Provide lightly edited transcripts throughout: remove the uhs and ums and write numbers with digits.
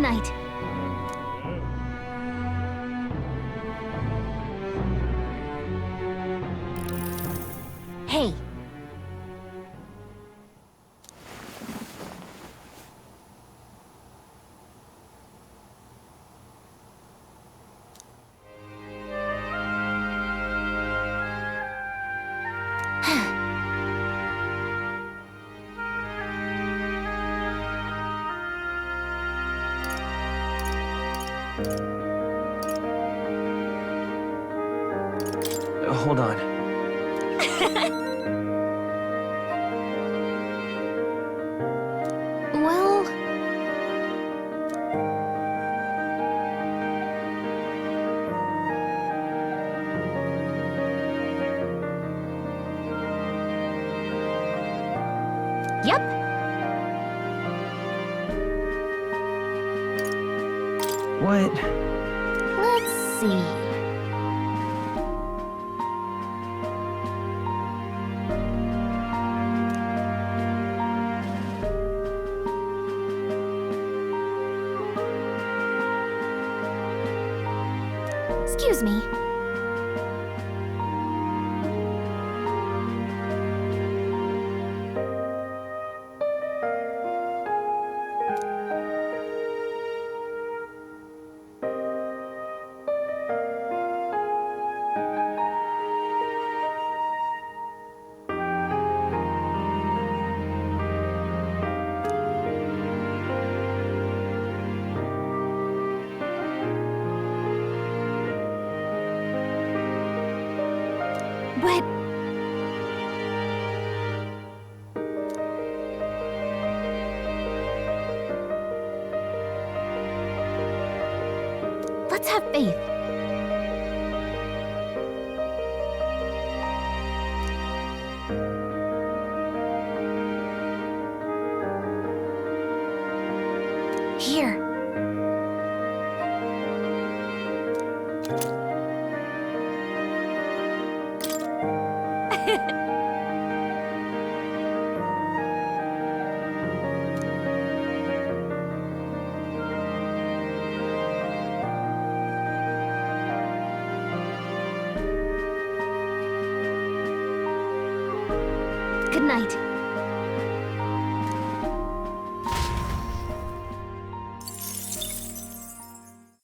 night. Hey. Hold on. Well... Yep. What? Let's see. Excuse me. But... Let's have faith. Here. Good night.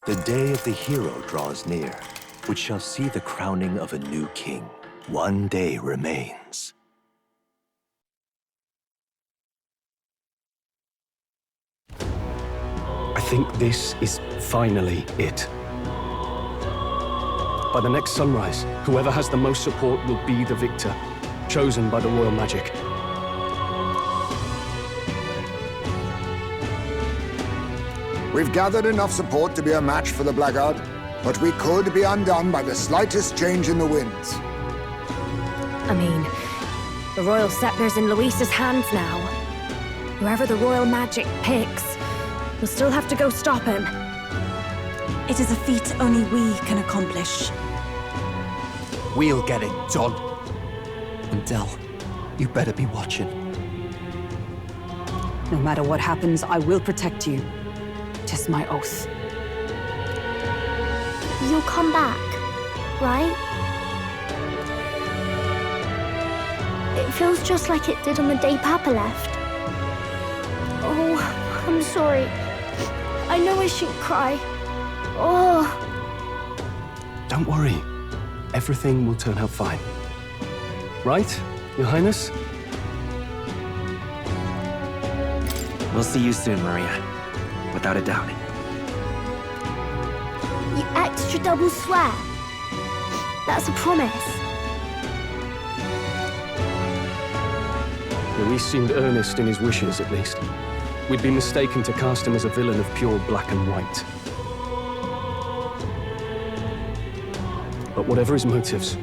The day of the hero draws near, which shall see the crowning of a new king. One day remains. I think this is finally it. By the next sunrise, whoever has the most support will be the victor, chosen by the royal magic. We've gathered enough support to be a match for the Blackguard, but we could be undone by the slightest change in the winds. I mean, the royal scepter's in Luis's hands now. Whoever the royal magic picks, we'll still have to go stop him. It is a feat only we can accomplish. We'll get it done. And Del, you better be watching. No matter what happens, I will protect you. 'Tis my oath. You'll come back, right? It feels just like it did on the day Papa left. Oh, I'm sorry. I know I shouldn't cry. Oh. Don't worry. Everything will turn out fine. Right, Your Highness? We'll see you soon, Maria. Without a doubt. You extra double swear. That's a promise. Luis seemed earnest in his wishes, at least. We'd be mistaken to cast him as a villain of pure black and white. But whatever his motives,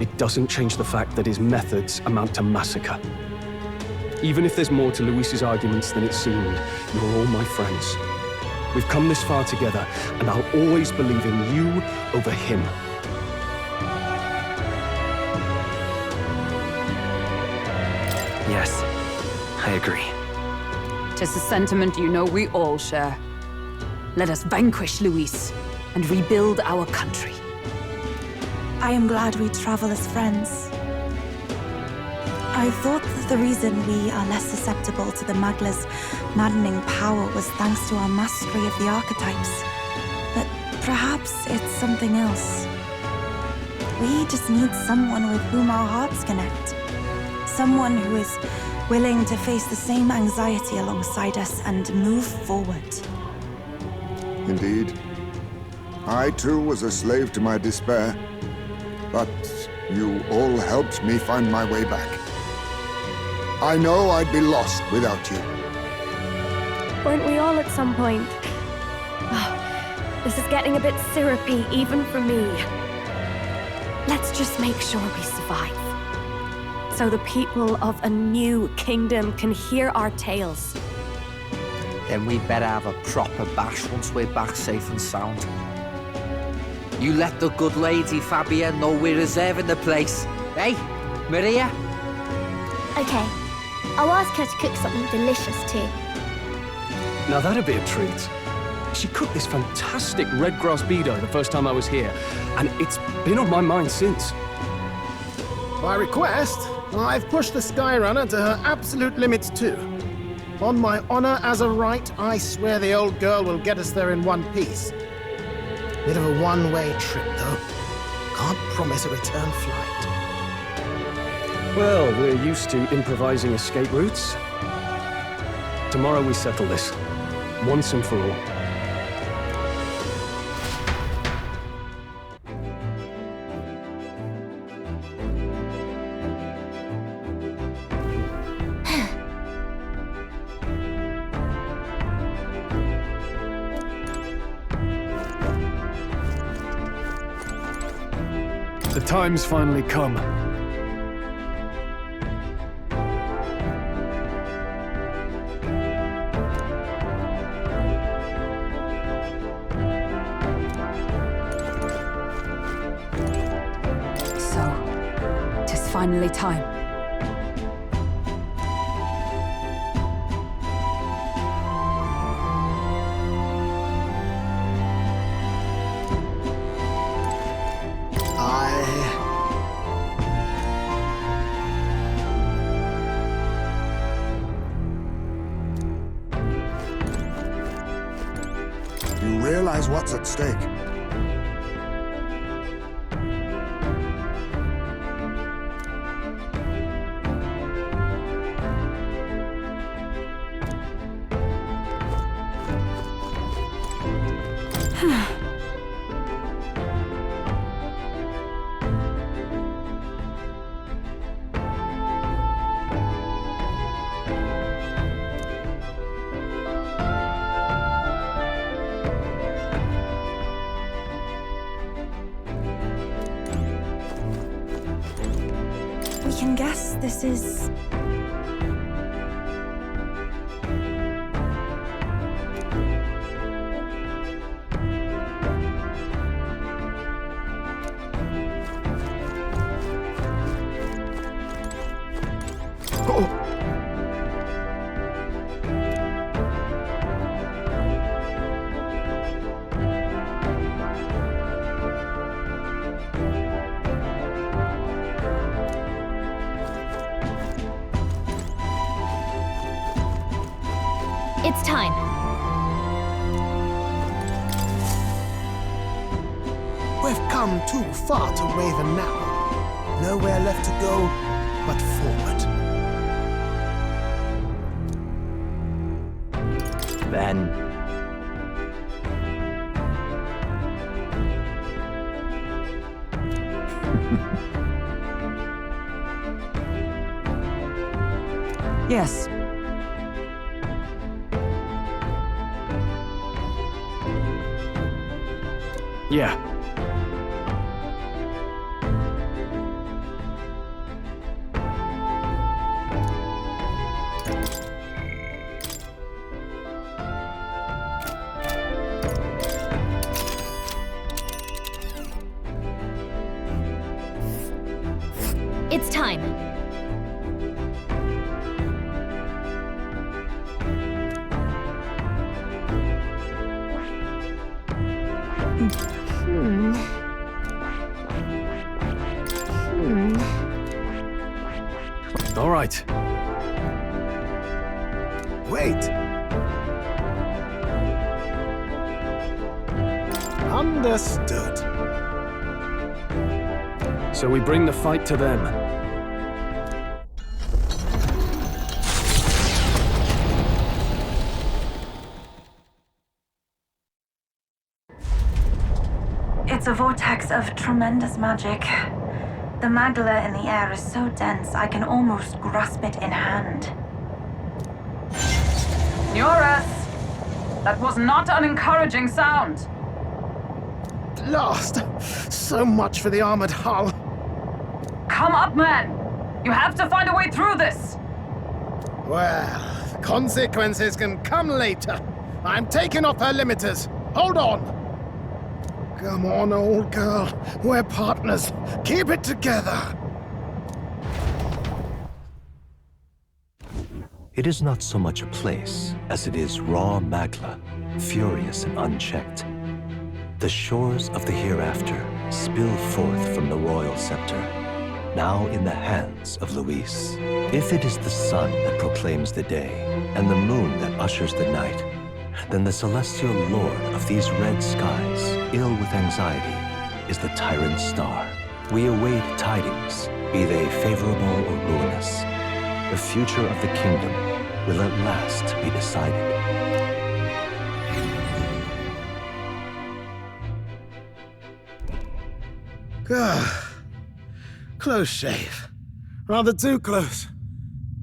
it doesn't change the fact that his methods amount to massacre. Even if there's more to Luis's arguments than it seemed, you're all my friends. We've come this far together, and I'll always believe in you over him. Yes, I agree. 'Tis a sentiment you know we all share. Let us vanquish Luis and rebuild our country. I am glad we travel as friends. I thought that the reason we are less susceptible to the Magla's maddening power was thanks to our mastery of the archetypes. But perhaps it's something else. We just need someone with whom our hearts connect. Someone who is willing to face the same anxiety alongside us and move forward. Indeed. I too was a slave to my despair. But you all helped me find my way back. I know I'd be lost without you. Weren't we all at some point? Oh, this is getting a bit syrupy, even for me. Let's just make sure we survive. So the people of a new kingdom can hear our tales. Then we better have a proper bash once we're back safe and sound. You let the good lady Fabia know we're reserving the place. Hey, Maria? Okay, I'll ask her to cook something delicious too. Now that'd be a treat. She cooked this fantastic red grass beedo the first time I was here, and it's been on my mind since. By request, I've pushed the Skyrunner to her absolute limits too. On my honor as a right, I swear the old girl will get us there in one piece. Bit of a one-way trip, though. Can't promise a return flight. Well, we're used to improvising escape routes. Tomorrow we settle this, once and for all. The time's finally come. So, 'tis finally time. You realize what's at stake? We can guess this is... It's time. We've come too far to waver now. Nowhere left to go but forward. Then... Yes. Yeah. It's time. All right. Wait. Understood. So we bring the fight to them. It's a vortex of tremendous magic. The magla in the air is so dense, I can almost grasp it in hand. Eurus! That was not an encouraging sound. Blast! So much for the armored hull. Come up, man! You have to find a way through this! Well, consequences can come later. I'm taking off her limiters. Hold on! Come on, old girl. We're partners. Keep it together. It is not so much a place as it is raw magla, furious and unchecked. The shores of the hereafter spill forth from the royal scepter, now in the hands of Luis. If it is the sun that proclaims the day, and the moon that ushers the night, then the celestial lord of these red skies, ill with anxiety, is the tyrant star. We await tidings, be they favorable or ruinous. The future of the kingdom will at last be decided. Close shave. Rather too close.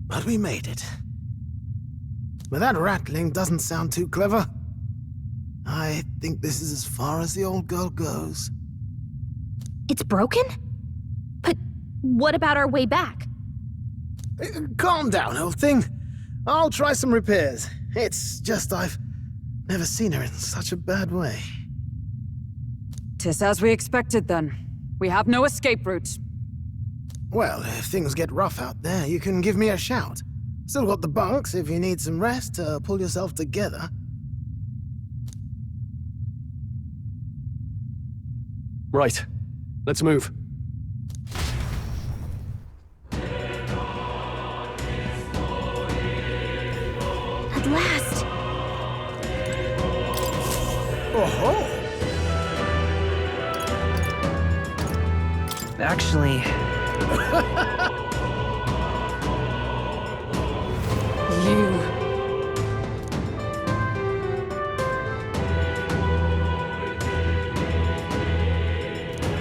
But we made it. But that rattling doesn't sound too clever. I think this is as far as the old girl goes. It's broken? But what about our way back? Calm down, old thing. I'll try some repairs. It's just I've never seen her in such a bad way. 'Tis as we expected then. We have no escape route. Well, if things get rough out there, you can give me a shout. Still got the bunks if you need some rest to pull yourself together. Right. Let's move. At last! Oh-ho! Actually... You...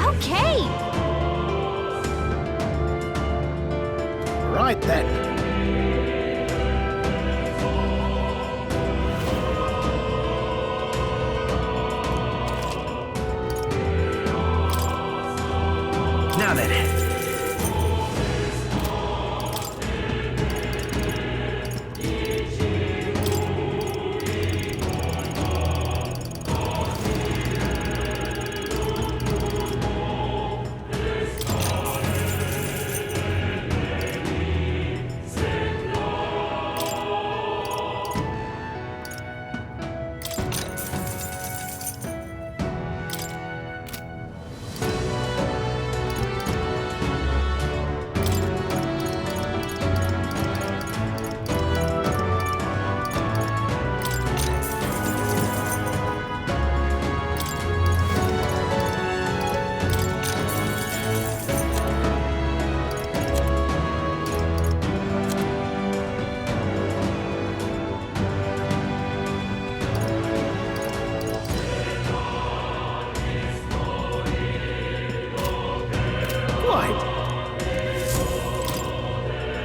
Okay! Right then. Now then.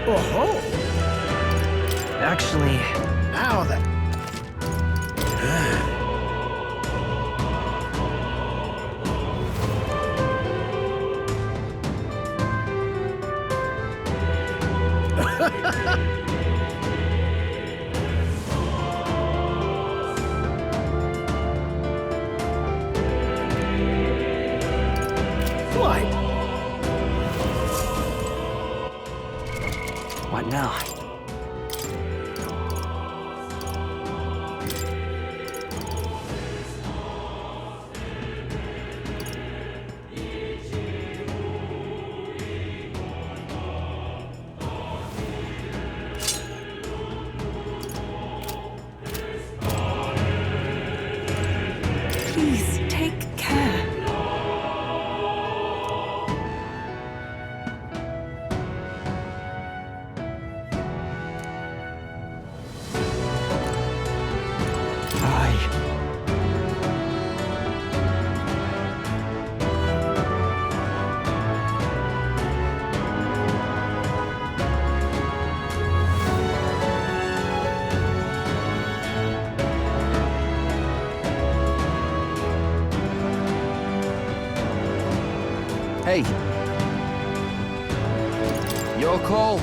Oh-ho! Actually... Now then. Right. What now? Hey. Your call.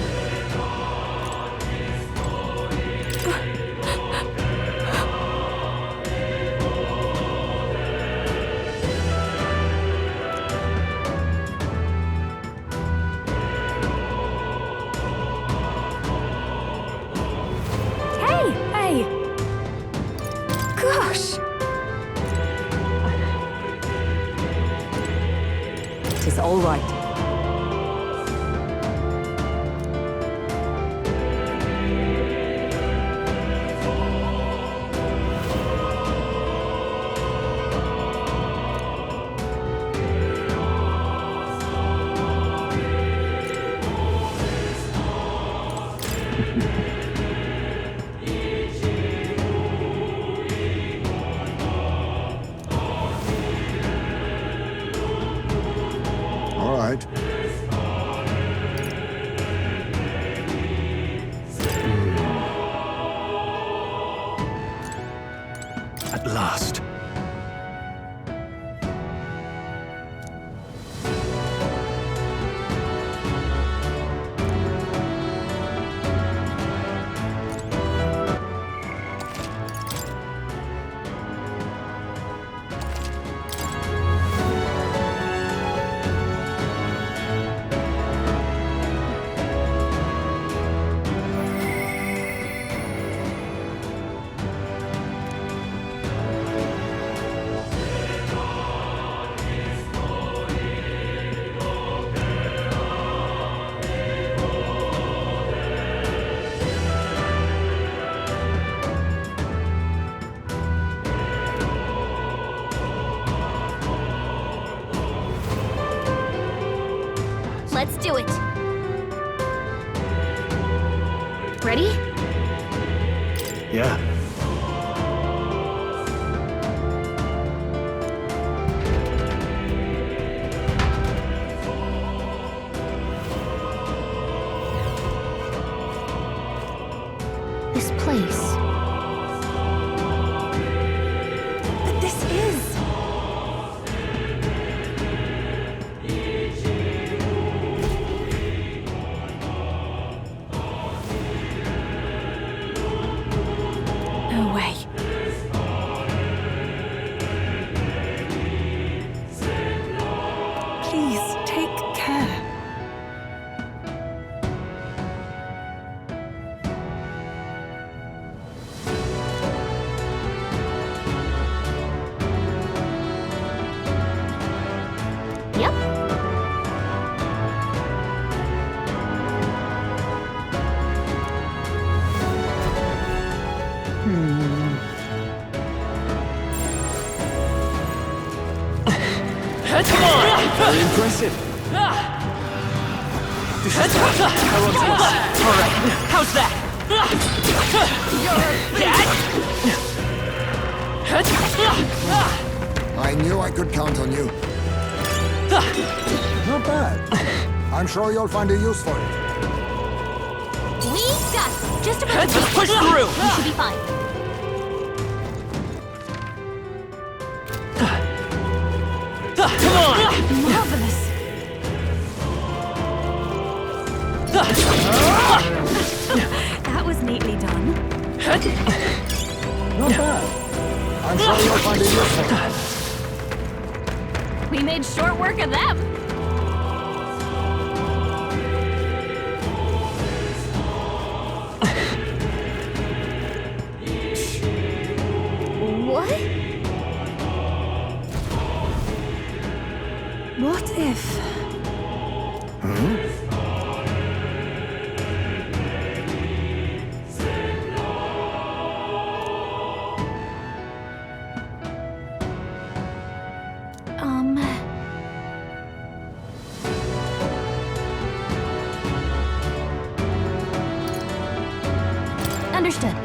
Hey! Gosh! It's all right. All right. At last. Let's do it. Ready? Yeah. This place. But this is... No way. Please, take care. Yep. Come on! Very impressive. This is Alright, how's that? I knew I could count on you. Not bad. I'm sure you'll find a use for it. We got it. Just a minute. Let's push through! We should be fine. Come on! Marvelous. That was neatly done. Not bad. I'm sure you'll find a use for it. We made short work of them. What? What if... Understood.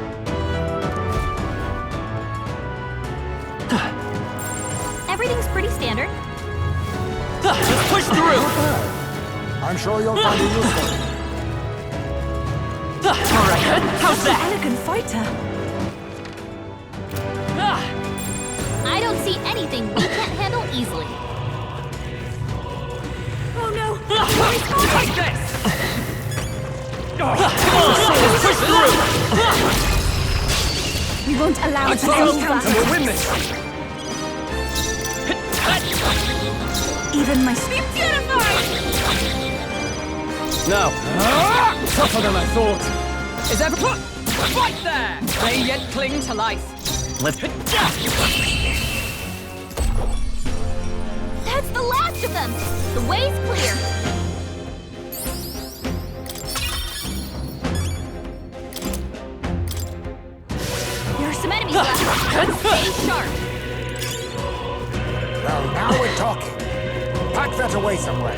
Everything's pretty standard. Let's push through! I'm sure you'll find a use for it. Alright, how's that? Elegant fighter. I don't see anything we can't handle easily. push through! We won't allow it to Follow, end and we'll win this! Even my Now, tougher than I thought. Is everyone... Right there! They yet cling to life. Let's... That's the last of them! The way's clear! There are some enemies left! Stay sharp! Well, now we're talking. Pack that away somewhere.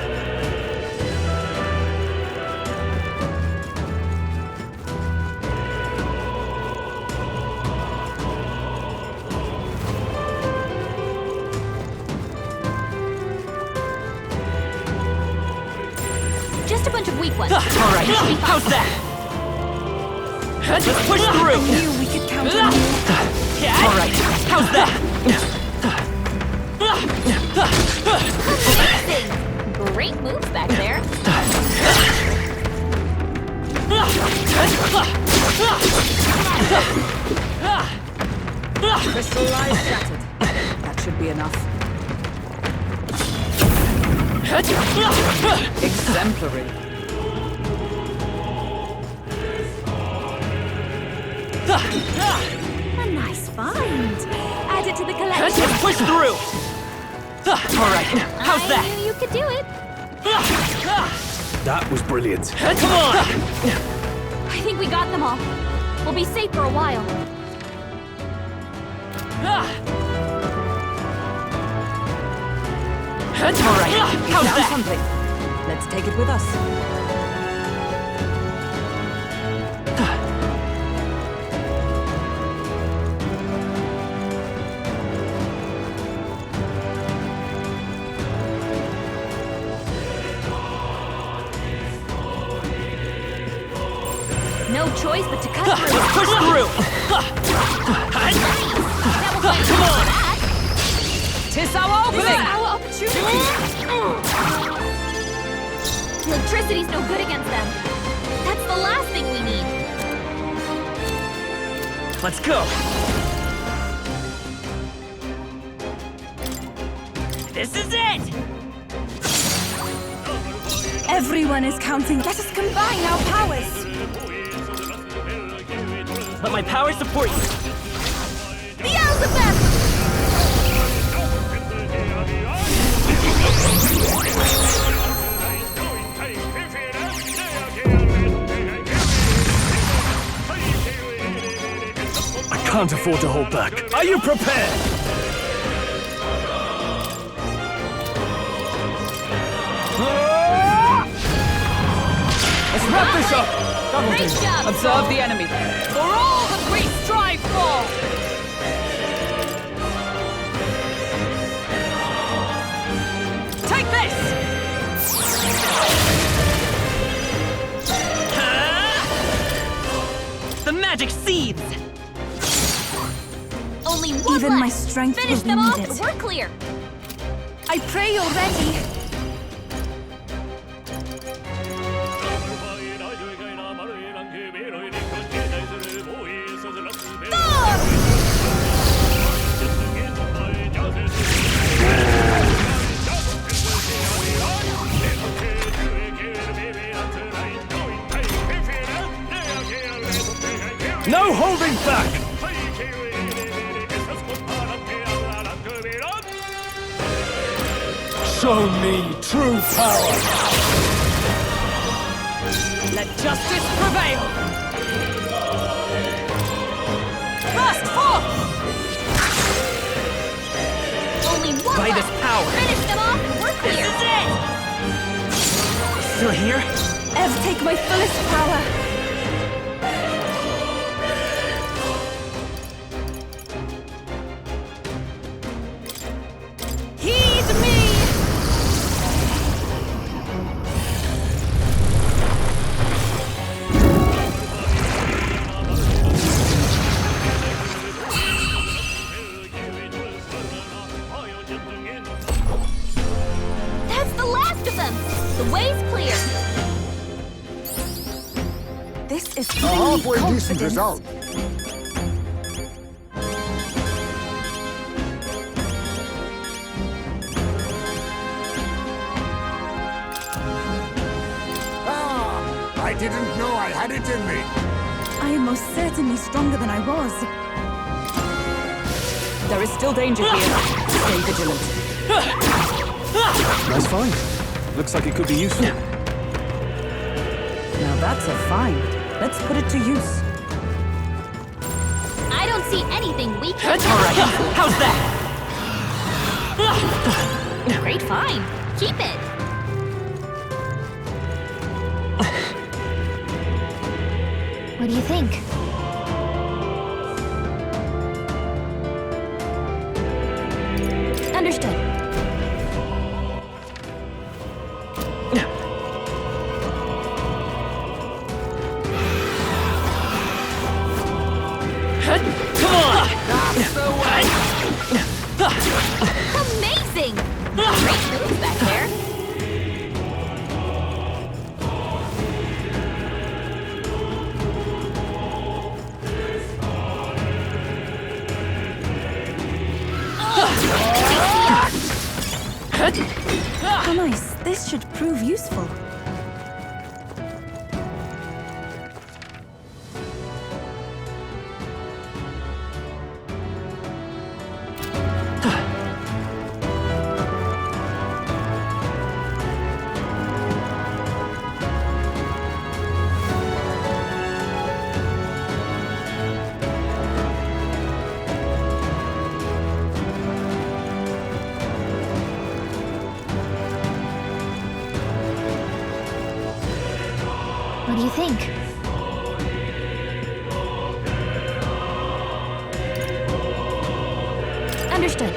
Just a bunch of weak ones. All right, how's that? Let's push through! knew we could count on you. All right, how's that? Amazing! Great moves back there. Crystal eyes shattered. That should be enough. Exemplary. A nice find. Add it to the collection. Let's push through! All right, how's I that? knew you could do it. That was brilliant. Come on! I think we got them all. We'll be safe for a while. All right, how's Found that? something. Let's take it with us. No choice but to cut through. Let's push through! Come on! Tis our opening! Our opportunity! Electricity's no good against them. That's the last thing we need. Let's go! This is it! Everyone is counting. Let us combine our powers. Let my power support you! Beelzebub! I can't afford to hold back. Are you prepared? Let's wrap this up! Great job! Observe the enemy. For all that we strive for! Take this! The magic seeds! Only one Even left. my strength Finish will them need off. it. We're clear. I pray you're ready. No holding back! Show me true power! Let justice prevail! Burst forth! Only one By left. this power! Finish them off. We're clear. Still here? Ev, take my fullest power. Heed me! That's the last of them. The way's clear. This This A giving me halfway decent confidence. result. I didn't know I had it in me. I am most certainly stronger than I was. There is still danger here. Stay vigilant. Nice find. Looks like it could be useful. Now that's a find. Let's put it to use. I don't see anything we can do. Alright, how's that? Great find. Keep it. What do you think? Understood. Come on! Amazing! Great moves back there. How nice. This should prove useful. What do you think? Understood.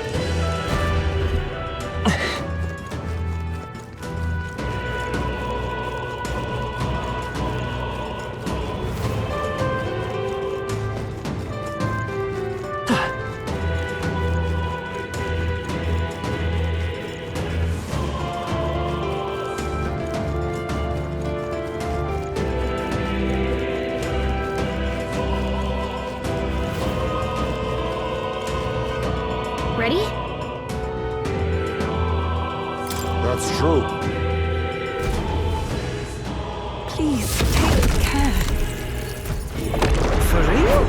Ready? That's true. Please, take care. For real?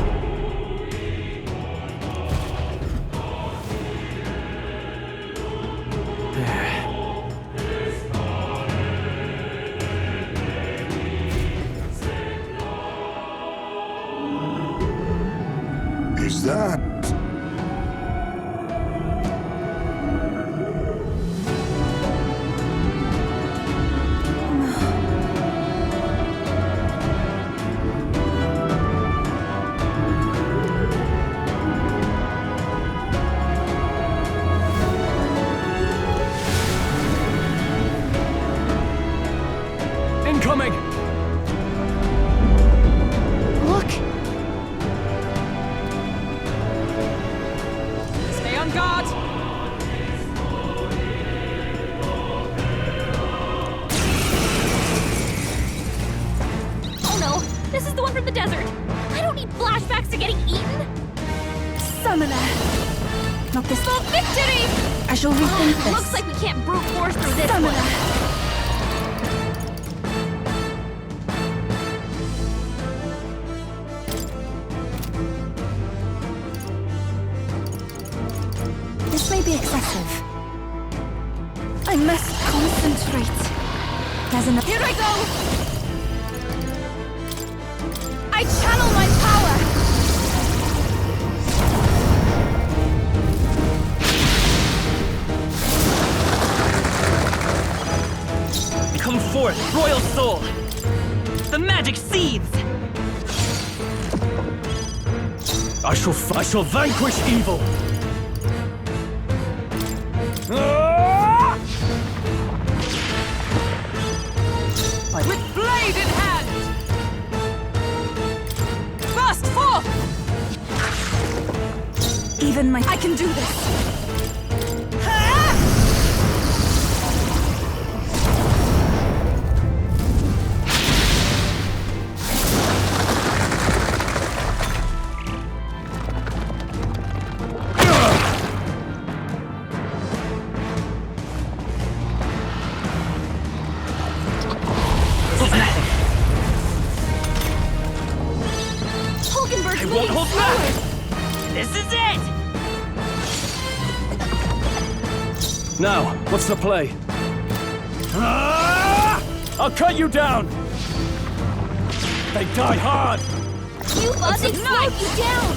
Is that... Incoming! Look! Stay on guard! Oh no! This is the one from the desert! I don't need flashbacks to getting eaten! Summoner. Not this. For victory! I shall rethink this. Looks like we can't brute force through this Summoner. one. This may be excessive. I must concentrate. There's enough. Here I go! I channel my power! Come forth, royal soul! The magic seeds! I shall vanquish evil! With blade in hand! Burst forth! Even my. I can do this! Now, what's the play? I'll cut you down! They die hard! You thought they slowed you down!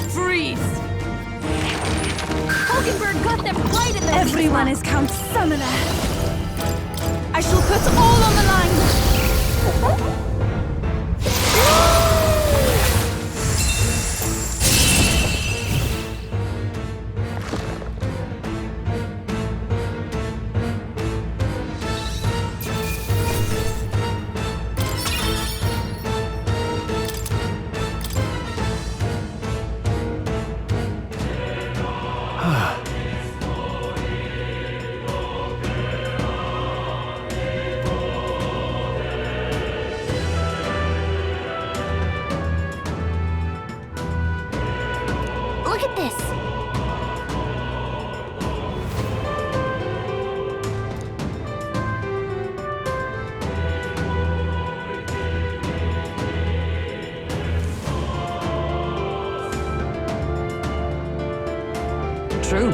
Freeze! Hulkenberg got them right in the Everyone is Count Summoner. I shall put all on the line. Look at this! True.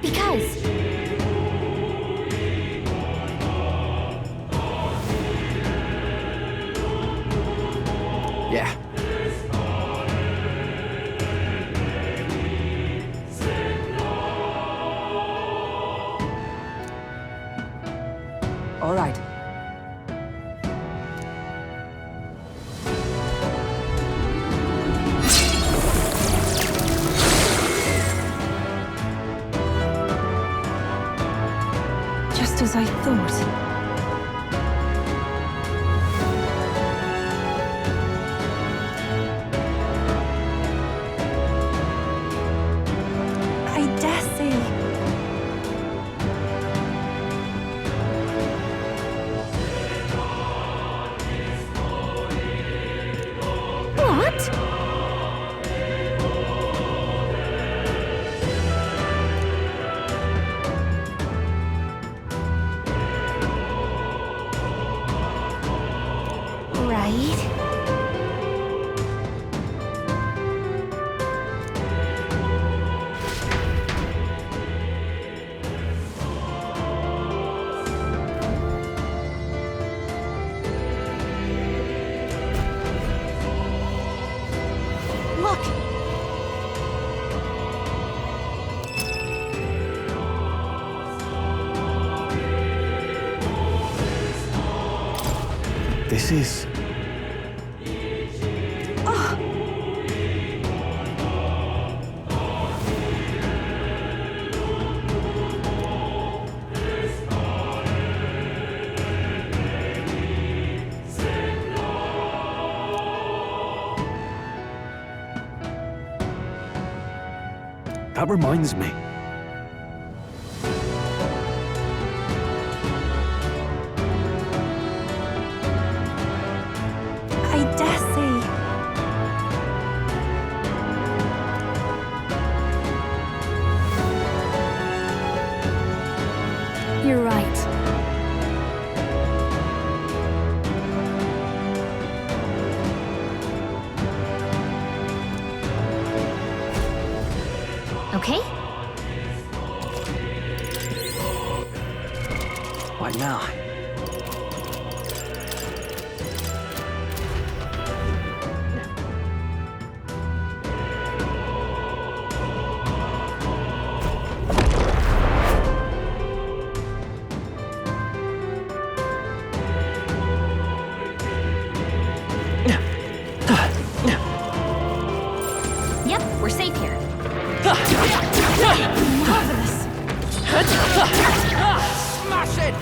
Because... Yeah. All right. Just as I thought. I dare say. What? Right? Look! This is... That reminds me. I dare say. You're right. Okay? What now? Yep, we're safe here. Smash it!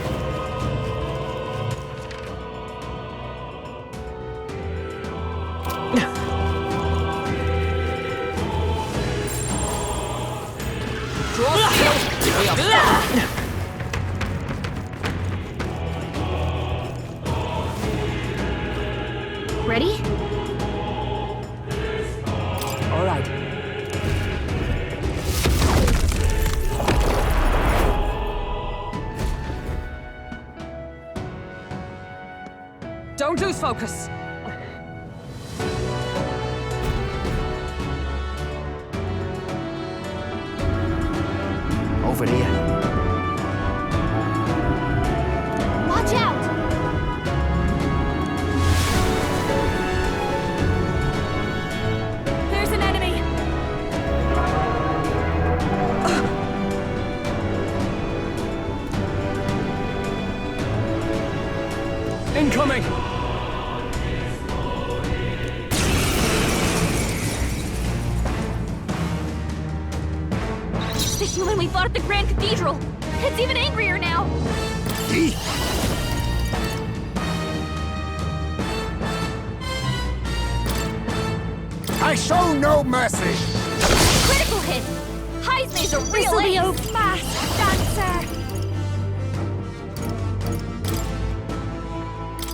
Ready? All right. Don't lose focus. Over here. Watch out! There's an enemy! Incoming! The human we fought at the Grand Cathedral! It's even angrier now! I show no mercy! Critical hit! Heismay's a real ace! Fast dancer!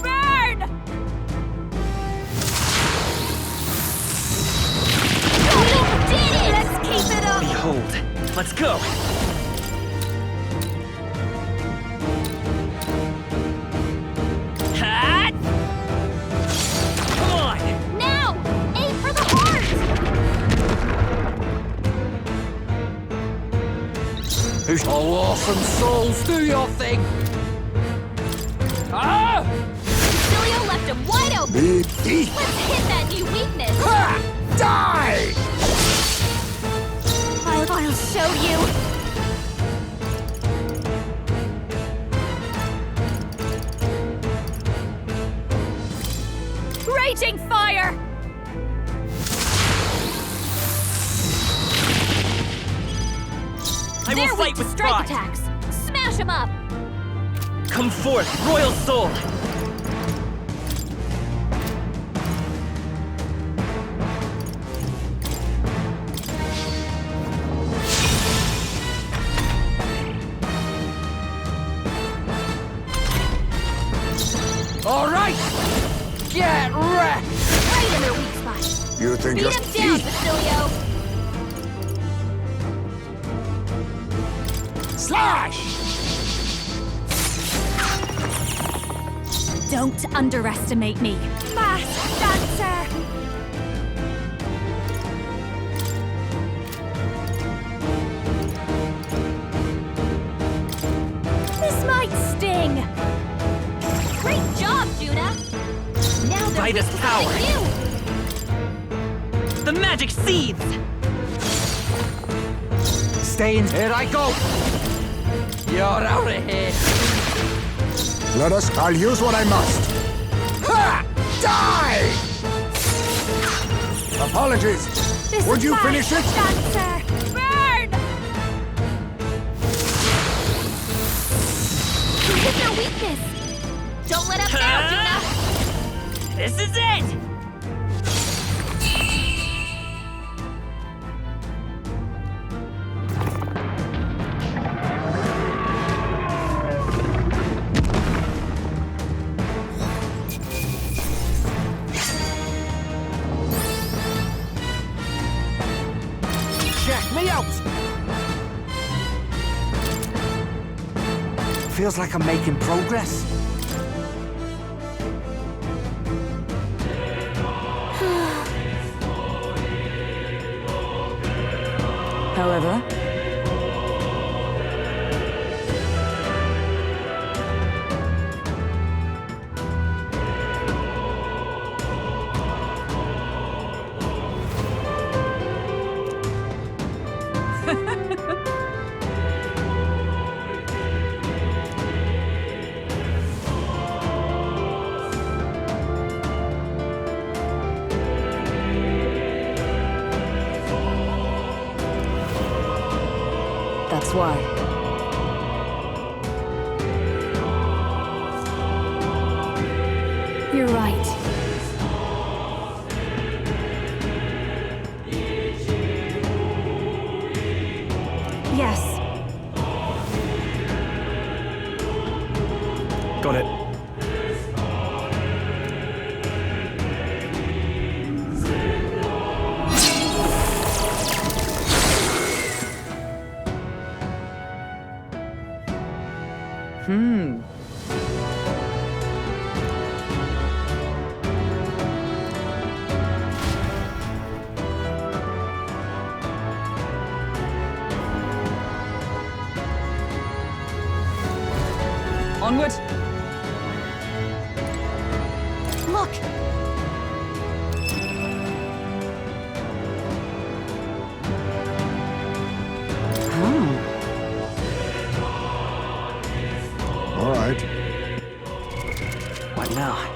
Burn! You did it! Let's keep it up! Behold, let's go! Hat! Come on! Now! Aim for the heart! Oh, awesome souls, do your thing! Ah! Cecilio left him wide open! Be Let's hit that new weakness! Ha! Die! I'll show you! Raging fire! I They're will weak fight to with strike pride! attacks! Smash them up! Come forth, royal soul! All right! Get wrecked! Right in their weak spot! You think Beat you're... him down, Basilio! Slash! Don't underestimate me! Fast dancer! This might sting! Great job, Judah! Now they're Vitus weak to power. you! The magic seeds! Stay in. Here I go! You're out of here! Let us... I'll use what I must. Ha! Die! Apologies. This Would you fast finish it? Dancer! Burn! You hit their weakness! Don't let up now, Judah! This is it! Check me out! Feels like I'm making progress. However, that's why. You're right. Yes. Got it. Onward! Look! All right. What now?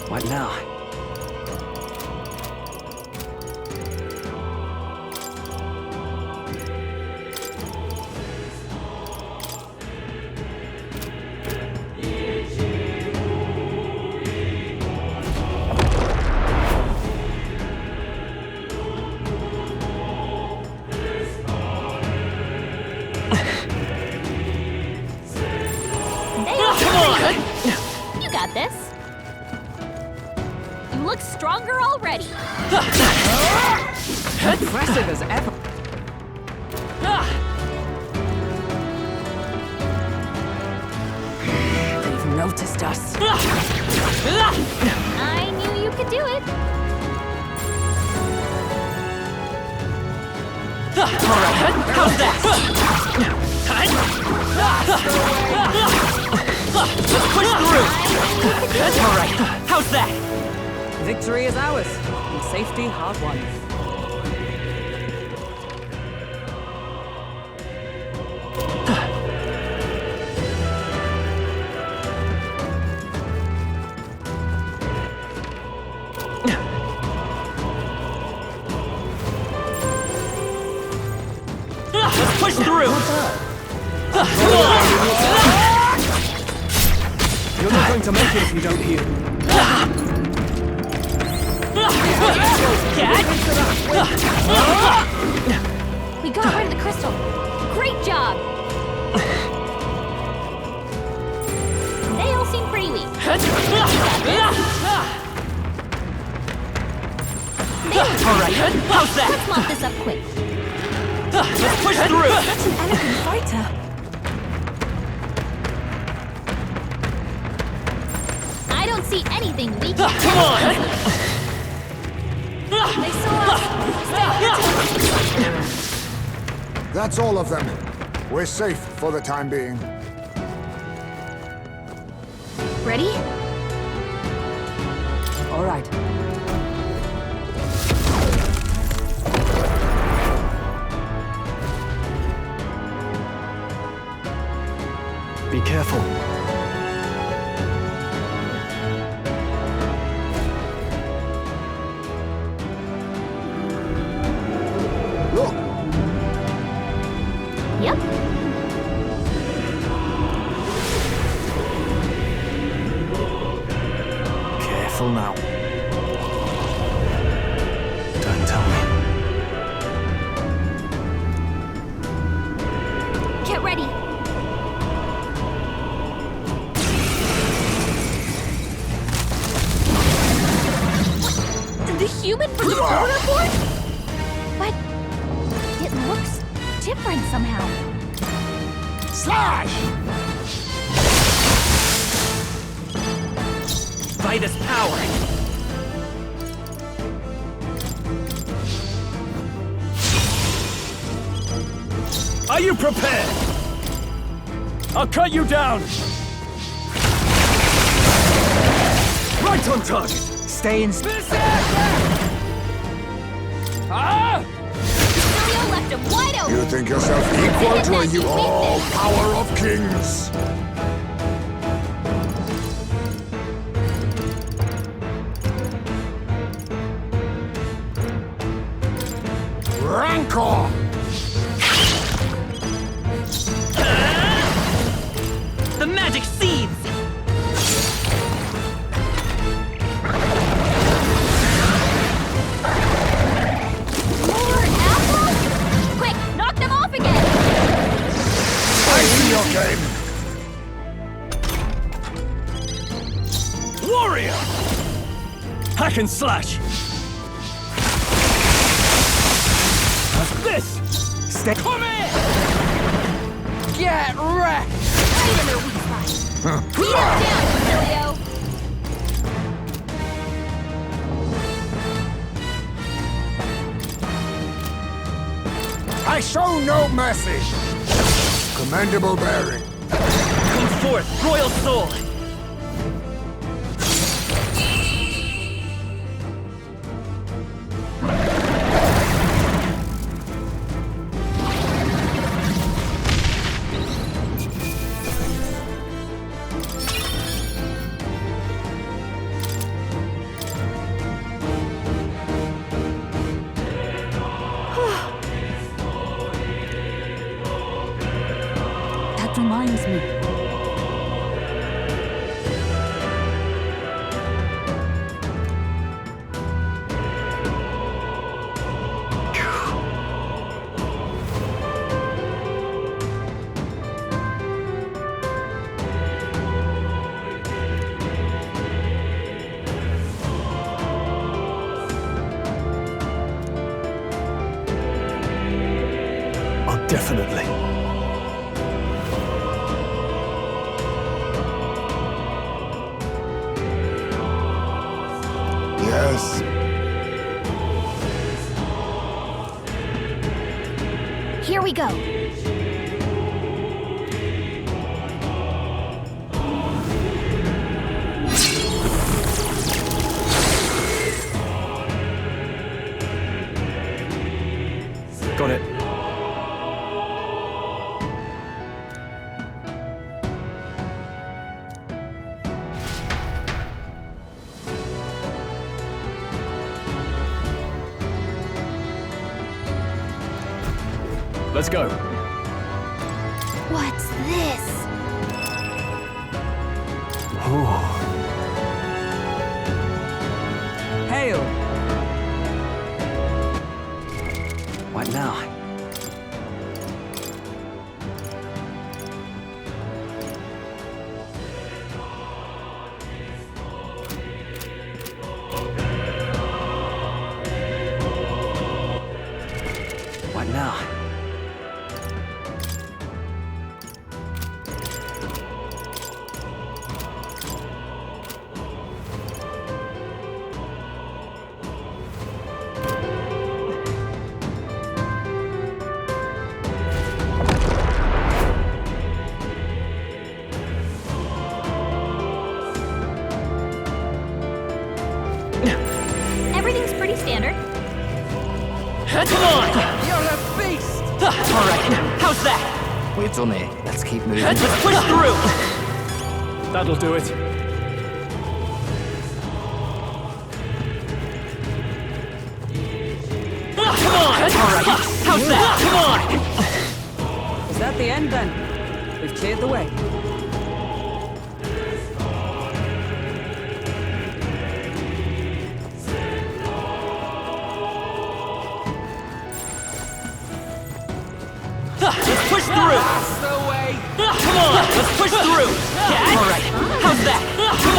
What now? You got this. You look stronger already. Impressive as ever. They've noticed us. I knew you could do it. How's that? Let's push through! Alright, how's that? Victory is ours, and safety hard won. Let's push through! You're not going to make it if you don't heal. We got rid of the crystal. Great job. They all seem pretty weak. Alright, how's that? Let's mop this up quick. Let's push through! Such an elegant fighter. I don't see anything weak. Come on! They saw us. That's all of them. We're safe for the time being. Ready? All right. Be careful. Look, Yep. Careful now. Don't tell me. Get ready. The human from the photo report? But it looks different somehow. slash! By this power! Are you prepared? I'll cut you down! Right on target! Stay in. Ah! Julio left him wide open. You think yourself equal to a you all power of kings? Rancor! The magic seeds! More apples? Quick, knock them off again. I see your game. warrior! Hack and slash! How's this? Stay. Come in! Get wrecked! Right in their weak spot. Beat us down, Emilio! I show no mercy. Commendable bearing. Come forth, royal soul! That reminds me. Oh, definitely. Yes. Here we go. Got it. Let's go. What's this? Hail! What now? What now? Everything's pretty standard. Come on! You're a beast! All right, how's that? We've done it. Let's keep moving. Let's push through! That'll do it. Come on! All right, how's that? Come on! Is that the end then? We've cleared the way. Let's push through! That's the way! Come on! Let's push through! Yeah? All right, how's that? Come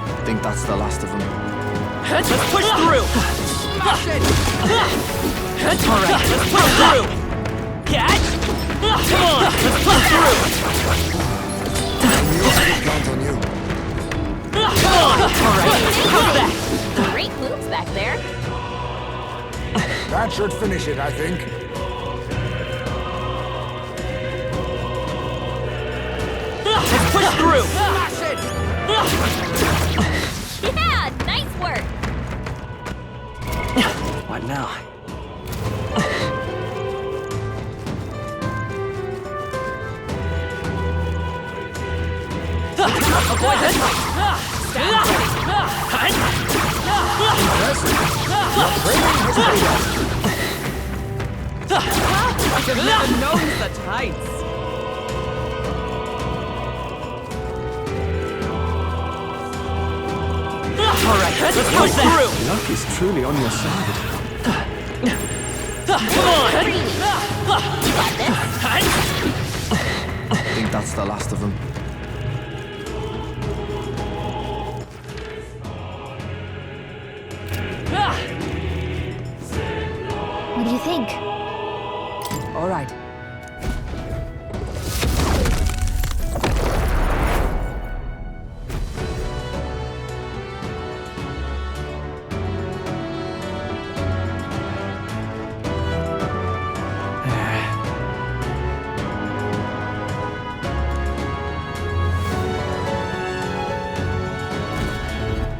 I think that's the last of them. Let's push through! Smash it! All right, let's push through! Yeah? Come on! Let's push through! Count on you. Come on! All right, how's that? Great moves back there. That should finish it, I think. Let's push through! Smash it! Yeah, nice work. What now? Avoid this! I've never known such heights. All right, let's push through! Luck is truly on your side. Come on! You got this. the last of them. What do you think? All right.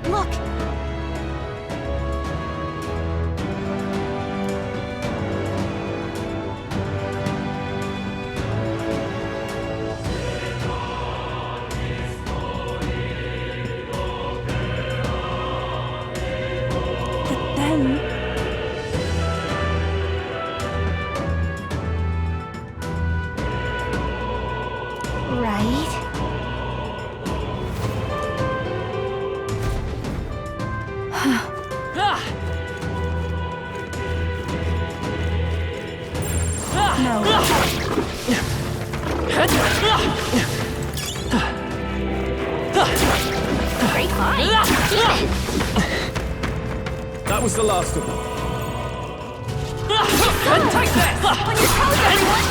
Look! But then... Right? No. Great find! Demon! That was the last of them. Take this! On your toes, everyone!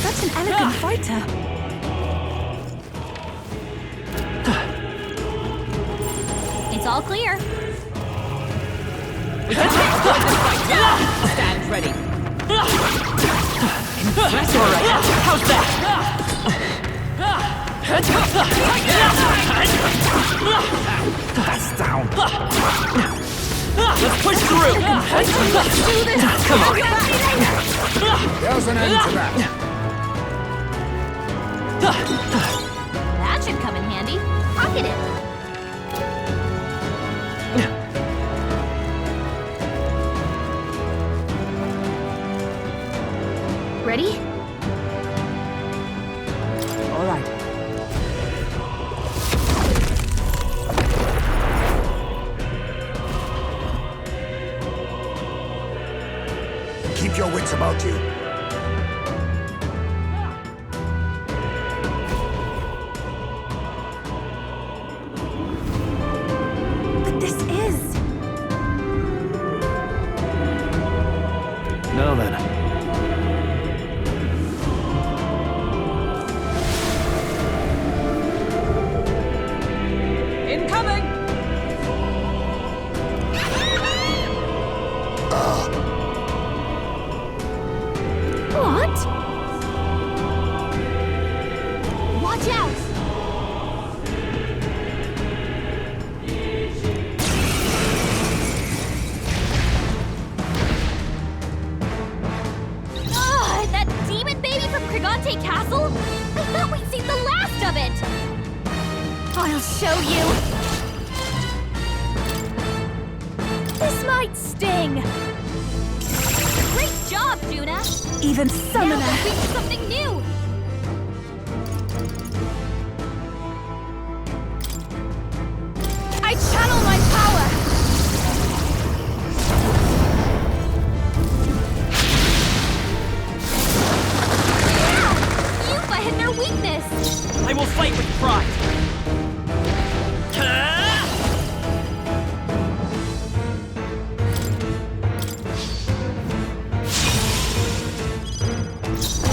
Such an elegant fighter. It's all clear. Stand ready. Impressive, all right. How's that? That's down. Let's push through. Come on. There's an end to that. That should come in handy. Pocket it. Ready? All right. Keep your wits about you. But this is... Now then. Incoming! What? Watch out! That demon baby from Krigante Castle? I thought we'd seen the last of it! I'll show you! This might sting! Great job, Juna! Even Now Summoner. let's reach something new! I channel my power! Yeah! You've hit their weakness! I will fight with pride.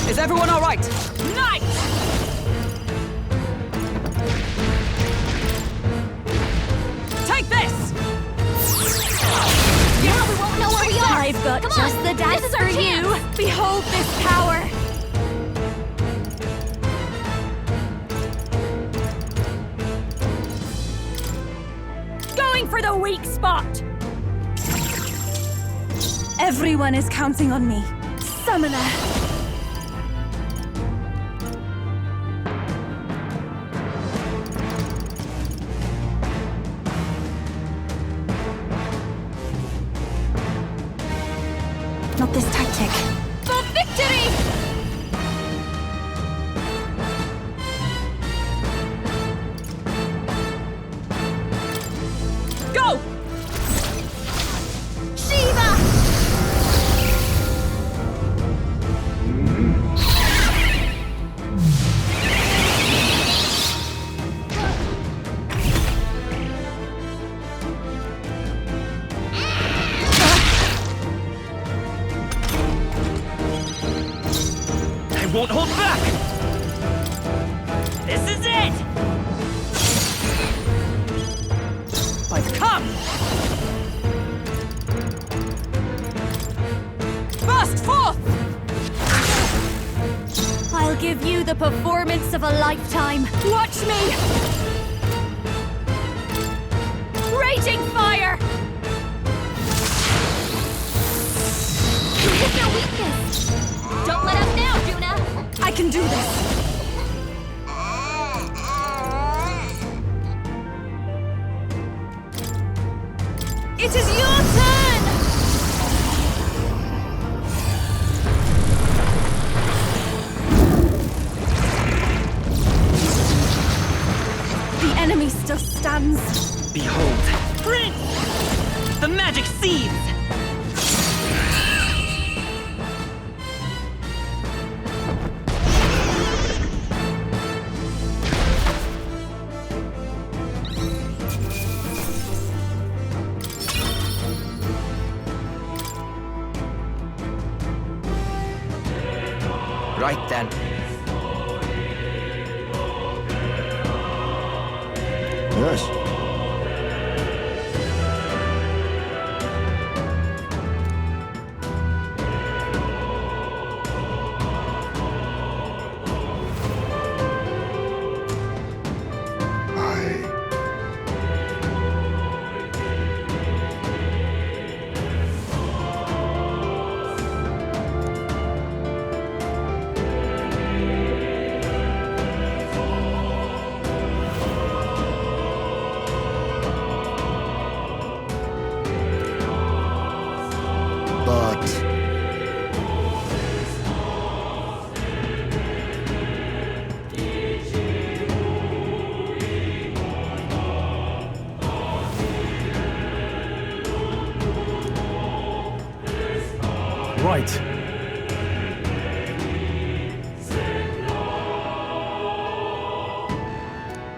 Is everyone all right? Nice! Take this! Now we won't know where we are! I've got Come just on, the dance this is for our you. chance. Behold this power. Going for the weak spot. Everyone is counting on me. Summoner. Not this tactic. For victory! Go! Shiva! won't hold back! This is it! Come! Burst forth! I'll give you the performance of a lifetime. Watch me! Raging fire! You hit their weakness! Don't let up now, Juna! I can do this! It is your turn! The enemy still stands. Behold, Prince! The magic seeds! Right then. Yes. Right.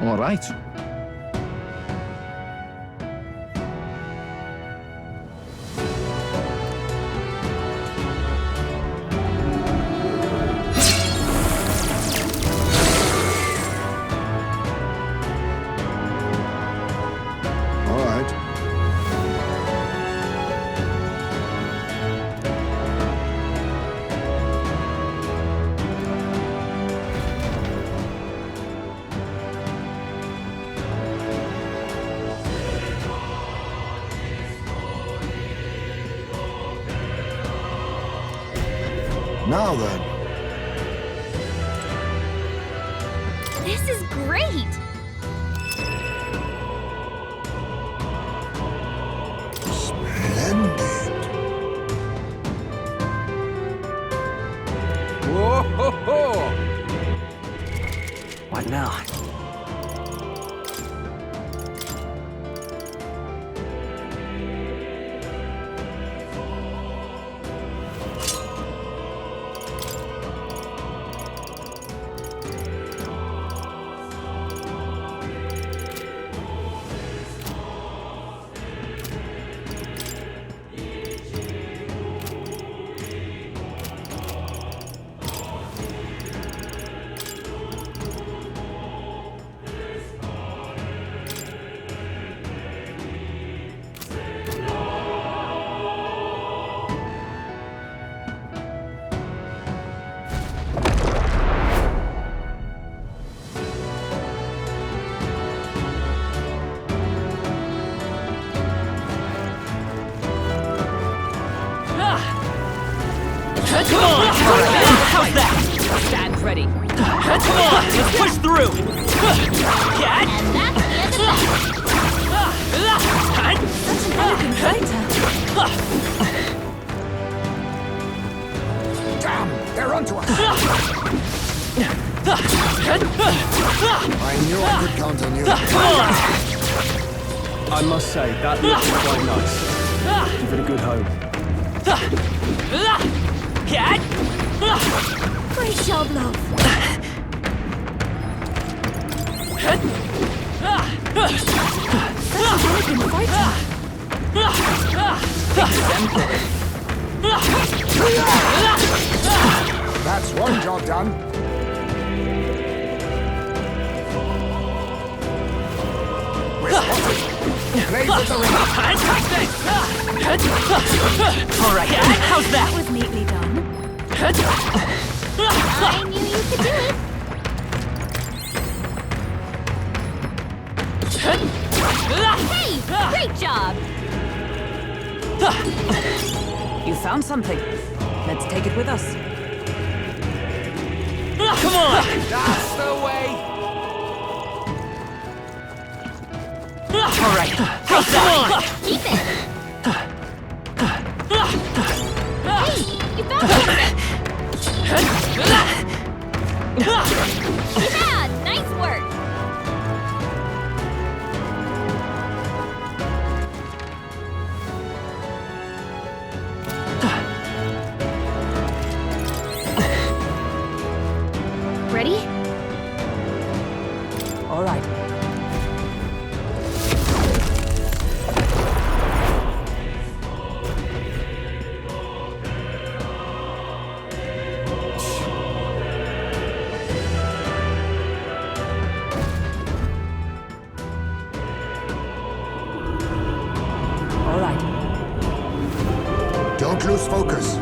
All right. All right. Now then. This is great! Splendid. Whoa ho ho! What now? Come on! How's that? Stand ready. Come on! Let's push through! Get! And that's the end of that! Such an elegant fighter. Damn! They're onto us! I knew I could count on you. I must say, that looks quite nice. Give it a good home. Get! Great job, love. Such an elegant fighter. That's one job done. We're spotted. Blades at the ring. Alright, how's That that? was neatly done. I knew you could do it. Hey, great job. You found something. Let's take it with us. Come on! That's the way. Alright, how's that? Keep it. Hey, you found something. Yeah, nice work. Ready? All right. All right. Don't lose focus.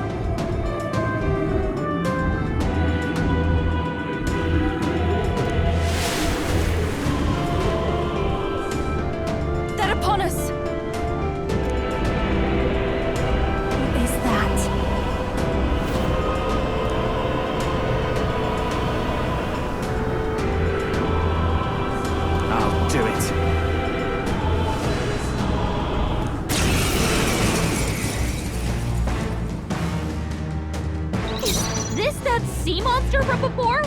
They're upon us! Who is that? I'll do it. Is this that sea monster from before?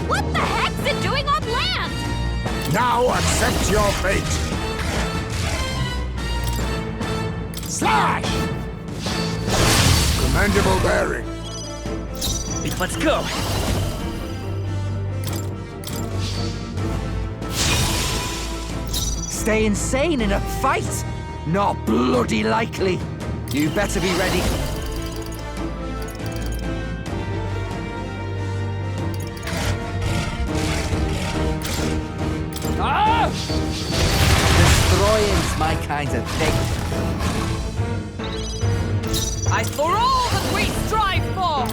What the heck's it doing on land? Now accept your fate. Slash! Commendable bearing. Let's go. Stay insane in a fight? Not bloody likely. You better be ready. Ah! Destroying's my kind of thing. I for all that we strive for!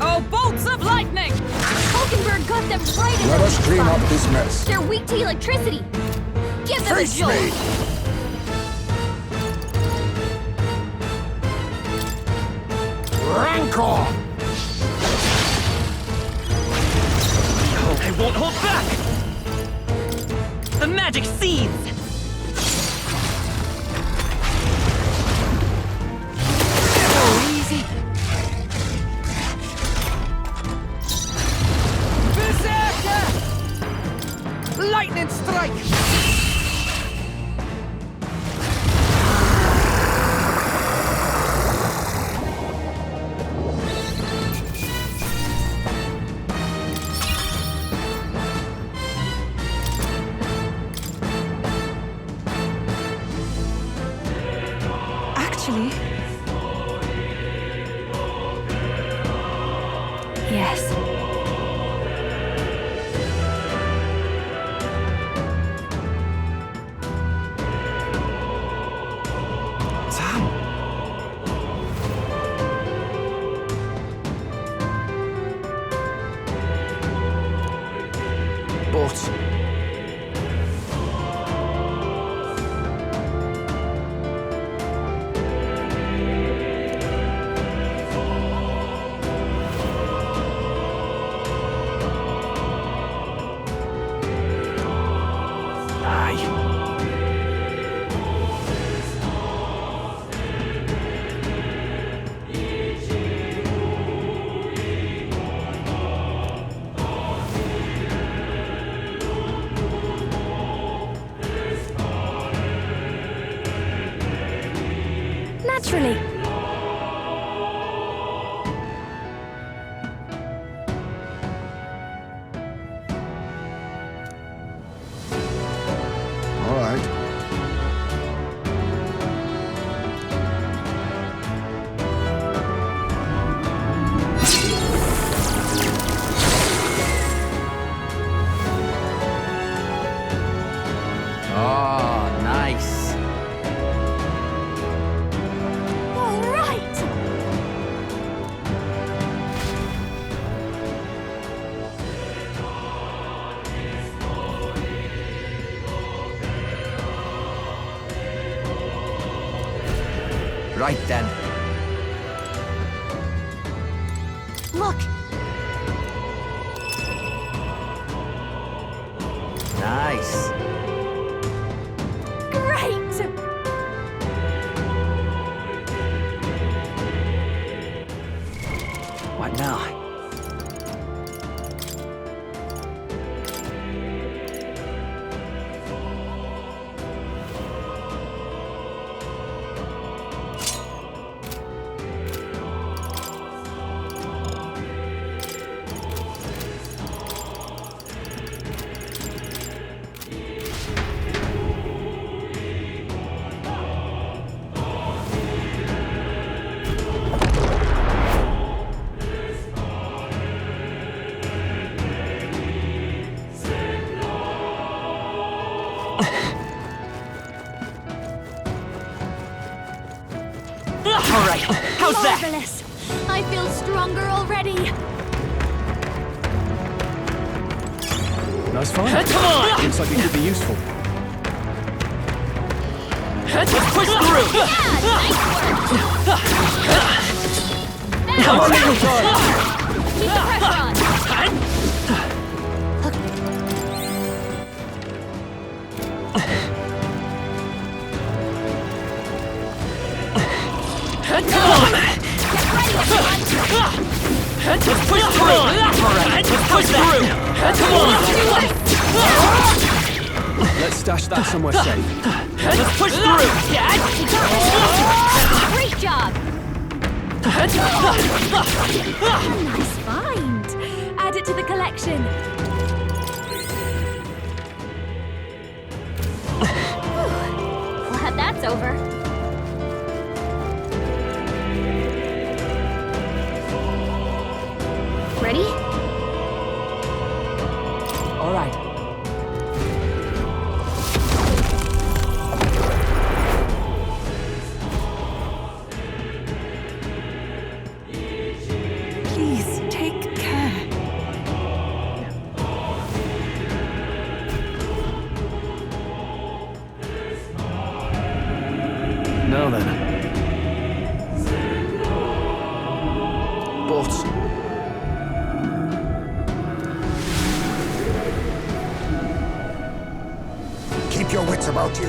Oh, bolts of lightning! Hulkenberg got them right in Let the us clean spot. up this mess. They're weak to electricity. Give them Face a jolt. me! Rancor! I won't hold back! The magic seeds! Oh, easy. Berserker! Lightning strike! Actually, Yes. Damn. But Naturally. All right. Right then. Look! Nice. Great! What now? All right, how's that? Marvelous! I feel stronger already! Nice find. Come on! Looks like it could be useful. Let's push through! Come on! Keep the pressure on! Come on! Let's push through! Alright, let's push through! Come on! Let's stash that somewhere safe. Let's push through! Great job! Nice find! Add it to the collection. Glad that's over. Ready? All right. Please, take care. Now then. But... Keep your wits about you.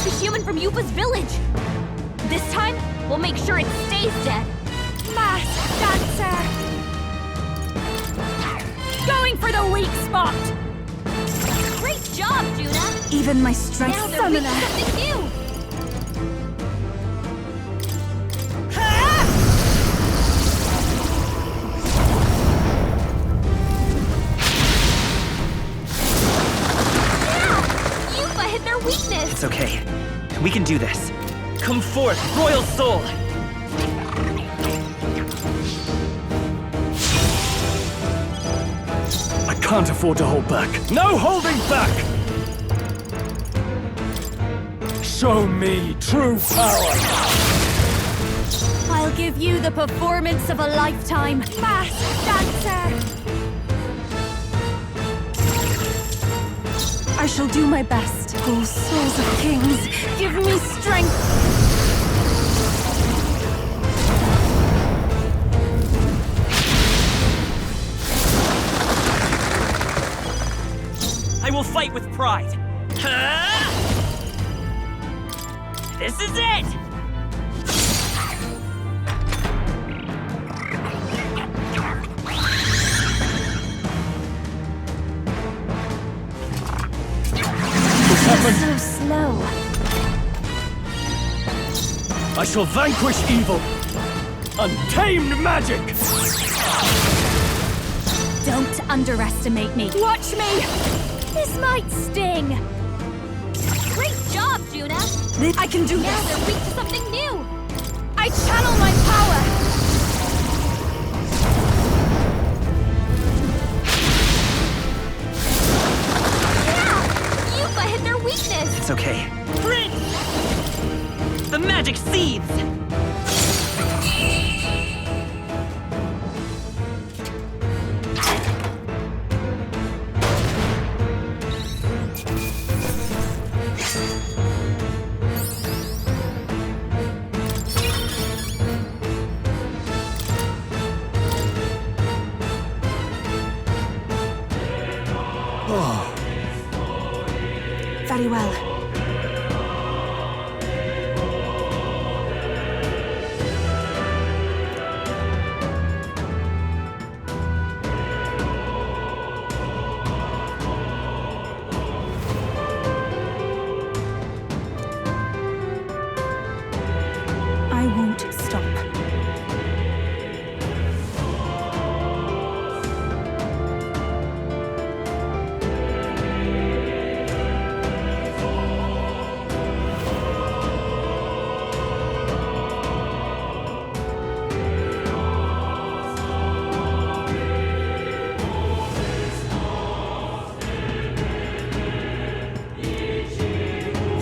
The human from Yupa's village! This time, we'll make sure it stays dead. Masked dancer! Going for the weak spot! Great job, Juna! Even my strength Now they're weak to summoner. something new! Yupa hit their weakness! It's okay. We can do this. Come forth, Royal Soul! I can't afford to hold back. No holding back! Show me true power! I'll give you the performance of a lifetime. Masked dancer! I shall do my best. Oh, souls of kings, give me strength! I will fight with pride. This is it! So slow. I shall vanquish evil! Untamed magic! Don't underestimate me. Watch me! This might sting. Great job, Juna! I can do Now this! they're weak to something new! I channel my power! It's okay. Prince! The magic seeds! Very well. I won't stop.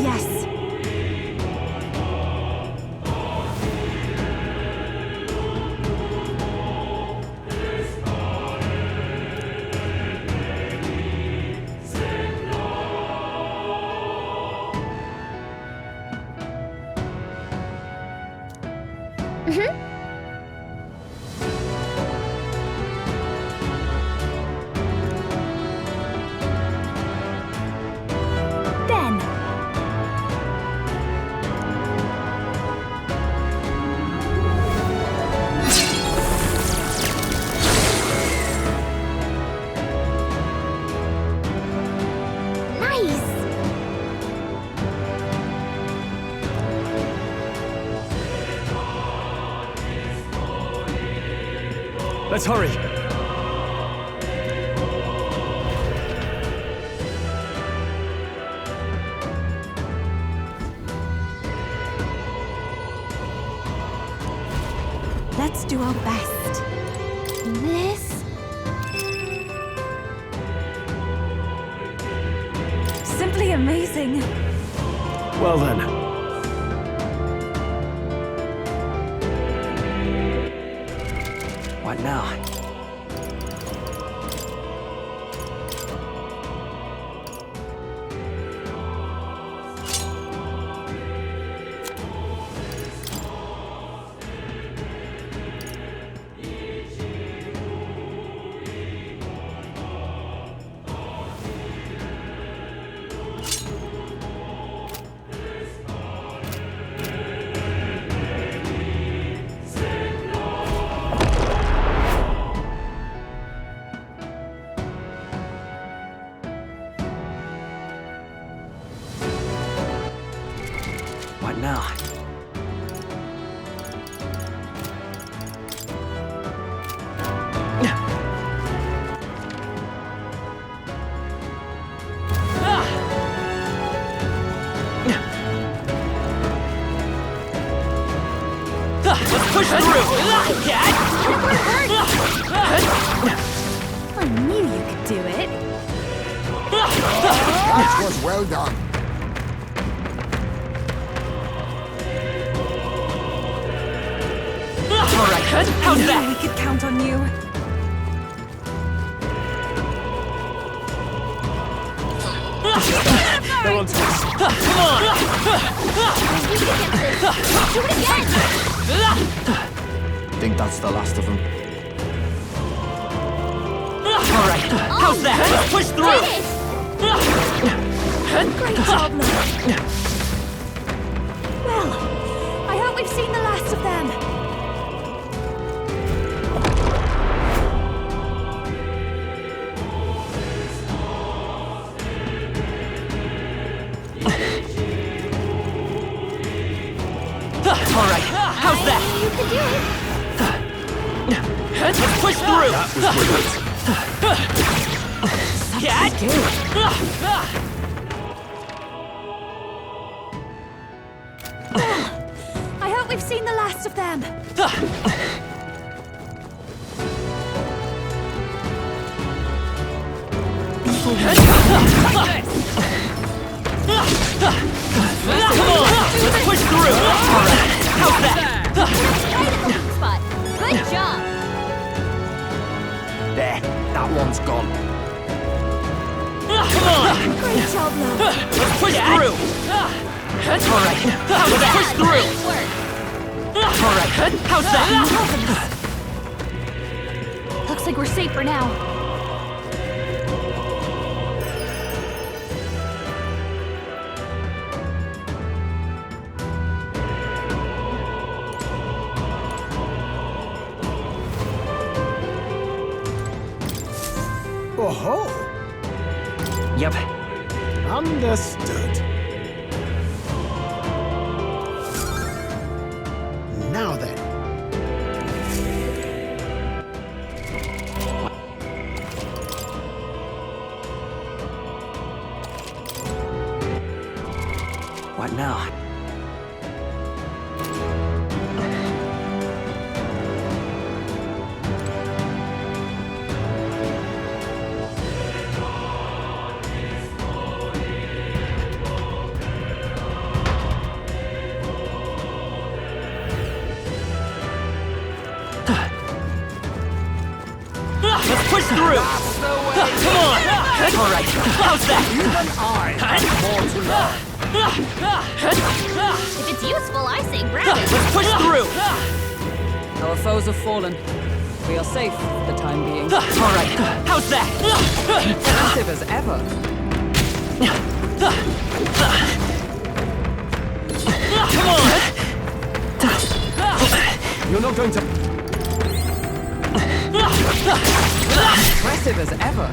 Yes. Then. Nice. Let's hurry. Let's do our best. This? Simply amazing. Well then. What now? What now? Let's push through! I knew you could do it. That was well done. Alright, how's that? We could count on you. They're on to us. Come on! Do it again! Think that's the last of them. Alright, how's that? Let's push through! Great job, Mother. Well, I hope we've seen the last of them. Alright, how's that? You can do it. Let's push through! That was brilliant. I hope we've seen the last of them. Come on! Let's push through! Alright, how's that? Right in the weak spot. Good job. There, that one's gone. Come on! Great job, love. Let's push through! Alright, how's that? Push through! Nice work. Alright, how's that? Looks like we're safe for now. Oh-ho! Yep. Understood. Now then. What now? Let's push through! Come on! Alright, how's that? If it's useful, I say grab it. Let's push through! Our foes have fallen. We are safe for the time being. Alright, how's that? Active as ever. Come on! You're not going to... Impressive as ever.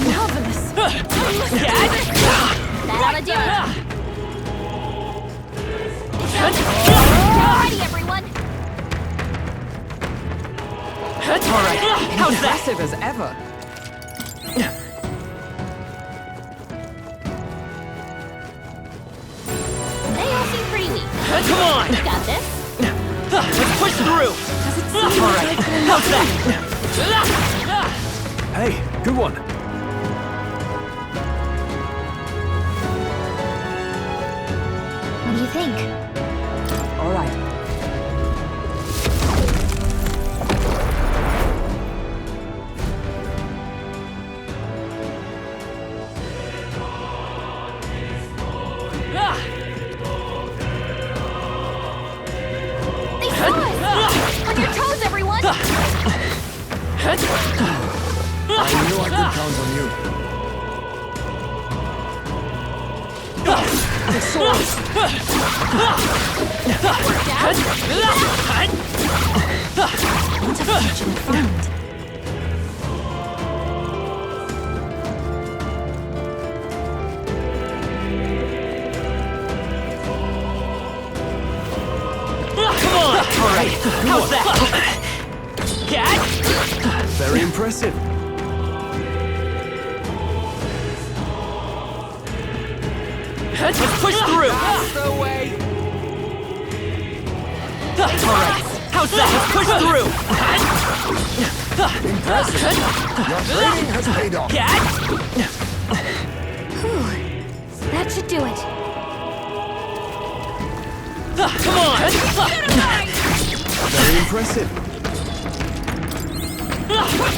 Marvelous. That ought to do it. Get ready, everyone. Alright, how's that? Impressive as ever. They all seem pretty weak. Come on! You got this. Let's push through! Alright, how's that? Hey, good one. What do you think? All right. They saw us! On your toes, everyone! I knew I could count on you. What a fortunate find. Come on! Alright, how's that? Cat? Very impressive. Let's push through! That's the way. Alright, how's that? Let's push through! Impressive. Your training has paid off. Cat? That should do it. Come on! Very impressive. Nice work.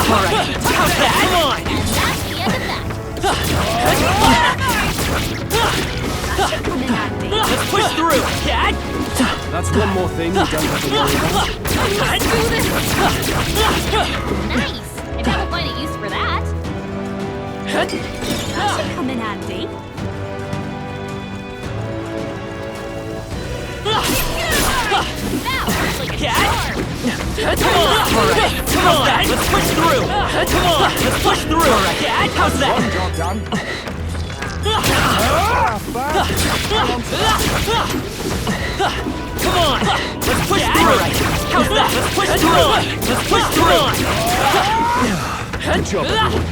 Alright, how's that? Come on! And that's the end of that. That should come in handy. Let's push through! Cat? That's one more thing you don't have to worry about. Let's do this. Nice. Maybe I'll find a use for that. That should come in handy. Now, like a Cat? charm. Come on! Alright, come on! Let's push through! Come on! Let's push through! Alright, Cat, how's that? One job done. Come on! Let's push through! Alright, how's that? Let's push through! Let's push through! Good job, everyone.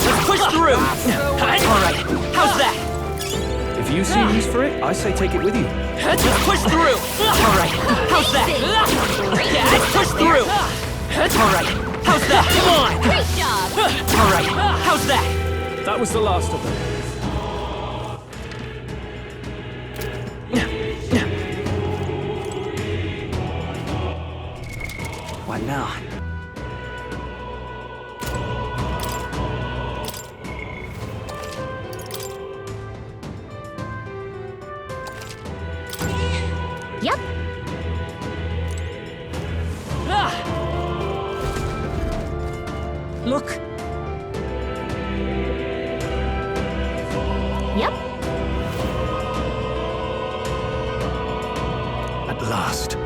Let's push through! Alright, how's that? If If you see use for it, I say take it with you. Let's push through! Alright, how's that? Yeah, let's push through! Alright, how's that? Come on! Great job! Alright, how's that? That was the last of them. What now? Yep. Look, Yep. At last.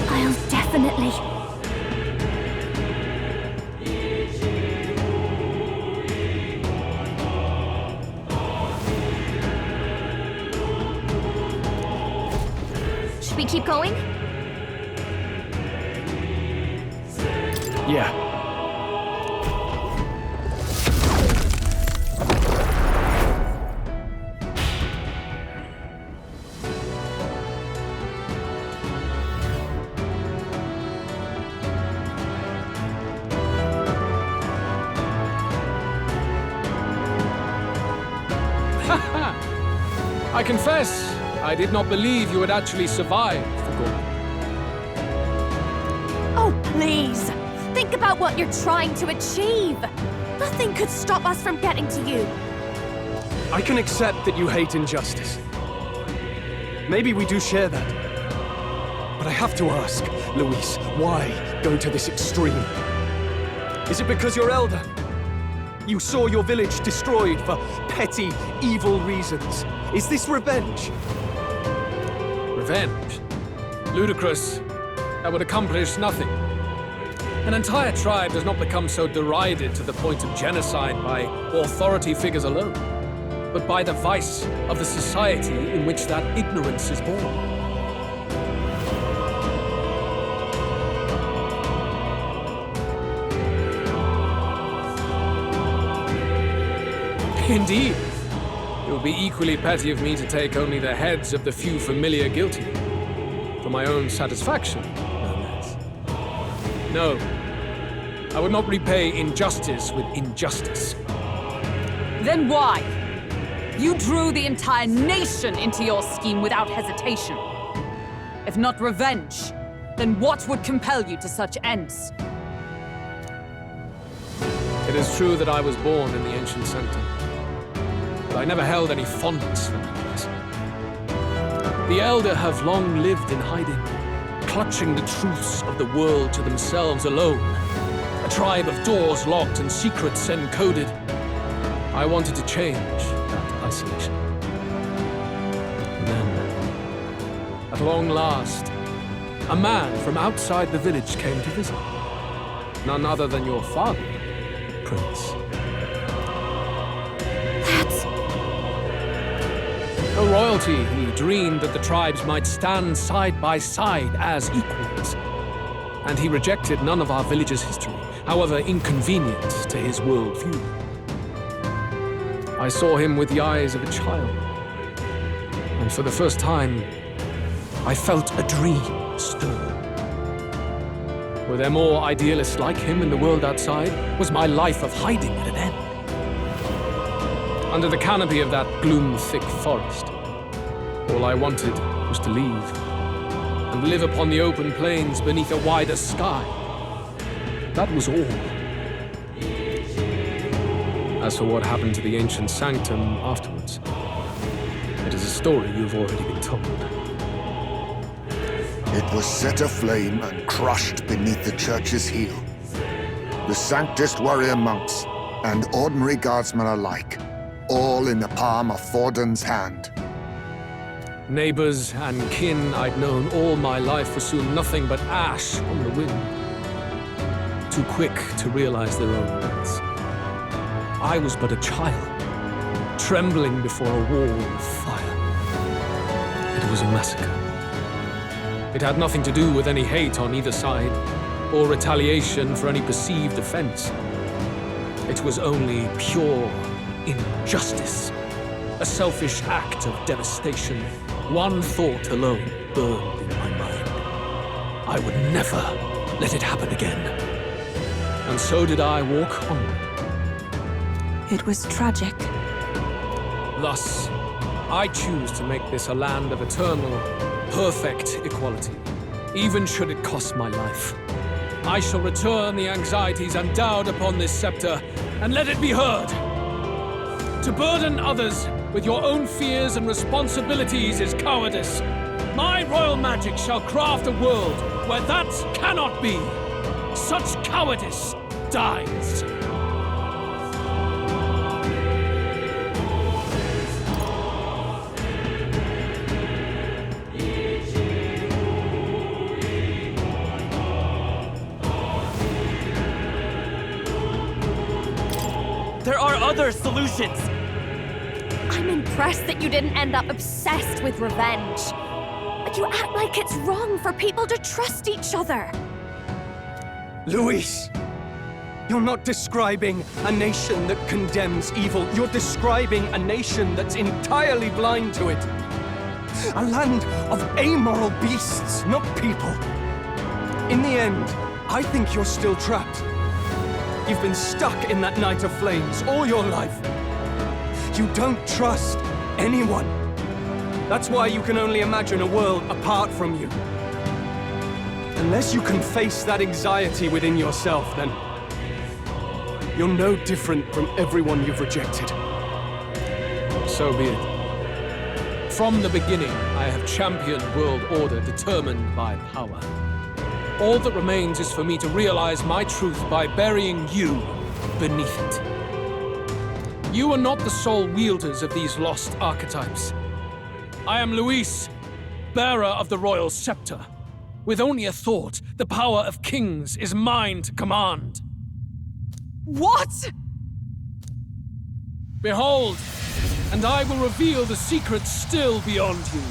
I'll definitely... Should we keep going? Yeah. I confess, I did not believe you would actually survive the Gorgon. Oh, please! Think about what you're trying to achieve! Nothing could stop us from getting to you! I can accept that you hate injustice. Maybe we do share that. But I have to ask, Luis, why go to this extreme? Is it because you're elder? You saw your village destroyed for petty, evil reasons. Is this revenge? Revenge? Ludicrous. That would accomplish nothing. An entire tribe does not become so derided to the point of genocide by authority figures alone, but by the vice of the society in which that ignorance is born. Indeed. It would be equally petty of me to take only the heads of the few familiar guilty. For my own satisfaction, no less. No. I would not repay injustice with injustice. then why? You drew the entire nation into your scheme without hesitation. If not revenge, then what would compel you to such ends? It is true that I was born in the ancient center, but I never held any fondness for that place. The Elder have long lived in hiding, clutching the truths of the world to themselves alone. A tribe of doors locked and secrets encoded. I wanted to change that isolation. And then, at long last, a man from outside the village came to visit. None other than your father, Prince. That's... No royalty, he dreamed that the tribes might stand side by side as equals. And he rejected none of our village's history, however inconvenient to his worldview. I saw him with the eyes of a child. And for the first time, I felt a dream stir. Were there more idealists like him in the world outside? Was my life of hiding at an end? Under the canopy of that gloom-thick forest, all I wanted was to leave and live upon the open plains beneath a wider sky. That was all. As for what happened to the ancient sanctum afterwards, it is a story you've already been told. It was set aflame and crushed beneath the church's heel. The Sanctist warrior monks and ordinary guardsmen alike, all in the palm of Forden's hand. Neighbors and kin I'd known all my life were soon nothing but ash on the wind. Too quick to realize their own deaths. I was but a child, trembling before a wall of fire. It was a massacre. It had nothing to do with any hate on either side, or retaliation for any perceived offense. It was only pure injustice. A selfish act of devastation. One thought alone burned in my mind. I would never let it happen again. And so did I walk onward. It was tragic. Thus, I choose to make this a land of eternal, perfect equality, even should it cost my life. I shall return the anxieties endowed upon this scepter, and let it be heard. To burden others with your own fears and responsibilities is cowardice. My royal magic shall craft a world where that cannot be. Such cowardice dies. There are other solutions! I'm impressed that you didn't end up obsessed with revenge. But you act like it's wrong for people to trust each other. Luis! You're not describing a nation that condemns evil. You're describing a nation that's entirely blind to it. A land of amoral beasts, not people. In the end, I think you're still trapped. You've been stuck in that night of flames all your life. You don't trust anyone. That's why you can only imagine a world apart from you. Unless you can face that anxiety within yourself, then you're no different from everyone you've rejected. So be it. From the beginning, I have championed world order determined by power. All that remains is for me to realize my truth by burying you beneath it. You are not the sole wielders of these lost archetypes. I am Luis, bearer of the royal scepter. With only a thought, the power of kings is mine to command. What? Behold, and I will reveal the secrets still beyond you.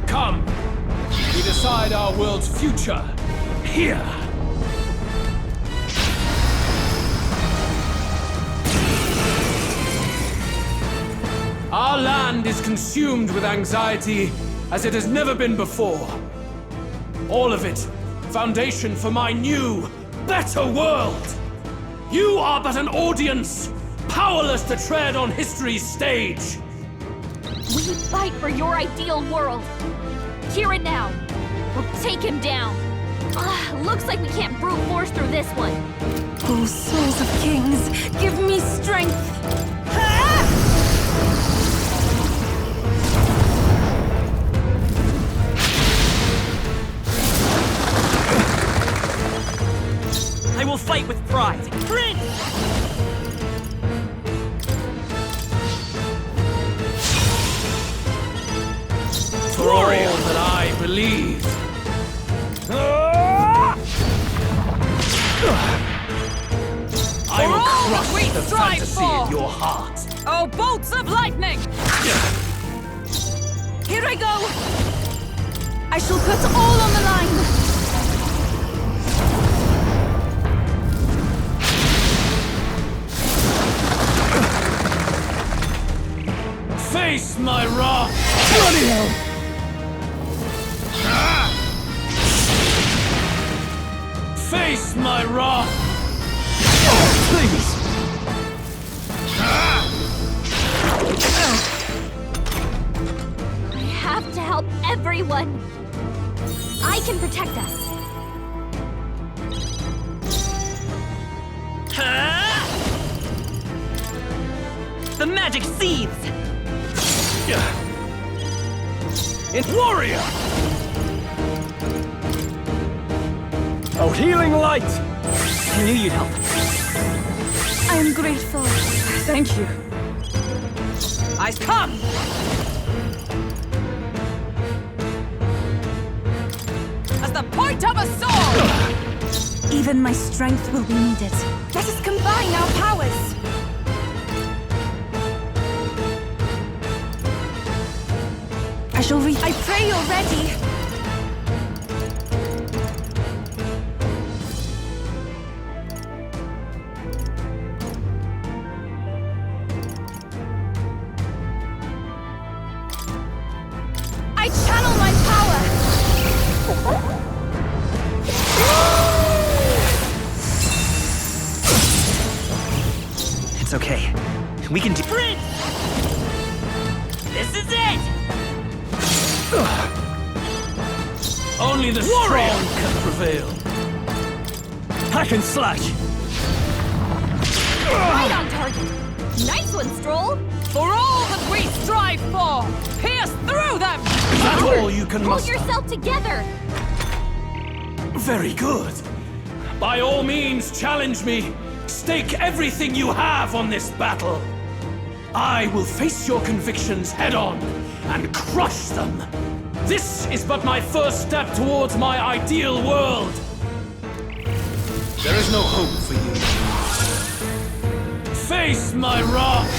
Come, we decide our world's future here. Our land is consumed with anxiety as it has never been before. All of it, foundation for my new, better world. You are but an audience, powerless to tread on history's stage. We fight for your ideal world. Here and now. We'll take him down. Looks like we can't brute force through this one. Oh, souls of kings, give me strength! I will fight with pride. Prince! For all that I believe. I will crush the fantasy in your heart. Oh, bolts of lightning! Here I go! I shall put all on the line! Face my wrath! Bloody hell! Face my wrath! Please! I have to help everyone. I can protect us. The magic seeds! It's warrior! Oh, healing light! I knew you'd help. I am grateful. Thank you. Eyes come! As the point of a sword! Even my strength will be needed. Let us combine our powers. shall I pray you're ready. I channel my power. It's okay. We can do— Prince! This is it! Only the strong can prevail. Hack and slash! Right on target. Nice one, Stroll. For all that we strive for, pierce through them! Is that all you can Pull muster? yourself together. Very good. By all means, challenge me. Stake everything you have on this battle. I will face your convictions head-on and crush them. This is but my first step towards my ideal world. There is no hope for you. Face my wrath.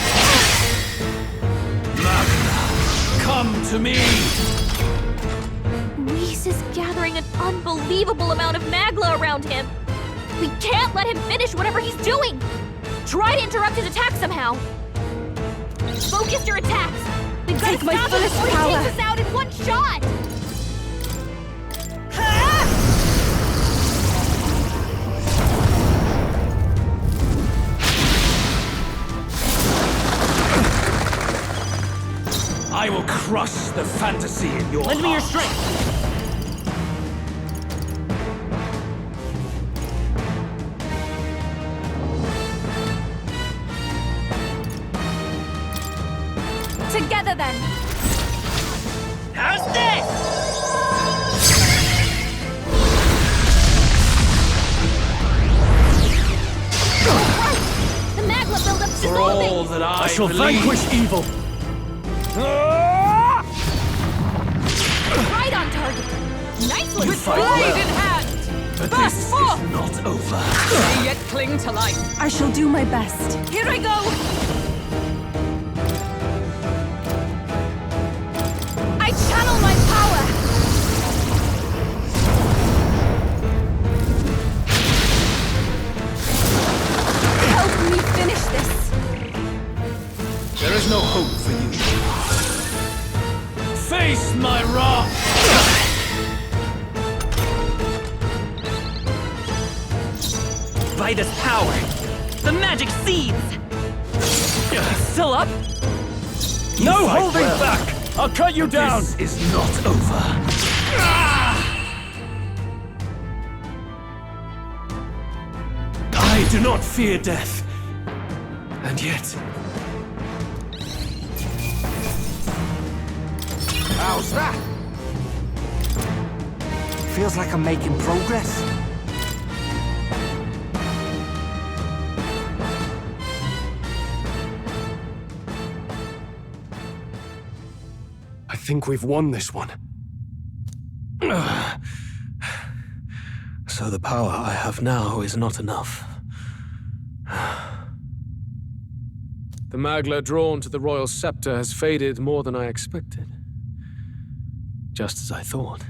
Magna, come to me. Luis is gathering an unbelievable amount of Magla around him. We can't let him finish whatever he's doing. Try to interrupt his attack somehow. Focus your attacks. We've got to Take my stop him fullest before he power. takes us out in one shot. I will crush the fantasy in your Lend me your heart. strength! Together then. How's this? The Magla buildup is For all dissolving. that I shall believe. vanquish evil! Right on target. Nice one, With Stroll. blade in hand! But Burst this forth! is not over. May yet cling to life. I shall do my best. Here I go. I channel my power. Help me finish this. There is no hope for you. Face my wrath. By this power, the magic seeds! Still up? No fight holding well. back! I'll cut you down! This is not over. I do not fear death. And yet, How's that? Feels like I'm making progress. I think we've won this one. so the power I have now is not enough. The Magla drawn to the royal scepter has faded more than I expected. Just as I thought.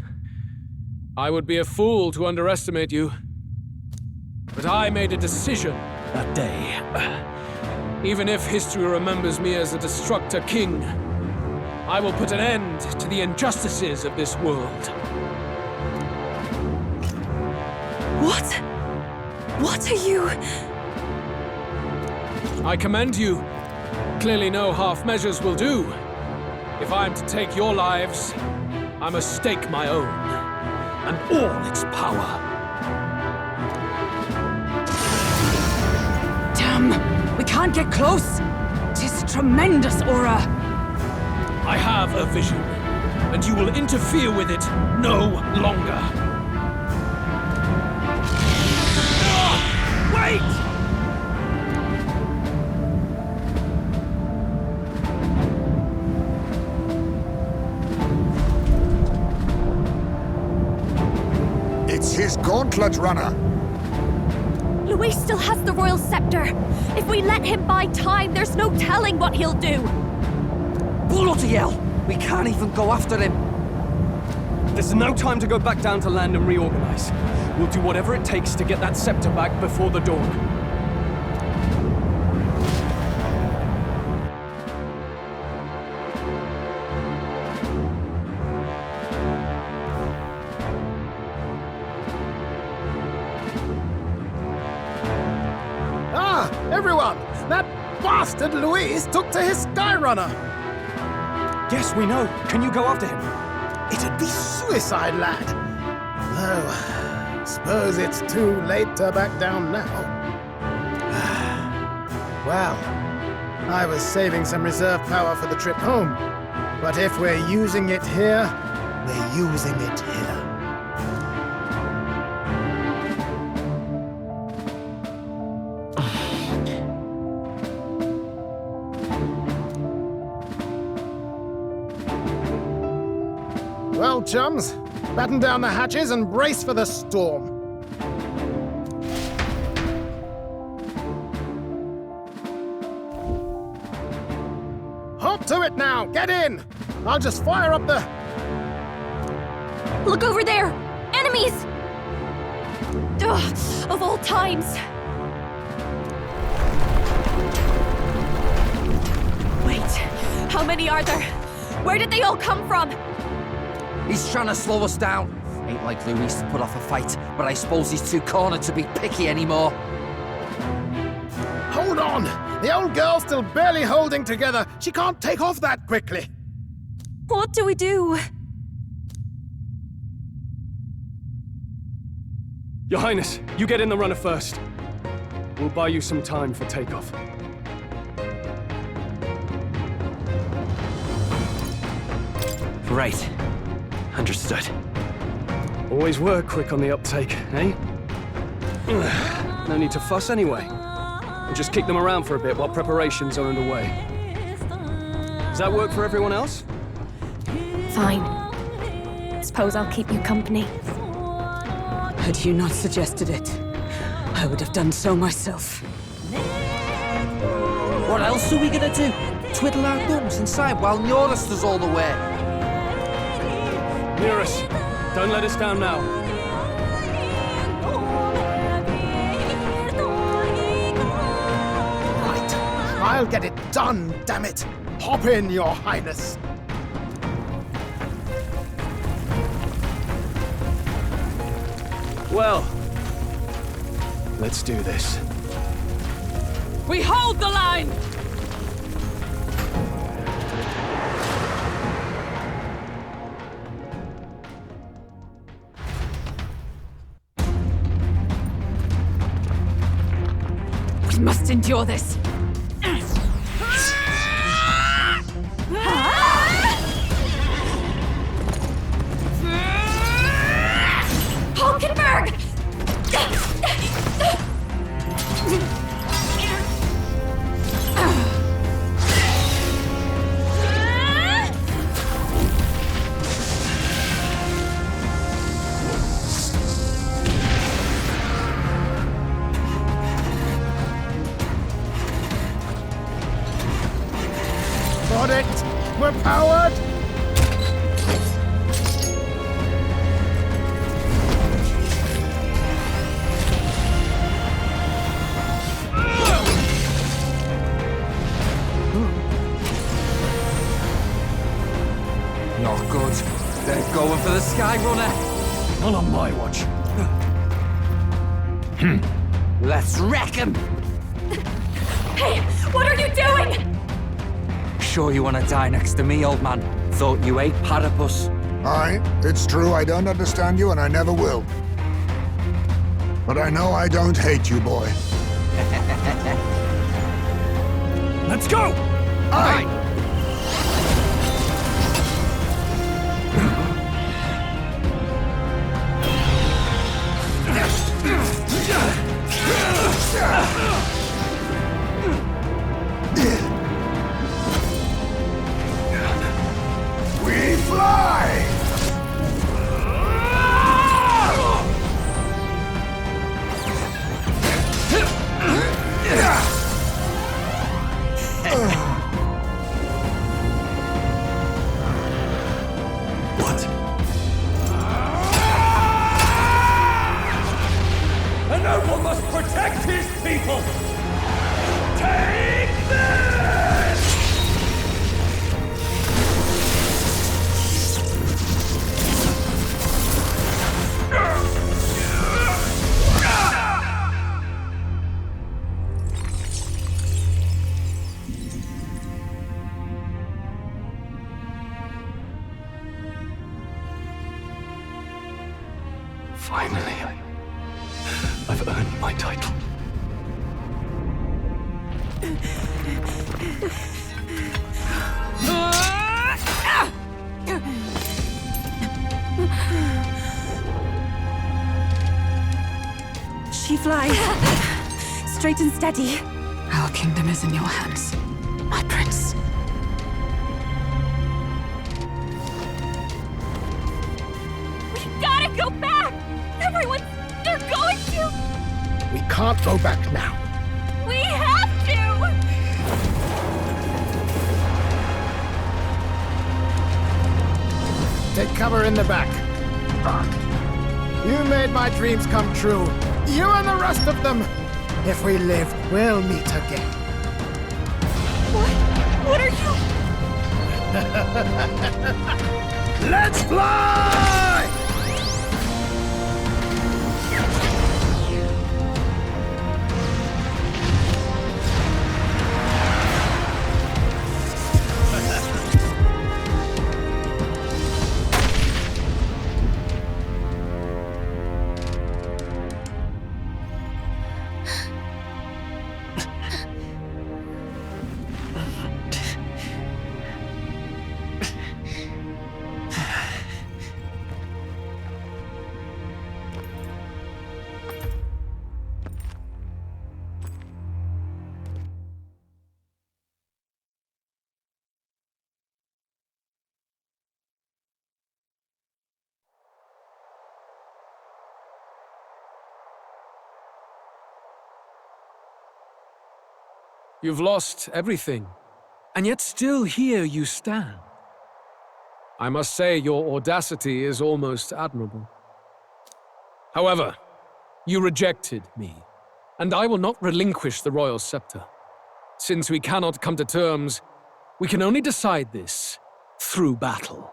I would be a fool to underestimate you. But I made a decision that day. Even if history remembers me as a destructor king, I will put an end to the injustices of this world. What? What are you? I commend you. Clearly no half measures will do. If I am to take your lives, I must stake my own, and all its power. Damn! We can't get close! 'Tis tremendous aura! I have a vision, and you will interfere with it no longer. Wait! It's his gauntlet runner. Luis still has the royal scepter. If we let him buy time, there's no telling what he'll do. Bloody hell! We can't even go after him. There's no time to go back down to land and reorganize. We'll do whatever it takes to get that scepter back before the dawn. Ah, everyone! That bastard Luis took to his Skyrunner! Yes, we know. Can you go after him? It'd be suicide, lad. Though, suppose it's too late to back down now. Well, I was saving some reserve power for the trip home. But if we're using it here, we're using it here. Well, chums, batten down the hatches and brace for the storm. Hop to it now! Get in! I'll just fire up the... Look over there! Enemies! Ugh, of all times! Wait, how many are there? Where did they all come from? He's trying to slow us down. Ain't like Luis to put off a fight, but I suppose he's too cornered to be picky anymore. Hold on! The old girl's still barely holding together. She can't take off that quickly. What do we do? Your Highness, you get in the runner first. We'll buy you some time for takeoff. Right. Understood. Always were quick on the uptake, eh? No need to fuss anyway. We'll just kick them around for a bit while preparations are underway. Does that work for everyone else? Fine. Suppose I'll keep you company. Had you not suggested it, I would have done so myself. What else are we gonna do? Twiddle our thumbs inside while Norris does all the work? Near us. Don't let us down now. Right. I'll get it done, damn it. Hop in, Your Highness. Well, let's do this. We hold the line! We must endure this. Hulkenberg! Got it! We're powered! Not good. They're going for the Skyrunner. Not on my watch. Let's wreck him! Hey, what are you doing? Sure you want to die next to me, old man? Thought you ate platypus. Aye, it's true I don't understand you and I never will. But I know I don't hate you, boy. Let's go! Aye! We fly! She flies. Straight and steady. Our kingdom is in your hands, my prince. We gotta go back! They're going to! We can't go back now. We have to! Take cover in the back. You made my dreams come true. You and the rest of them. If we live, we'll meet again. What are you? Let's fly! You've lost everything, and yet still here you stand. I must say your audacity is almost admirable. However, you rejected me, and I will not relinquish the royal scepter. Since we cannot come to terms, we can only decide this through battle.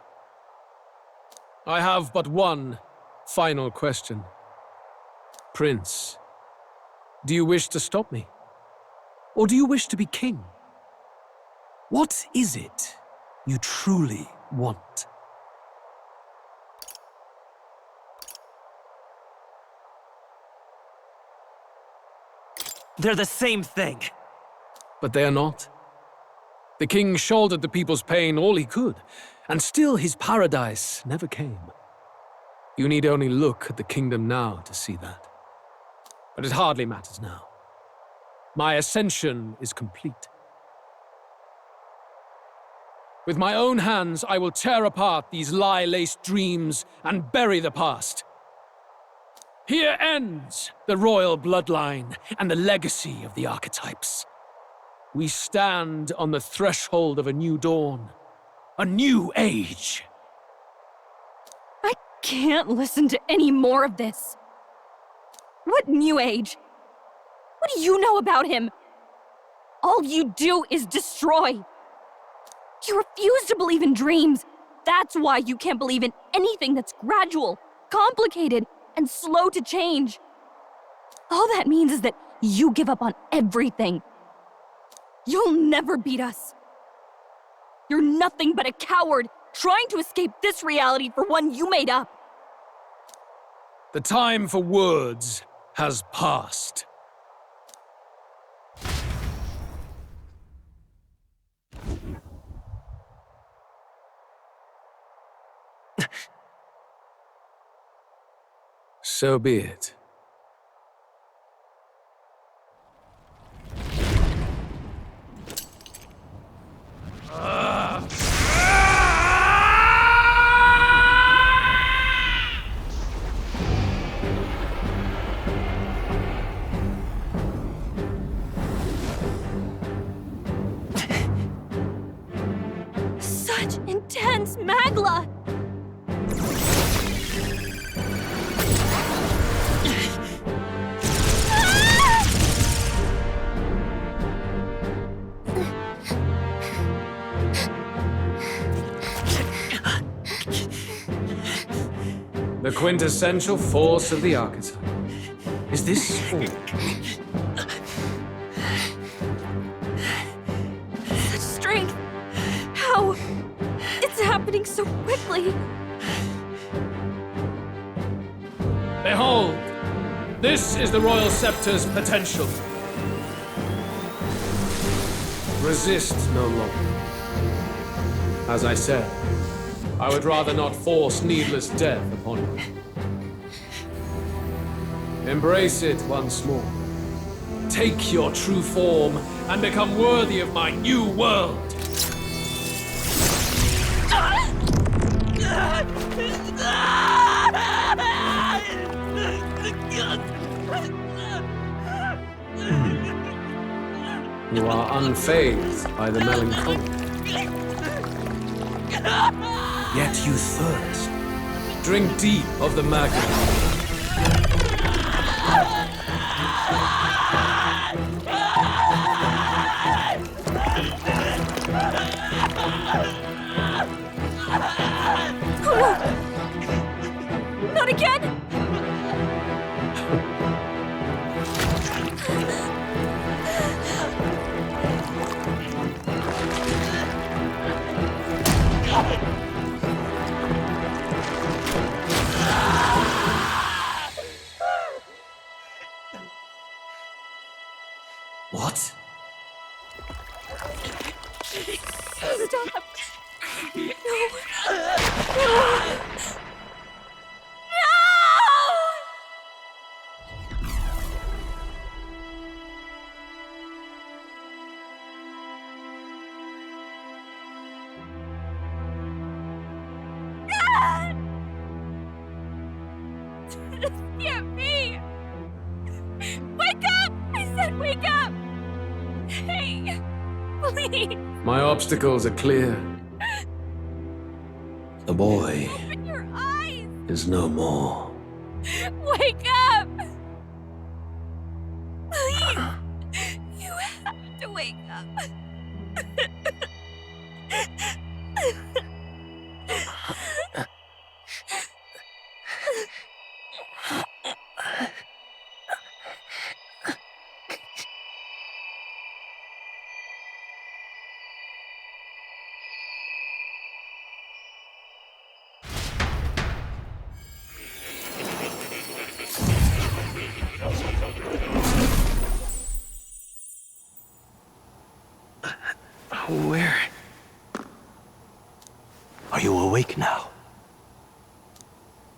I have but one final question. Prince, do you wish to stop me? Or do you wish to be king? What is it you truly want? They're the same thing. But they are not. The king shouldered the people's pain all he could, and still his paradise never came. You need only look at the kingdom now to see that. But it hardly matters now. My ascension is complete. With my own hands, I will tear apart these lie-laced dreams and bury the past. Here ends the royal bloodline and the legacy of the archetypes. We stand on the threshold of a new dawn, a new age. I can't listen to any more of this. What new age? What do you know about him? All you do is destroy. You refuse to believe in dreams. That's why you can't believe in anything that's gradual, complicated, and slow to change. All that means is that you give up on everything. You'll never beat us. You're nothing but a coward trying to escape this reality for one you made up. The time for words has passed. So be it. Such intense magla! The quintessential force of the archetype. Is this all? Such strength! How? It's happening so quickly! Behold! This is the royal scepter's potential. Resist no longer. As I said, I would rather not force needless death upon you. Embrace it once more. Take your true form and become worthy of my new world. You are unfazed by the melancholy. Yet you thirst. Drink deep of the magma. Not again! What? Stop! No! This can't be! Wake up! I said wake up! Hey! Please! My obstacles are clear. The boy Open your eyes! is no more. Wake up! Please! You have to wake up. Where? Are you awake now?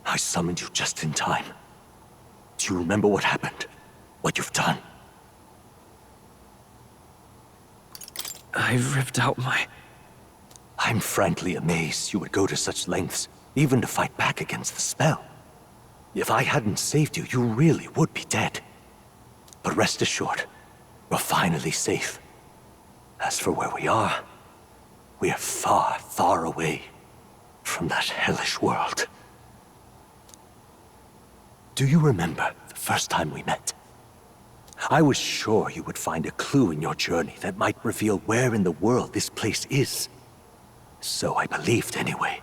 I summoned you just in time. Do you remember what happened? What you've done? I ripped out my... I'm frankly amazed you would go to such lengths, even to fight back against the spell. If I hadn't saved you, you really would be dead. But rest assured, you're finally safe. As for where we are far, far away from that hellish world. Do you remember the first time we met? I was sure you would find a clue in your journey that might reveal where in the world this place is. So I believed anyway.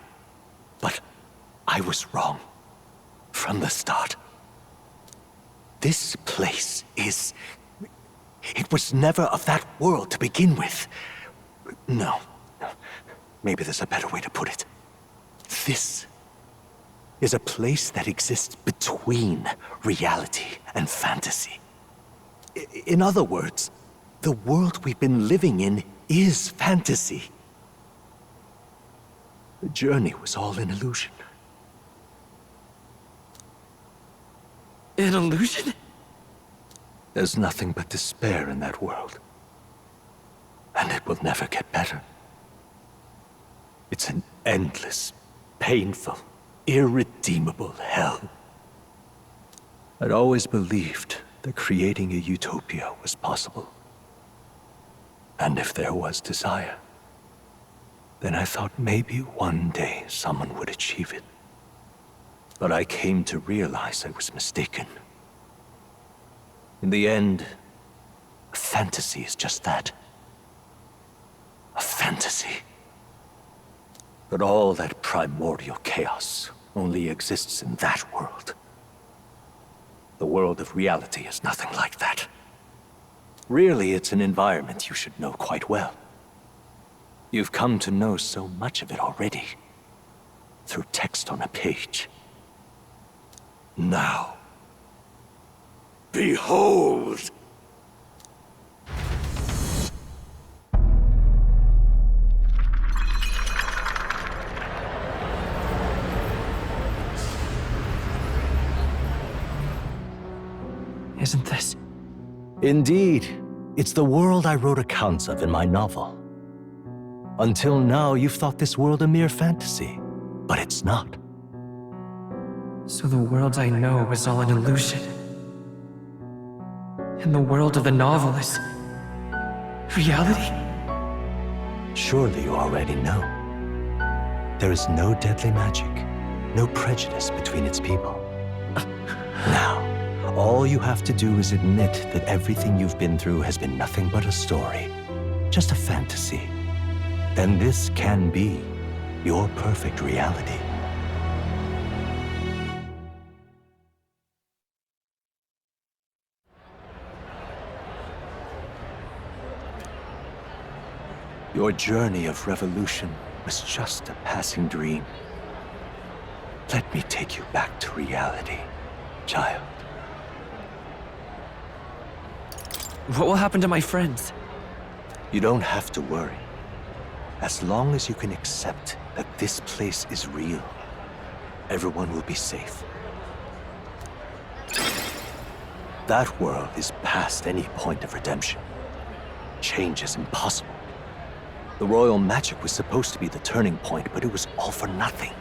But I was wrong. From the start. This place is... It was never of that world to begin with. No. Maybe there's a better way to put it. This is a place that exists between reality and fantasy. In other words, the world we've been living in is fantasy. The journey was all an illusion. An illusion? There's nothing but despair in that world. And it will never get better. It's an endless, painful, irredeemable hell. I'd always believed that creating a utopia was possible. And if there was desire, then I thought maybe one day someone would achieve it. But I came to realize I was mistaken. In the end, a fantasy is just that. A fantasy. But all that primordial chaos only exists in that world. The world of reality is nothing like that. Really, it's an environment you should know quite well. You've come to know so much of it already, through text on a page. Now, behold! Indeed, it's the world I wrote accounts of in my novel. Until now, you've thought this world a mere fantasy, but it's not. So the world I know is all an illusion. And the world of the novel is reality? Surely you already know. There is no deadly magic, no prejudice between its people. Now, all you have to do is admit that everything you've been through has been nothing but a story, just a fantasy. Then this can be your perfect reality. Your journey of revolution was just a passing dream. Let me take you back to reality, child. What will happen to my friends? You don't have to worry. As long as you can accept that this place is real, everyone will be safe. That world is past any point of redemption. Change is impossible. The royal magic was supposed to be the turning point, but it was all for nothing.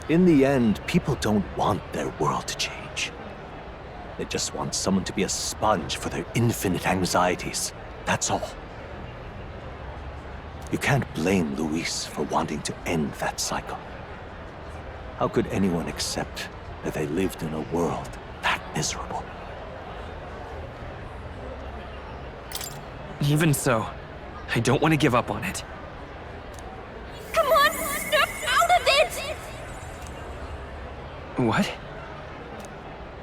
In the end, people don't want their world to change. They just want someone to be a sponge for their infinite anxieties. That's all. You can't blame Luis for wanting to end that cycle. How could anyone accept that they lived in a world that miserable? Even so, I don't want to give up on it. Come on, snap out of it! What?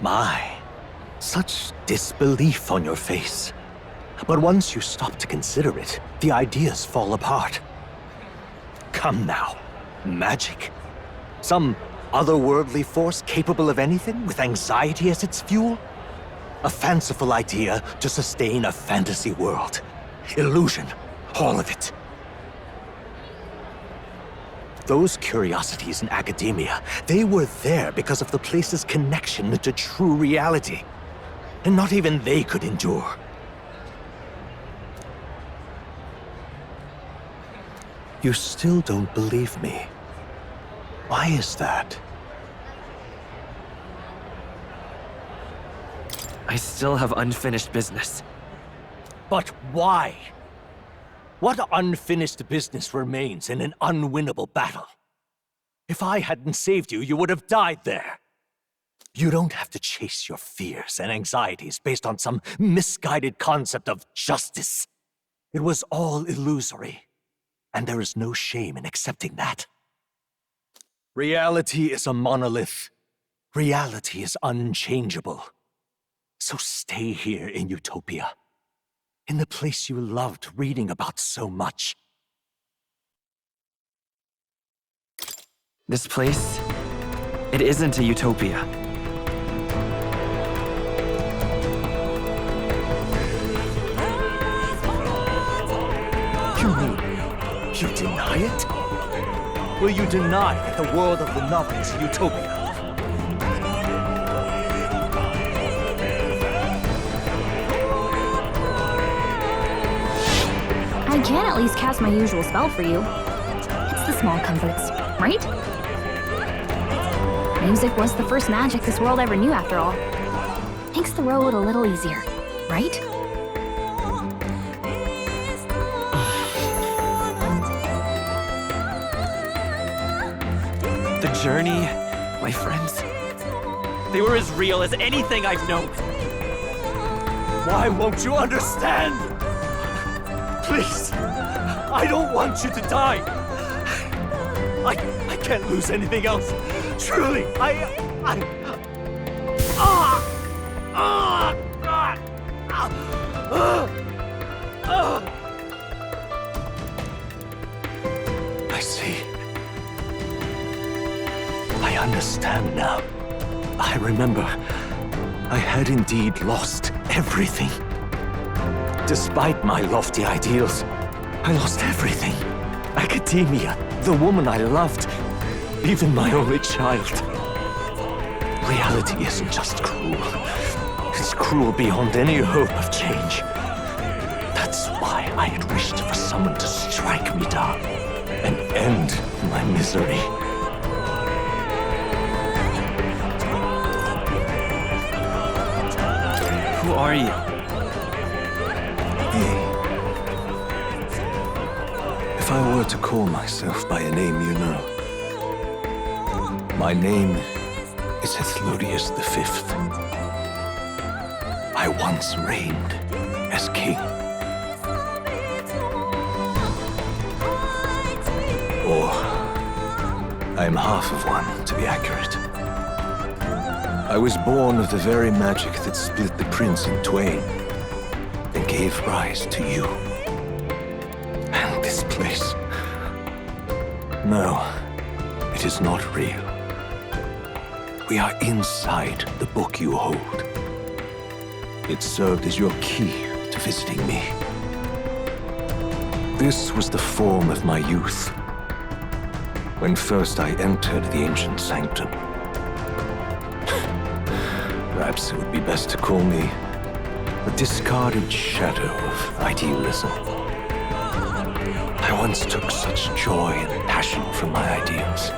My, such disbelief on your face. But once you stop to consider it, the ideas fall apart. Come now, magic? Some otherworldly force capable of anything, with anxiety as its fuel? A fanciful idea to sustain a fantasy world. Illusion, all of it. Those curiosities in academia, they were there because of the place's connection to true reality. And not even they could endure. You still don't believe me. Why is that? I still have unfinished business. But why? What unfinished business remains in an unwinnable battle? If I hadn't saved you, you would have died there. You don't have to chase your fears and anxieties based on some misguided concept of justice. It was all illusory, and there is no shame in accepting that. Reality is a monolith. Reality is unchangeable. So stay here in Utopia, in the place you loved reading about so much. This place, it isn't a utopia. You mean, you deny it? Will you deny that the world of the novel is a utopia? I can at least cast my usual spell for you. It's the small comforts, right? Music was the first magic this world ever knew, after all. Makes the road a little easier, right? The journey, my friends, they were as real as anything I've known. Why won't you understand? Please, I don't want you to die. I can't lose anything else. Truly, I see. I understand now. I remember. I had indeed lost everything. Despite my lofty ideals, I lost everything. Academia, the woman I loved, even my only child. Reality isn't just cruel. It's cruel beyond any hope of change. That's why I had wished for someone to strike me down and end my misery. Who are you? If I were to call myself by a name you know, my name is Hethlodius V. I once reigned as king. Or, I am half of one, to be accurate. I was born of the very magic that split the prince in twain and gave rise to you. And this place. No, it is not real. We are inside the book you hold. It served as your key to visiting me. This was the form of my youth, when first I entered the ancient sanctum. Perhaps it would be best to call me a discarded shadow of idealism. I once took such joy and passion from my ideals.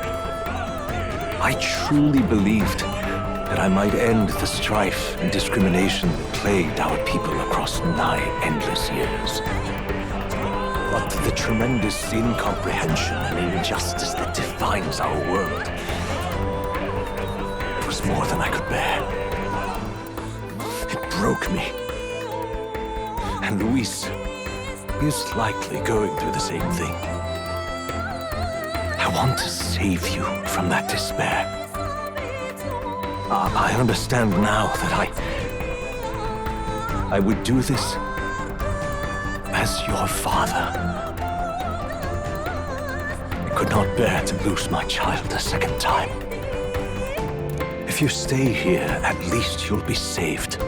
I truly believed that I might end the strife and discrimination that plagued our people across 9 endless years. But the tremendous incomprehension and injustice that defines our world, it was more than I could bear. It broke me. And Luis is likely going through the same thing. I want to save you from that despair. I understand now that I would do this as your father. I could not bear to lose my child a second time. If you stay here, at least you'll be saved.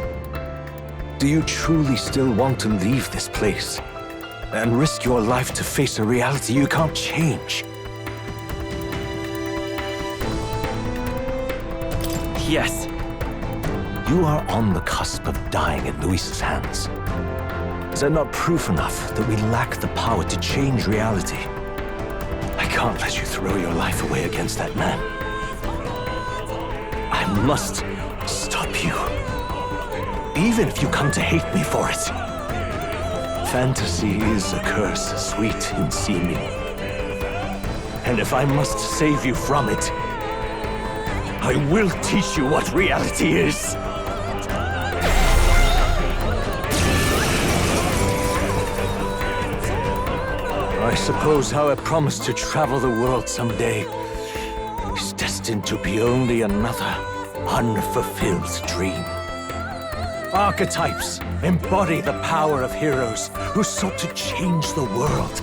Do you truly still want to leave this place and risk your life to face a reality you can't change? Yes. You are on the cusp of dying at Luis's hands. Is that not proof enough that we lack the power to change reality? I can't let you throw your life away against that man. I must stop you. Even if you come to hate me for it. Fantasy is a curse, sweet in seeming. And if I must save you from it, I will teach you what reality is. I suppose our promise to travel the world someday is destined to be only another unfulfilled dream. Archetypes embody the power of heroes who sought to change the world.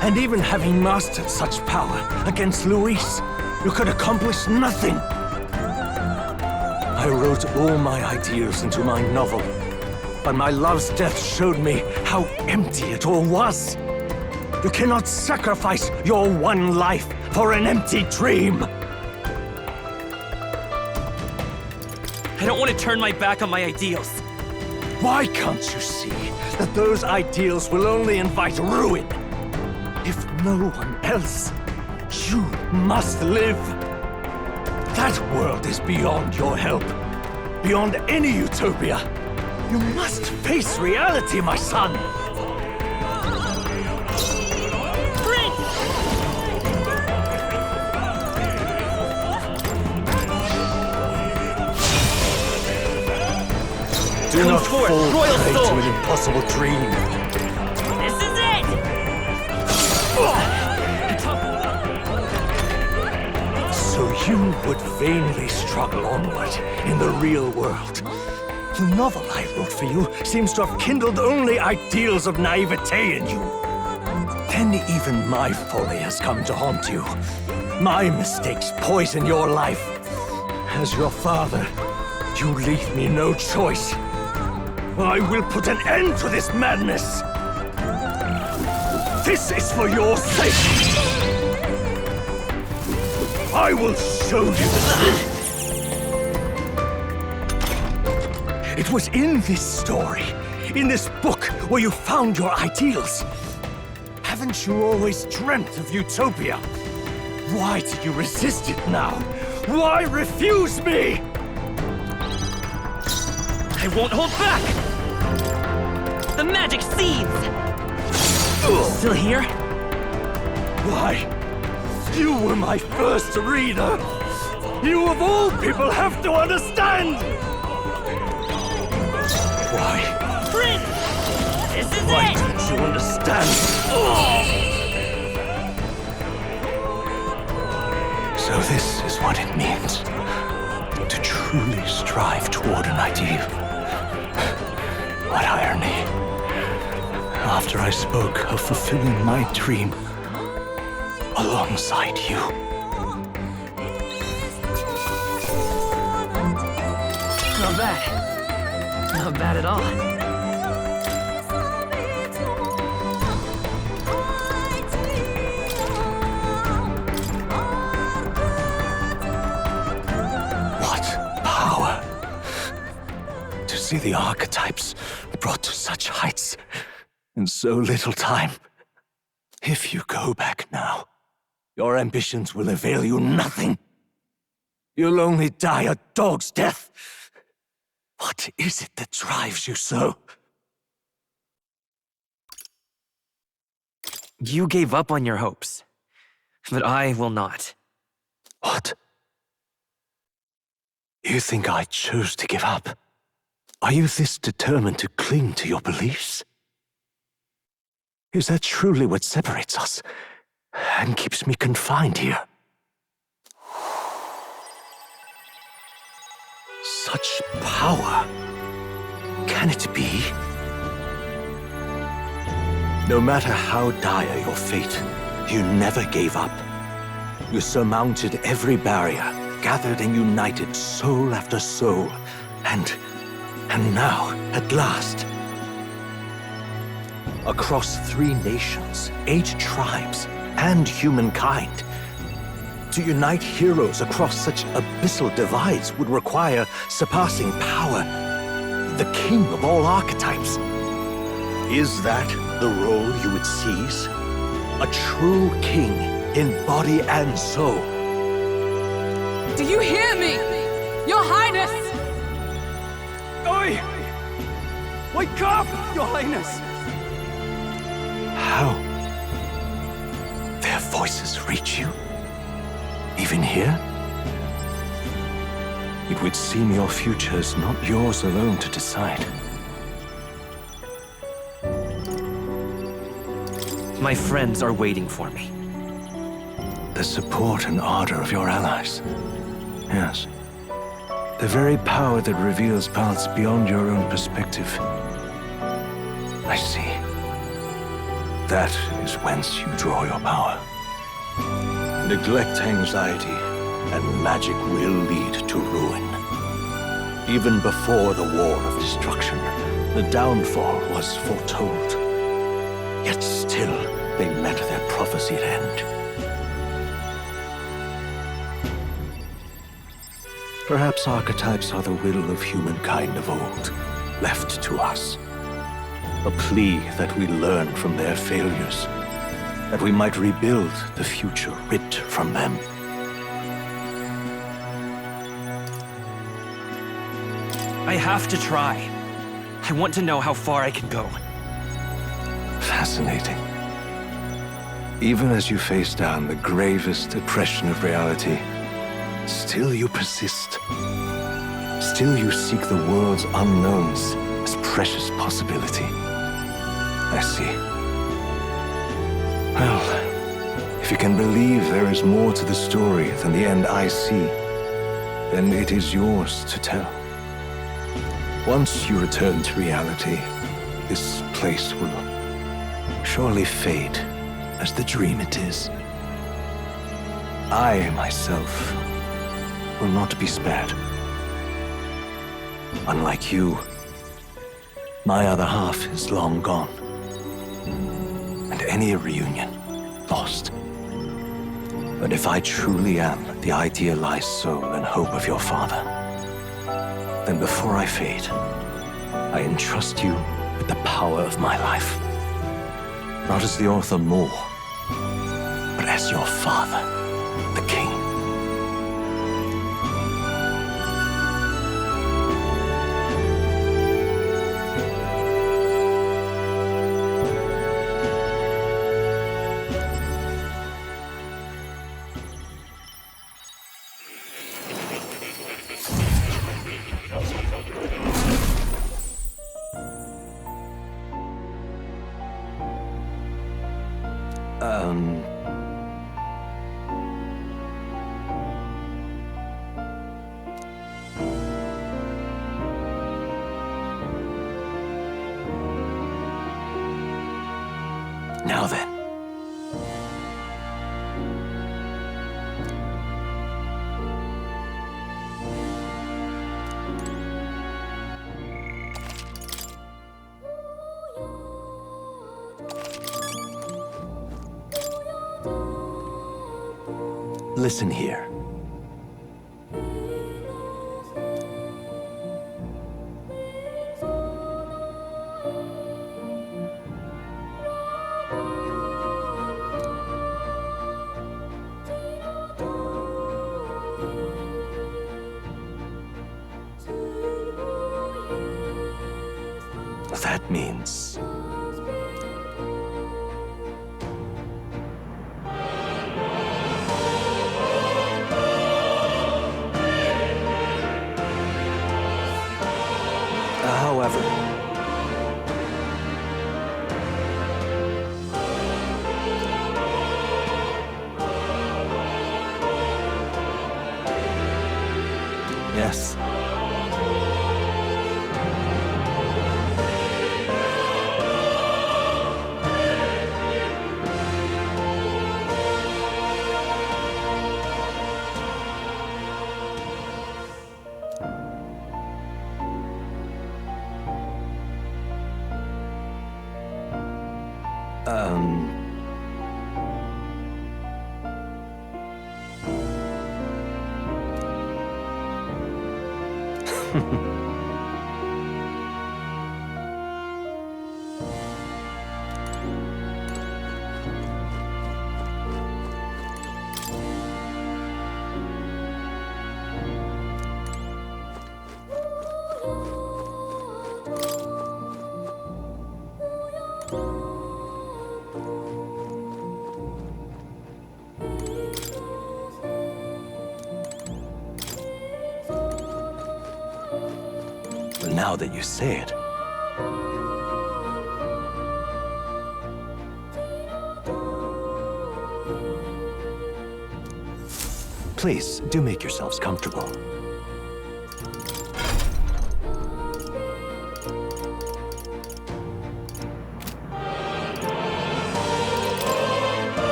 And even having mastered such power against Luis, you could accomplish nothing. I wrote all my ideals into my novel, but my love's death showed me how empty it all was. You cannot sacrifice your one life for an empty dream. I don't want to turn my back on my ideals. Why can't you see that those ideals will only invite ruin? If no one else, you must live. That world is beyond your help, beyond any utopia. You must face reality, my son. Do not fall prey to an impossible dream. This is it! So you would vainly struggle onward in the real world. The novel I wrote for you seems to have kindled only ideals of naivete in you. Then even my folly has come to haunt you. My mistakes poison your life. As your father, you leave me no choice. I will put an end to this madness! This is for your sake! I will show you the truth! It was in this story, in this book, where you found your ideals. Haven't you always dreamt of utopia? Why do you resist it now? Why refuse me? I won't hold back! The magic seeds! Still here? Why? You were my first reader! You of all people have to understand! Why? Prince! This is Why it! don't you understand? So this is what it means to truly strive toward an ideal. What irony. After I spoke of fulfilling my dream alongside you. Not bad. Not bad at all. What power! To see the archetypes brought to such heights in so little time. If you go back now, your ambitions will avail you nothing. You'll only die a dog's death. What is it that drives you so? You gave up on your hopes, but I will not. What? You think I chose to give up? Are you this determined to cling to your beliefs? Is that truly what separates us and keeps me confined here? Such power. Can it be? No matter how dire your fate, you never gave up. You surmounted every barrier, gathered and united soul after soul, and now, at last, across 3 nations, 8 tribes, and humankind, to unite heroes across such abyssal divides would require surpassing power, the king of all archetypes. Is that the role you would seize? A true king in body and soul. Do you hear me? Your Highness! Oi! Wake up, Your Highness! How? Their voices reach you? Even here? It would seem your future is not yours alone to decide. My friends are waiting for me. The support and ardor of your allies. Yes. The very power that reveals paths beyond your own perspective. I see. That is whence you draw your power. Neglect anxiety, and magic will lead to ruin. Even before the war of destruction, the downfall was foretold. Yet still, they met their prophesied end. Perhaps archetypes are the will of humankind of old, left to us. A plea that we learn from their failures, that we might rebuild the future ripped from them. I have to try. I want to know how far I can go. Fascinating. Even as you face down the gravest oppression of reality, still you persist. Still you seek the world's unknowns as precious possibility. I see. Well, if you can believe there is more to the story than the end I see, then it is yours to tell. Once you return to reality, this place will surely fade as the dream it is. I, myself, will not be spared. Unlike you, my other half is long gone. And any reunion, lost. But if I truly am the idealized soul and hope of your father, then before I fade, I entrust you with the power of my life. Not as the Ortho Mole, but as your father, the king. Now then. Listen here. That means... However... Yes. Now that you say it. Please, do make yourselves comfortable.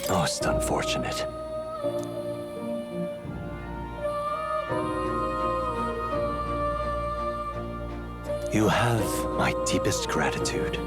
Most unfortunate. You have my deepest gratitude.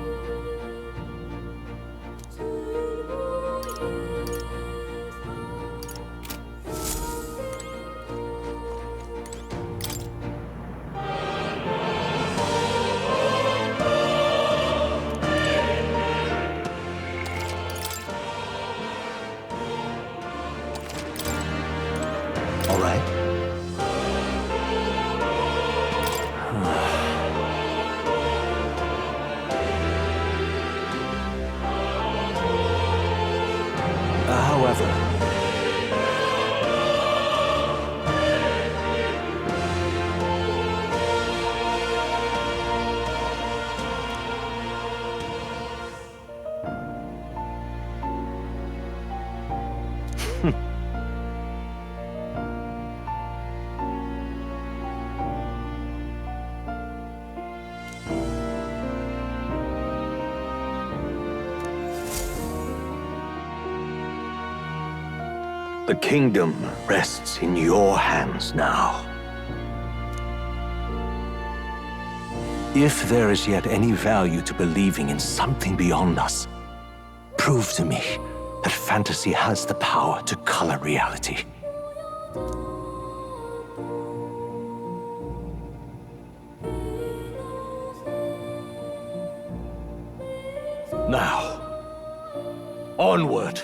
The kingdom rests in your hands now. If there is yet any value to believing in something beyond us, prove to me that fantasy has the power to color reality. Now, onward,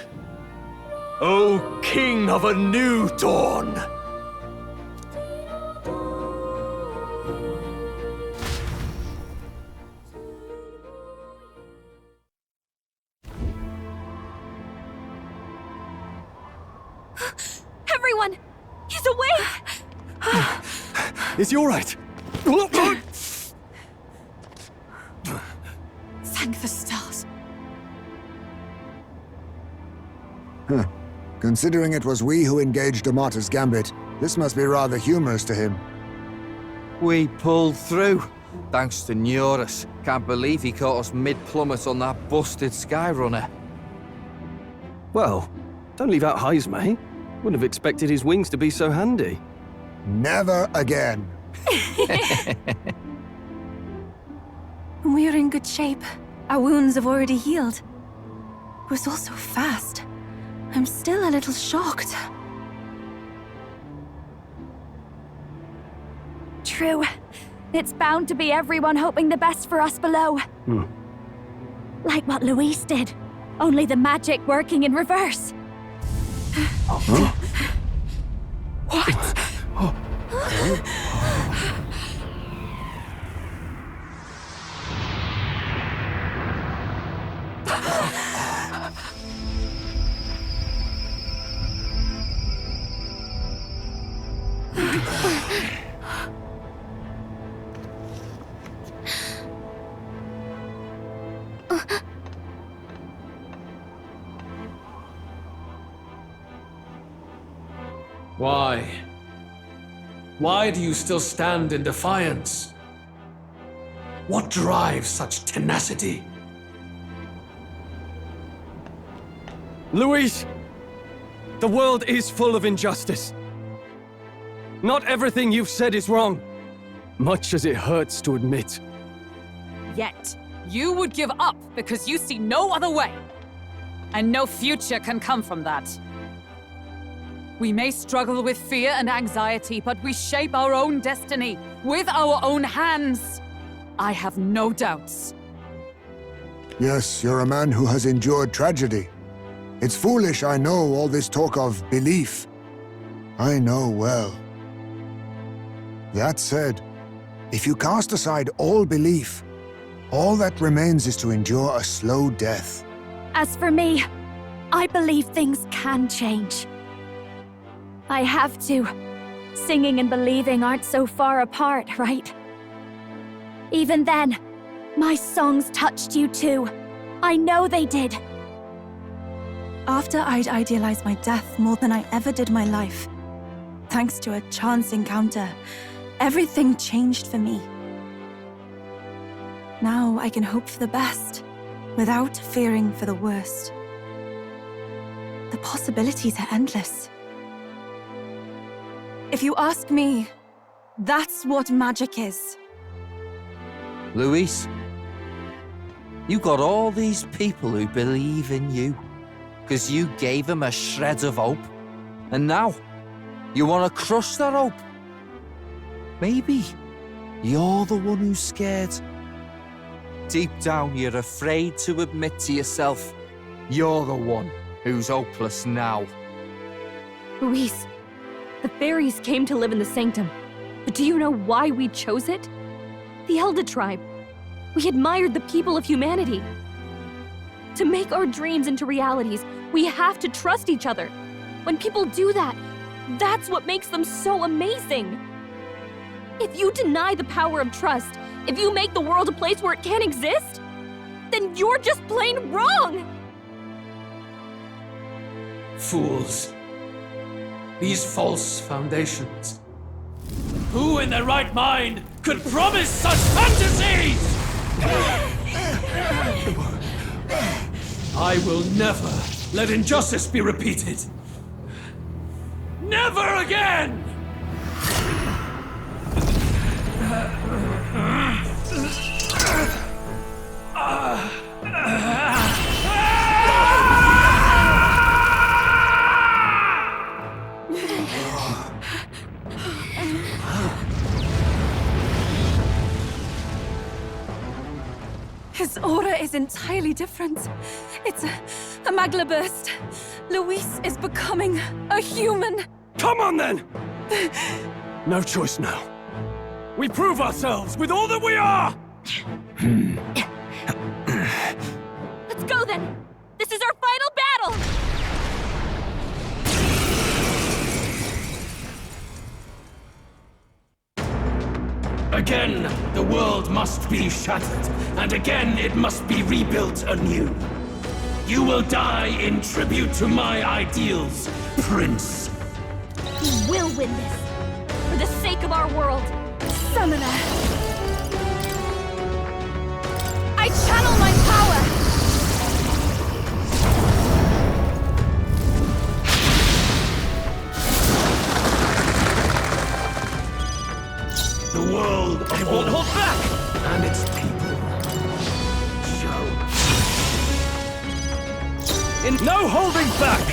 O King of a new dawn! Everyone! He's awake! Is he all right? Thank the stars. Huh. Considering it was we who engaged Amata's gambit, this must be rather humorous to him. We pulled through, thanks to Neurus. Can't believe he caught us mid-plummet on that busted Skyrunner. Well, don't leave out Heismay. Wouldn't have expected his wings to be so handy. Never again. We're in good shape. Our wounds have already healed. It was all so fast. I'm still a little shocked. True. It's bound to be everyone hoping the best for us below. Like what Luis did. Only the magic working in reverse. What? Why? Why do you still stand in defiance? What drives such tenacity? Luis! The world is full of injustice. Not everything you've said is wrong, much as it hurts to admit. Yet, you would give up because you see no other way. And no future can come from that. We may struggle with fear and anxiety, but we shape our own destiny with our own hands. I have no doubts. Yes, you're a man who has endured tragedy. It's foolish, I know, all this talk of belief. I know well. That said, if you cast aside all belief, all that remains is to endure a slow death. As for me, I believe things can change. I have to. Singing and believing aren't so far apart, right? Even then, my songs touched you too. I know they did. After I'd idealized my death more than I ever did my life, thanks to a chance encounter, everything changed for me. Now I can hope for the best, without fearing for the worst. The possibilities are endless. If you ask me, that's what magic is. Luis, you got all these people who believe in you, because you gave them a shred of hope. And now, you want to crush that hope. Maybe you're the one who's scared. Deep down, you're afraid to admit to yourself, you're the one who's hopeless now. Luis, the fairies came to live in the Sanctum. But do you know why we chose it? The Elder Tribe. We admired the people of humanity. To make our dreams into realities, we have to trust each other. When people do that, that's what makes them so amazing. If you deny the power of trust, if you make the world a place where it can't exist, then you're just plain wrong! Fools. These false foundations. Who in their right mind could promise such fantasies? I will never let injustice be repeated. Never again! His aura is entirely different. It's a Magla burst. Luis is becoming a human. Come on, then! No choice now. We prove ourselves with all that we are! Let's go, then! This is our final battle! Again, the world must be shattered, and again it must be rebuilt anew. You will die in tribute to my ideals, Prince. We will win this. For the sake of our world. Summoner. I channel my power! The world of It won't hold back! and its people shall... In no holding back!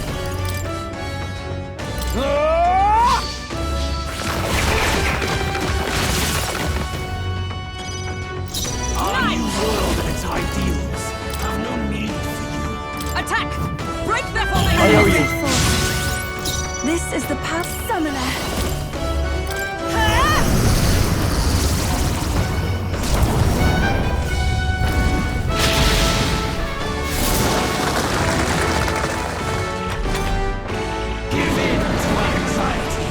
Our new world and its ideals have no need for you. Attack! Break their formation! I owe you. This is the path, Summoner. Give in to anxiety.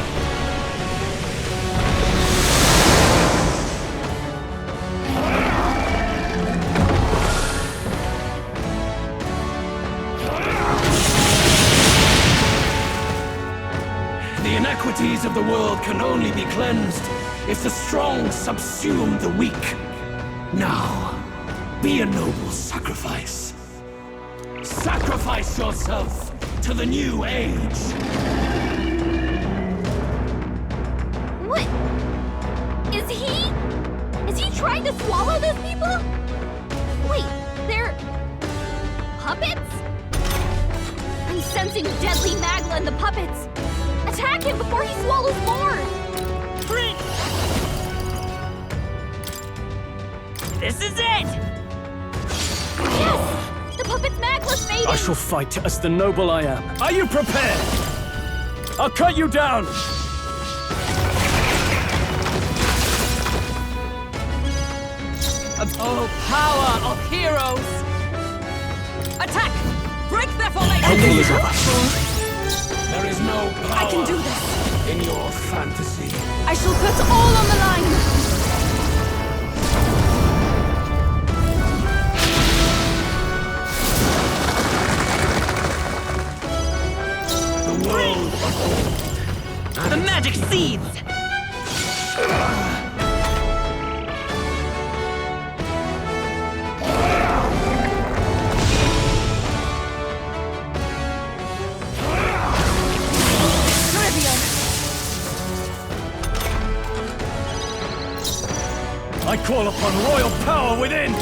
The inequities of the world can only be cleansed if the strong subsume the weak. Now, be a noble sacrifice. Sacrifice yourself to the new age. What? Is he trying to swallow those people? Wait, they're... puppets? I'm sensing deadly Magla in the puppets. Attack him before he swallows more! Prince! This is it! Yes! The puppet's Magla's fading! I shall fight as the noble I am. Are you prepared? I'll cut you down! Oh, power of heroes! Attack! Break their formation! There is no power I can do this! in your fantasy. I shall put all on the line! The world of old. The magic seeds! I call upon royal power within!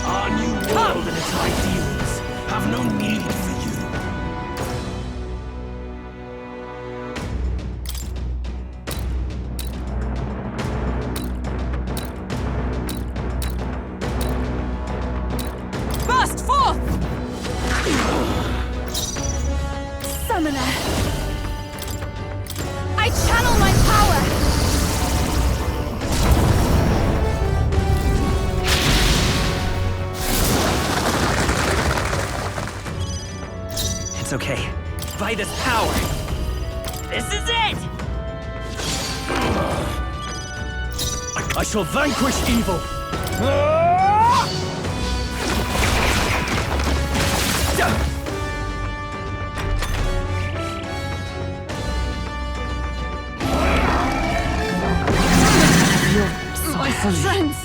Our new world and its ideals have no need for you. Burst forth! Summoner! I channel my power! It's okay. By this power. This is it! I shall vanquish evil! My friends!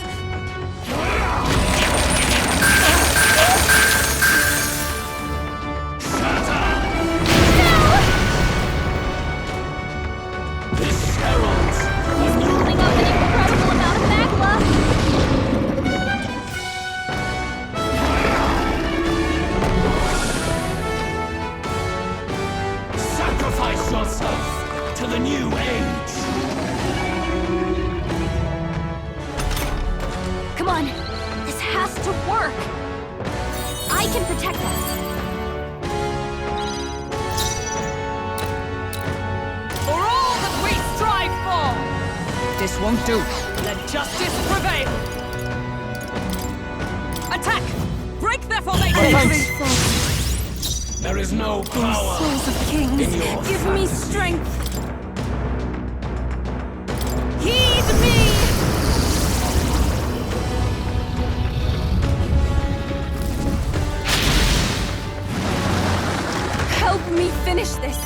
work! I can protect us. For all that we strive for! This won't do. Let justice prevail! Attack! Break their formation! There is no power Souls of kings, in your give me fantasy. strength! Heed me! Help me finish this!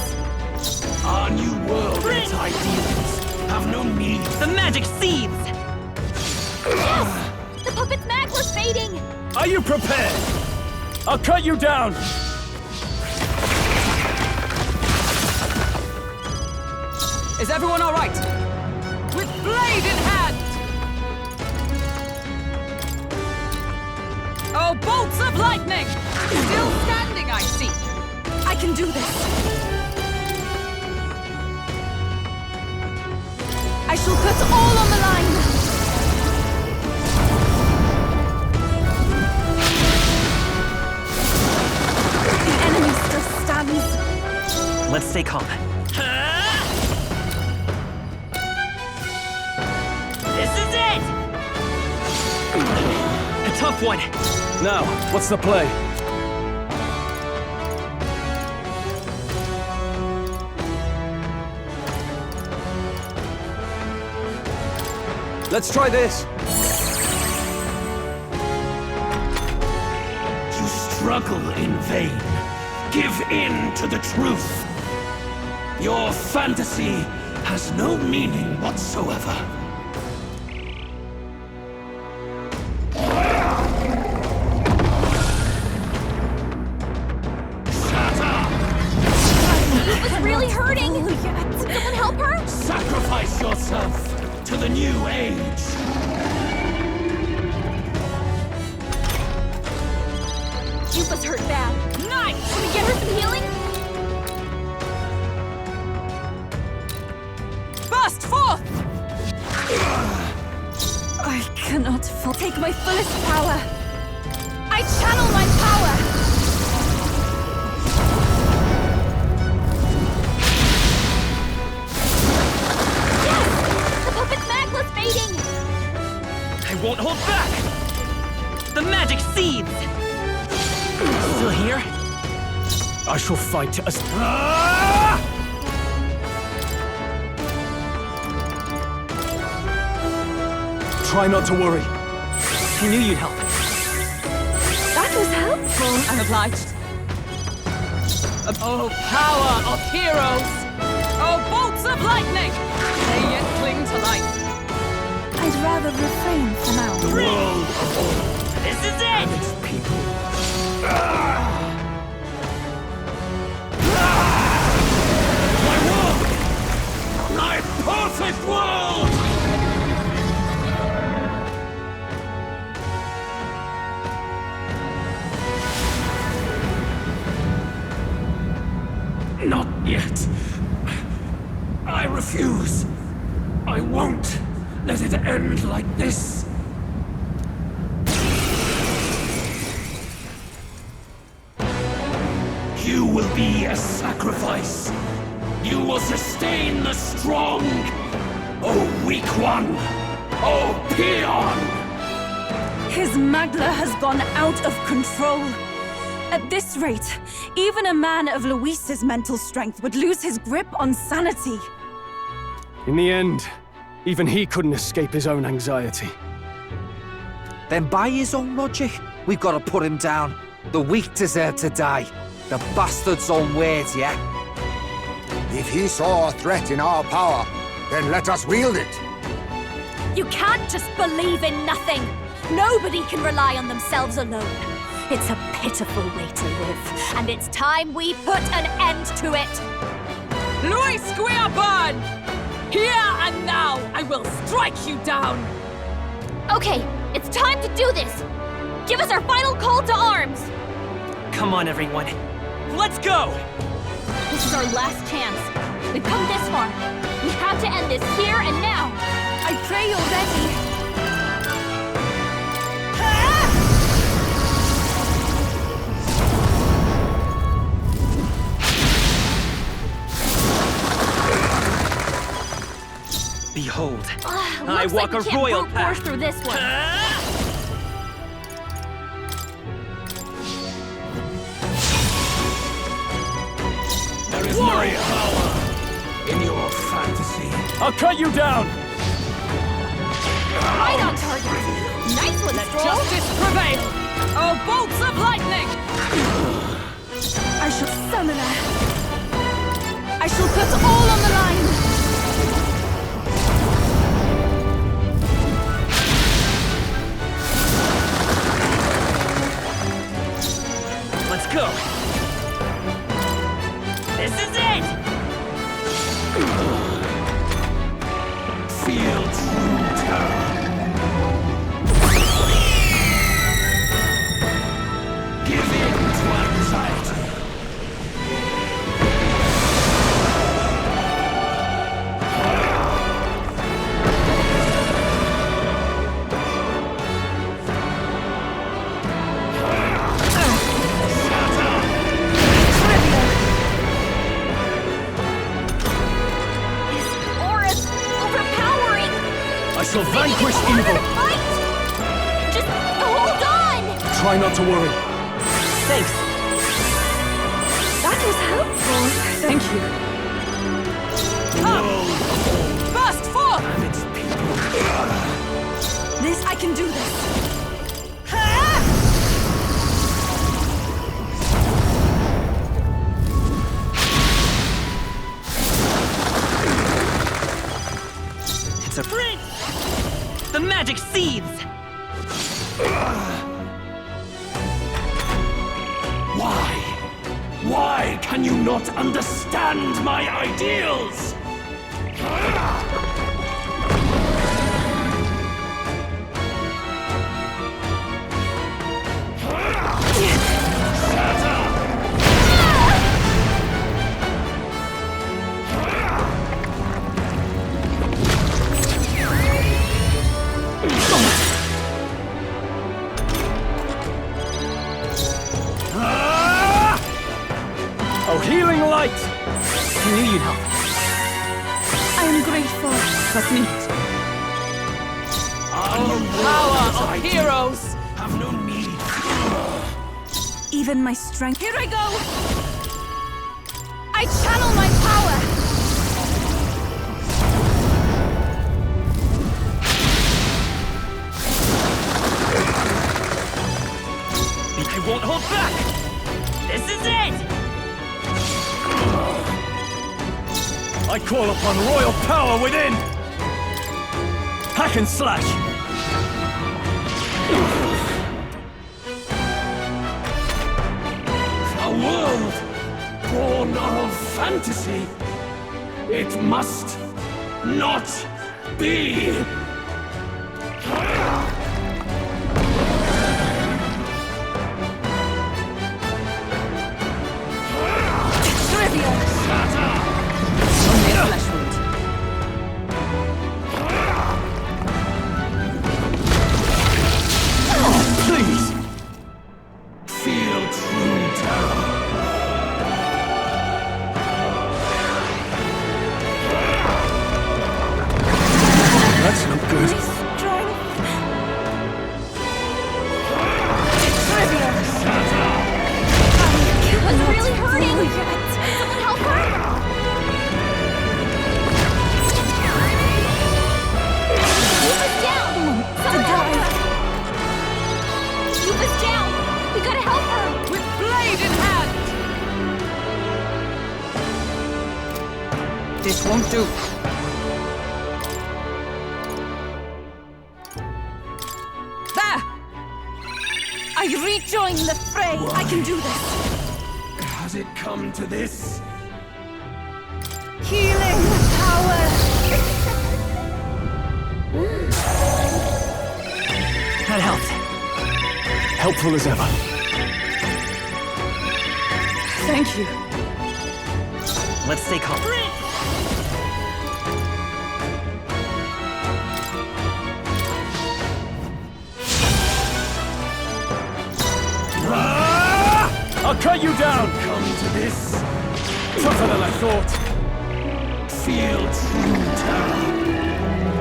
Our new world and its ideals have no need. The magic seeds! Yes! The puppet's mag was fading! Are you prepared? I'll cut you down! Is everyone all right? With blade in hand! Oh, bolts of lightning! Still standing, I see. I can do this. I shall put all on the line. The enemy still stands. Let's stay calm. This is it! A tough one. Now, what's the play? Let's try this. You struggle in vain. Give in to the truth. Your fantasy has no meaning whatsoever. It was really hurting. Can someone help her? Sacrifice yourself to the new age. Yupa's hurt bad. Nice! Can we get her some healing? Burst forth! I cannot take my fullest power. I channel my power. Yes! The puppet's mag was fading. I won't hold back! The magic seeds! Still here? I shall fight as... Try not to worry. I knew you'd help. That was helpful. I'm obliged. Oh, power of heroes! Oh, bolts of lightning! They yet cling to life. I'd rather refrain for now. The world of old This is and it! its people. My world! My perfect world! Not yet. I refuse. I won't let it end like this. You will be a sacrifice. You will sustain the strong. Oh, weak one. Oh, peon. His Magla has gone out of control. At this rate, even a man of Luis's mental strength would lose his grip on sanity. In the end, even he couldn't escape his own anxiety. Then by his own logic, we've got to put him down. The weak deserve to die. The bastard's own words, yeah? If he saw a threat in our power, then let us wield it. You can't just believe in nothing. Nobody can rely on themselves alone. It's a pitiful way to live, and it's time we put an end to it. Luis Guiaban! Here and now, I will strike you down! Okay, it's time to do this. Give us our final call to arms. Come on, everyone. Let's go! This is our last chance. We've come this far. We have to end this here and now. I pray you're ready. Behold, I Looks walk like we a can't royal brute force path. through this one. There is no power in your fantasy. I'll cut you down! Right on target. Nice one, Let Stroll. justice prevail! Oh, bolts of lightning! I shall summon her. I shall put all on the line. Let's go. This is it! Feel true terror. Give in to anxiety. Aura's overpowering. I shall It's making vanquish it harder evil. to fight. Just hold on. Try not to worry. Thanks. That was helpful. Thank you. Come! Burst forth! And its people. This, I can do this. It's a prince! The magic seethes! Why? Why can you not understand my ideals? Oh, healing light! I knew you'd help. I am grateful. Let's meet. Our Power of heroes! have no need. Even my strength. Here I go. I channel my power. I won't hold back! This is it! I call upon royal power within! Hack and slash! A world born of fantasy. It must not be. Trivial. Only a flesh wound. Please! Feel true terror. That's not good. My strength. Trivial. What's really hurting? Someone help her. Yuba's down. Someone help her. Yuba's down. We gotta help her. With blade in hand! This won't do. There! I rejoin the fray. I can do this. Has it come to this? Healing power. That helped. Helpful as ever. Thank you. Let's stay calm. I'll cut you down! Come to this? Tougher than I thought. Feel true terror.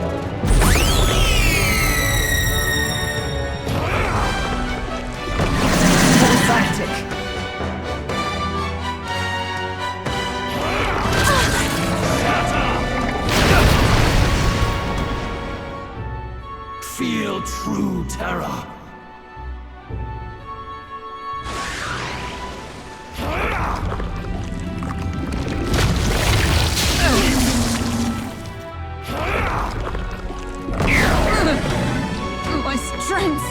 Feel true terror. My strength!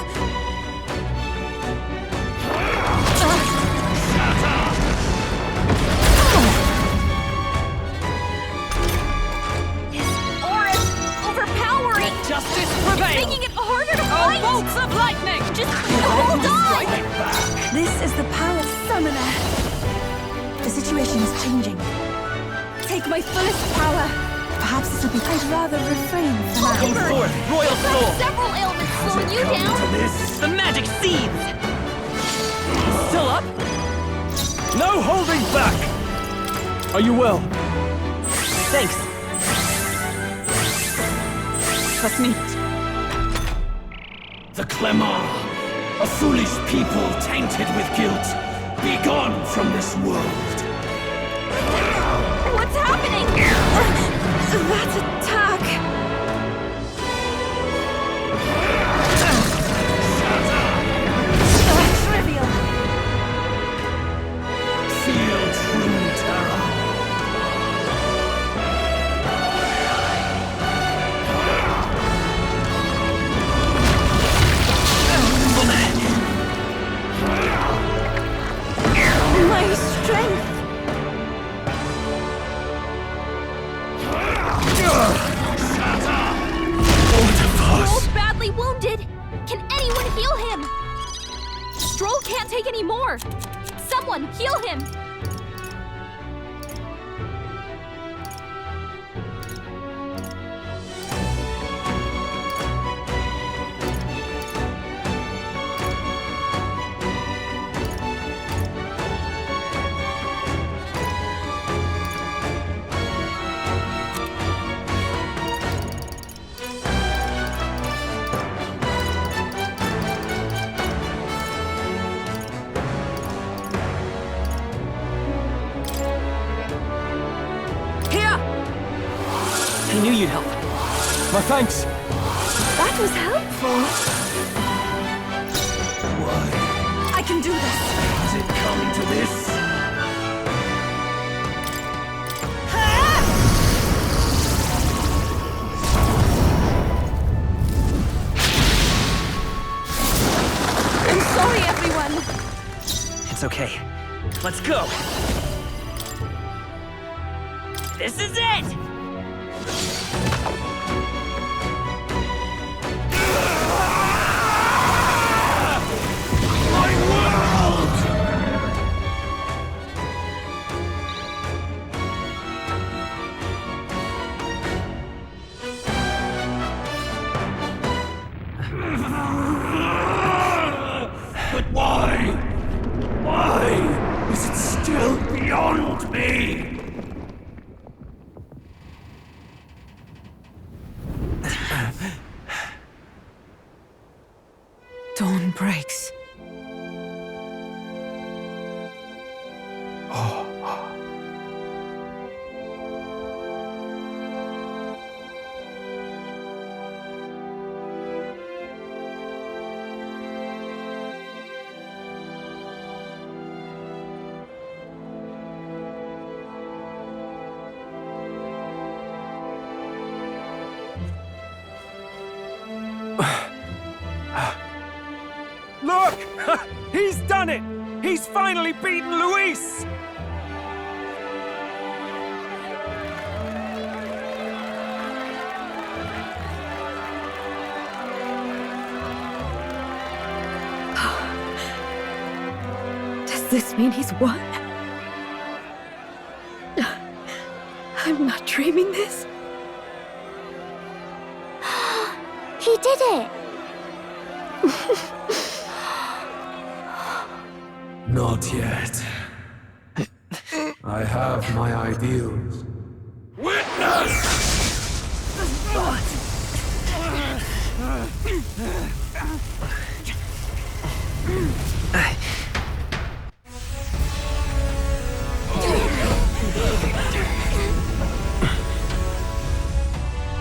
Overpowering! Justice prevails! Making it harder to Oh, fight! bolts of lightning! Just hold on! This is the power summoner. The situation is changing. Take my fullest power. Perhaps this will be... I'd rather refrain from now. Come forth, royal soul! Several ailments slowing you down! The magic seeds! Still up? No holding back! Are you well? Thanks. Let's meet. The Clemar, a foolish people tainted with guilt, be gone from this world. What's happening? That attack! Trivial! Feel true terror. My strength! Stroll's badly wounded! Can anyone heal him? Stroll can't take any more! Someone heal him! I knew you'd help. My thanks. That was helpful. Why I can do this. has it come to this? I'm sorry, everyone! It's okay. Let's go. This is it! My world! But why? Why is it still beyond me? Dawn breaks. Look! He's done it! He's finally beaten Luis! Does this mean he's won? I'm not dreaming this. He did it! Not yet. I have my ideals. Witness!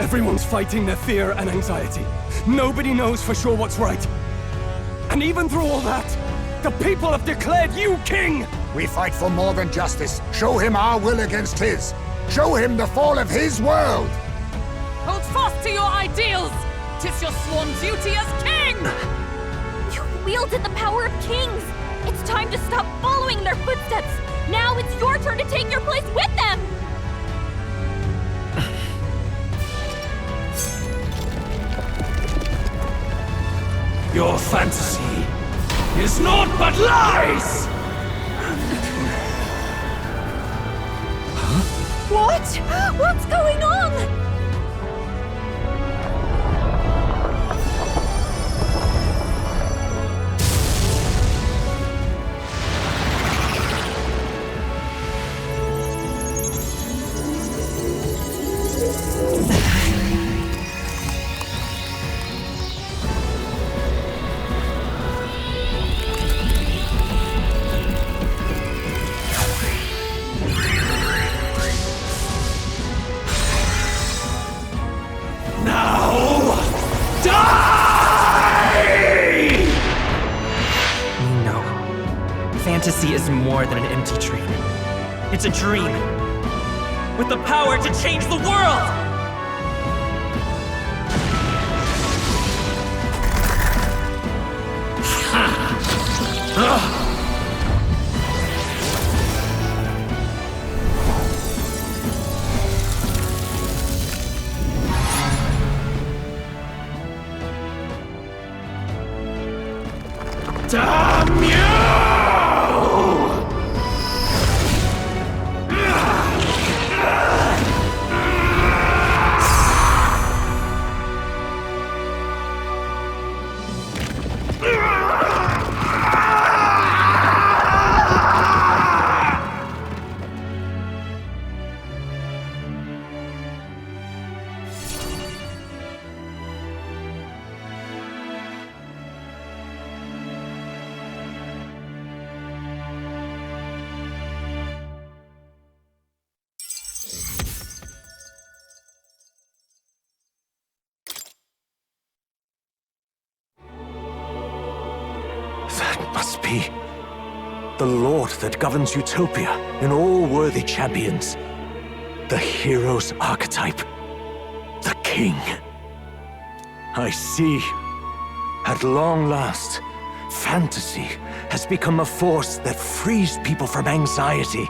Everyone's fighting their fear and anxiety. Nobody knows for sure what's right. And even through all that, the people have declared you king! We fight for more than justice. Show him our will against his. Show him the fall of his world! Hold fast to your ideals! 'Tis your sworn duty as king! You've wielded the power of kings! It's time to stop following their footsteps! Now it's your turn to take your place with them! Your fantasy is naught but lies! What? What's going on? Fantasy is more than an empty dream. It's a dream with the power to change the world! Damn you! That must be the Lord that governs Utopia in all worthy champions. The hero's archetype. The king. I see. At long last, fantasy has become a force that frees people from anxiety.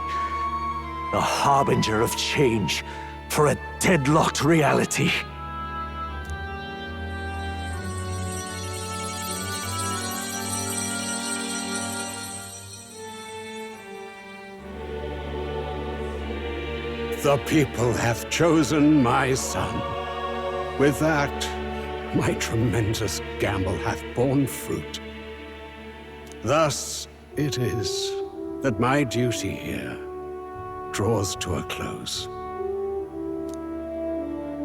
A harbinger of change for a deadlocked reality. The people have chosen my son. With that, my tremendous gamble hath borne fruit. Thus it is that my duty here draws to a close.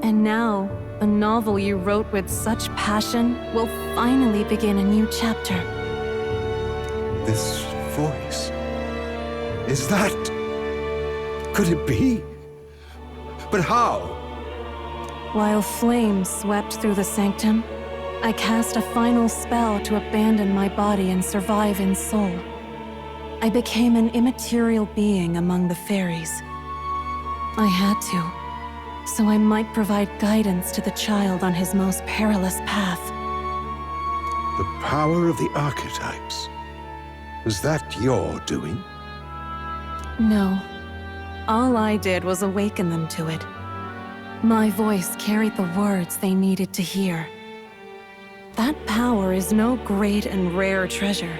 And now, the novel you wrote with such passion will finally begin a new chapter. This voice... is that... could it be? But how? While flames swept through the sanctum, I cast a final spell to abandon my body and survive in soul. I became an immaterial being among the fairies. I had to, so I might provide guidance to the child on his most perilous path. The power of the archetypes. Was that your doing? No. All I did was awaken them to it. My voice carried the words they needed to hear. That power is no great and rare treasure.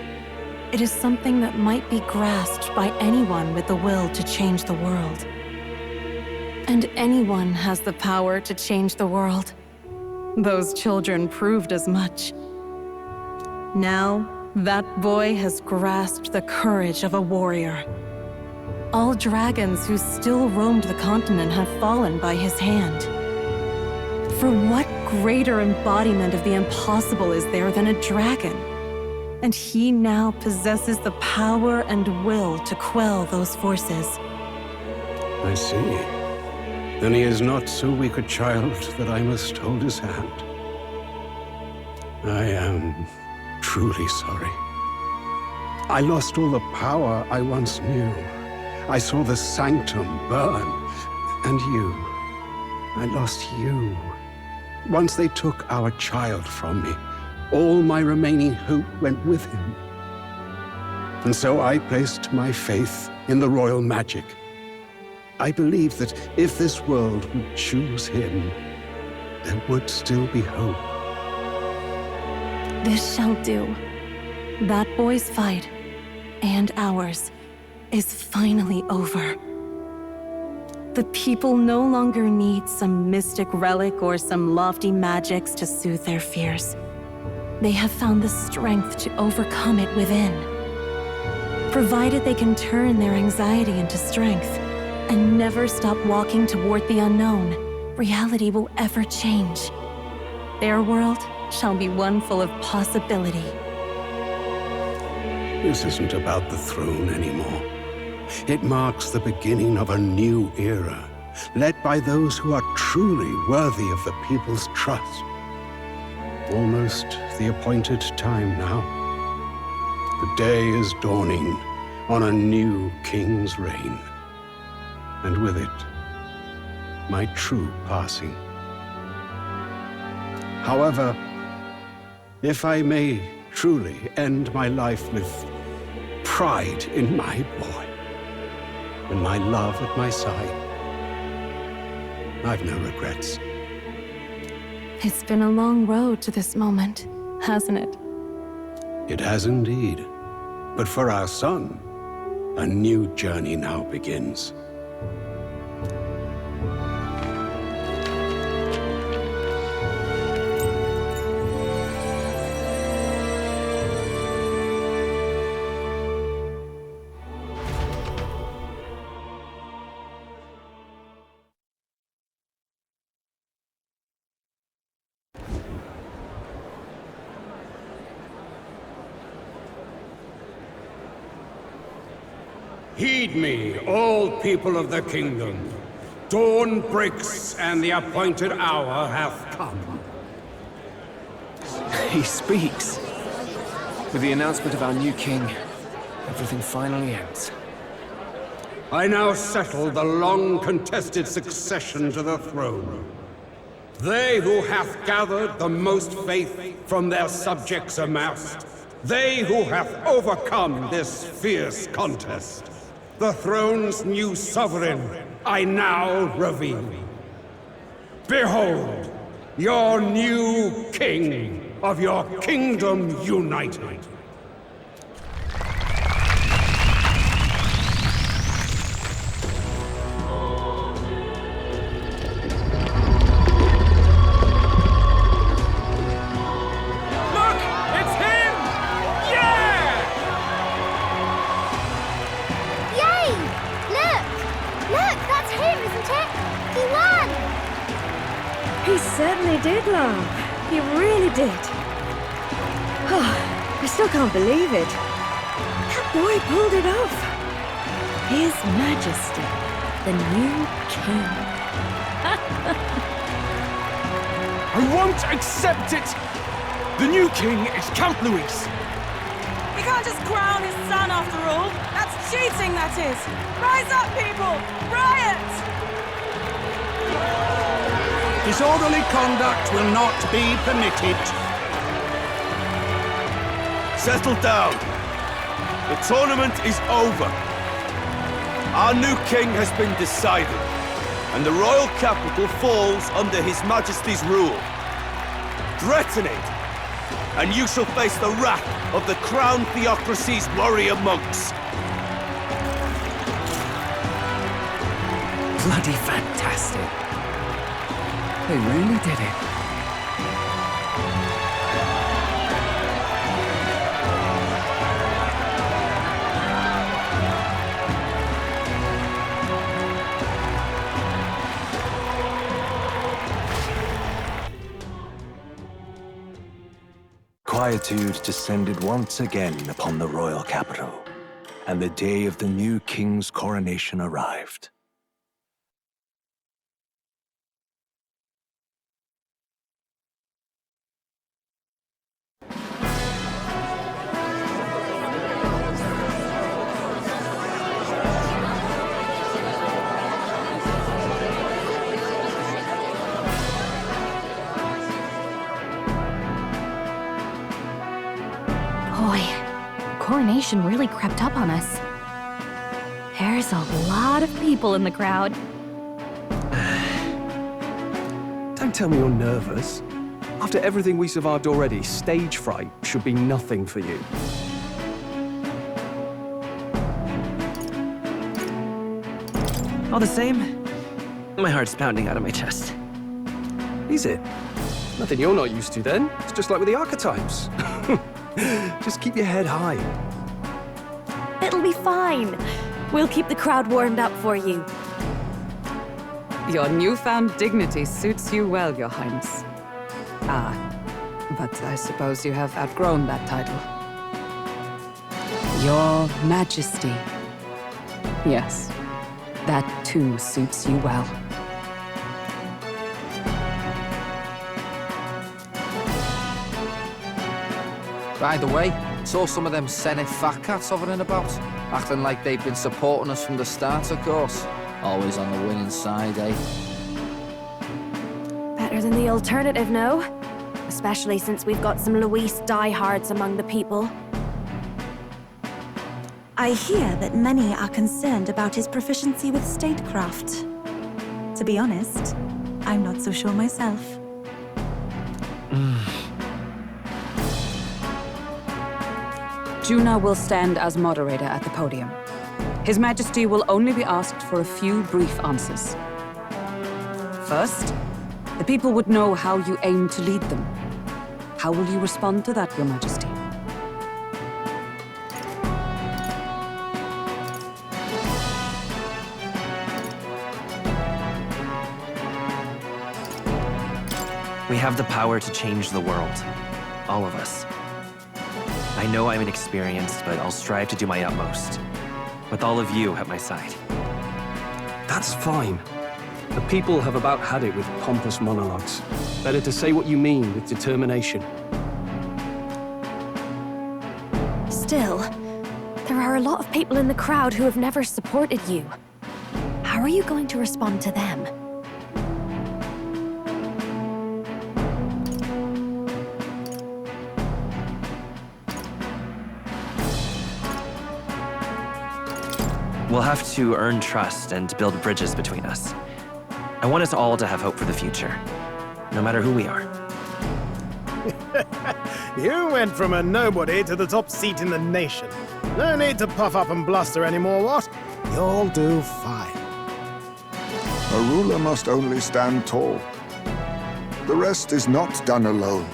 It is something that might be grasped by anyone with the will to change the world. And anyone has the power to change the world. Those children proved as much. Now, that boy has grasped the courage of a warrior. All dragons who still roamed the continent have fallen by his hand. For what greater embodiment of the impossible is there than a dragon? And he now possesses the power and will to quell those forces. I see. Then he is not so weak a child that I must hold his hand. I am truly sorry. I lost all the power I once knew. I saw the sanctum burn, and you. I lost you. Once they took our child from me, all my remaining hope went with him. And so I placed my faith in the royal magic. I believed that if this world would choose him, there would still be hope. This shall do. That boy's fight, and ours, is finally over. The people no longer need some mystic relic or some lofty magics to soothe their fears. They have found the strength to overcome it within. Provided they can turn their anxiety into strength and never stop walking toward the unknown, reality will ever change. Their world shall be one full of possibility. This isn't about the throne anymore. It marks the beginning of a new era, led by those who are truly worthy of the people's trust. Almost the appointed time now. The day is dawning on a new king's reign, and with it, my true passing. However, if I may truly end my life with pride in my boy, and my love at my side, I've no regrets. It's been a long road to this moment, hasn't it? It has indeed. But for our son, a new journey now begins. Heed me, all people of the kingdom. Dawn breaks, and the appointed hour hath come. He speaks. With the announcement of our new king, everything finally ends. I now settle the long-contested succession to the throne. They who hath gathered the most faith from their subjects amassed, they who hath overcome this fierce contest, the throne's new sovereign, I now reveal. Behold, your new king of your kingdom united. He certainly did, love. He really did. Oh, I still can't believe it. That boy pulled it off. His Majesty, the new king. I won't accept it! The new king is Count Luis. We can't just crown his son after all. That's cheating, that is. Rise up, people! Riot! Disorderly conduct will not be permitted. Settle down. The tournament is over. Our new king has been decided, and the royal capital falls under His Majesty's rule. Threaten it, and you shall face the wrath of the crown theocracy's warrior monks. Bloody fantastic. They really did it. Quietude descended once again upon the royal capital, and the day of the new king's coronation arrived. Boy, the coronation really crept up on us. There's a lot of people in the crowd. Don't tell me you're nervous. After everything we survived already, stage fright should be nothing for you. All the same, my heart's pounding out of my chest. Is it? Nothing you're not used to then. It's just like with the archetypes. Just keep your head high. It'll be fine. We'll keep the crowd warmed up for you. Your newfound dignity suits you well, Your Highness. Ah, but I suppose you have outgrown that title. Your Majesty. Yes, that too suits you well. By the way, saw some of them Senate fat cats hovering about, acting like they've been supporting us from the start, of course. Always on the winning side, eh? Better than the alternative, no? Especially since we've got some Luis diehards among the people. I hear that many are concerned about his proficiency with statecraft. To be honest, I'm not so sure myself. Juna will stand as moderator at the podium. His Majesty will only be asked for a few brief answers. First, the people would know how you aim to lead them. How will you respond to that, Your Majesty? We have the power to change the world. All of us. I know I'm inexperienced, but I'll strive to do my utmost. With all of you at my side. That's fine. The people have about had it with pompous monologues. Better to say what you mean with determination. Still, there are a lot of people in the crowd who have never supported you. How are you going to respond to them? We'll have to earn trust and build bridges between us. I want us all to have hope for the future, no matter who we are. You went from a nobody to the top seat in the nation. No need to puff up and bluster anymore, what? You'll do fine. A ruler must only stand tall. The rest is not done alone.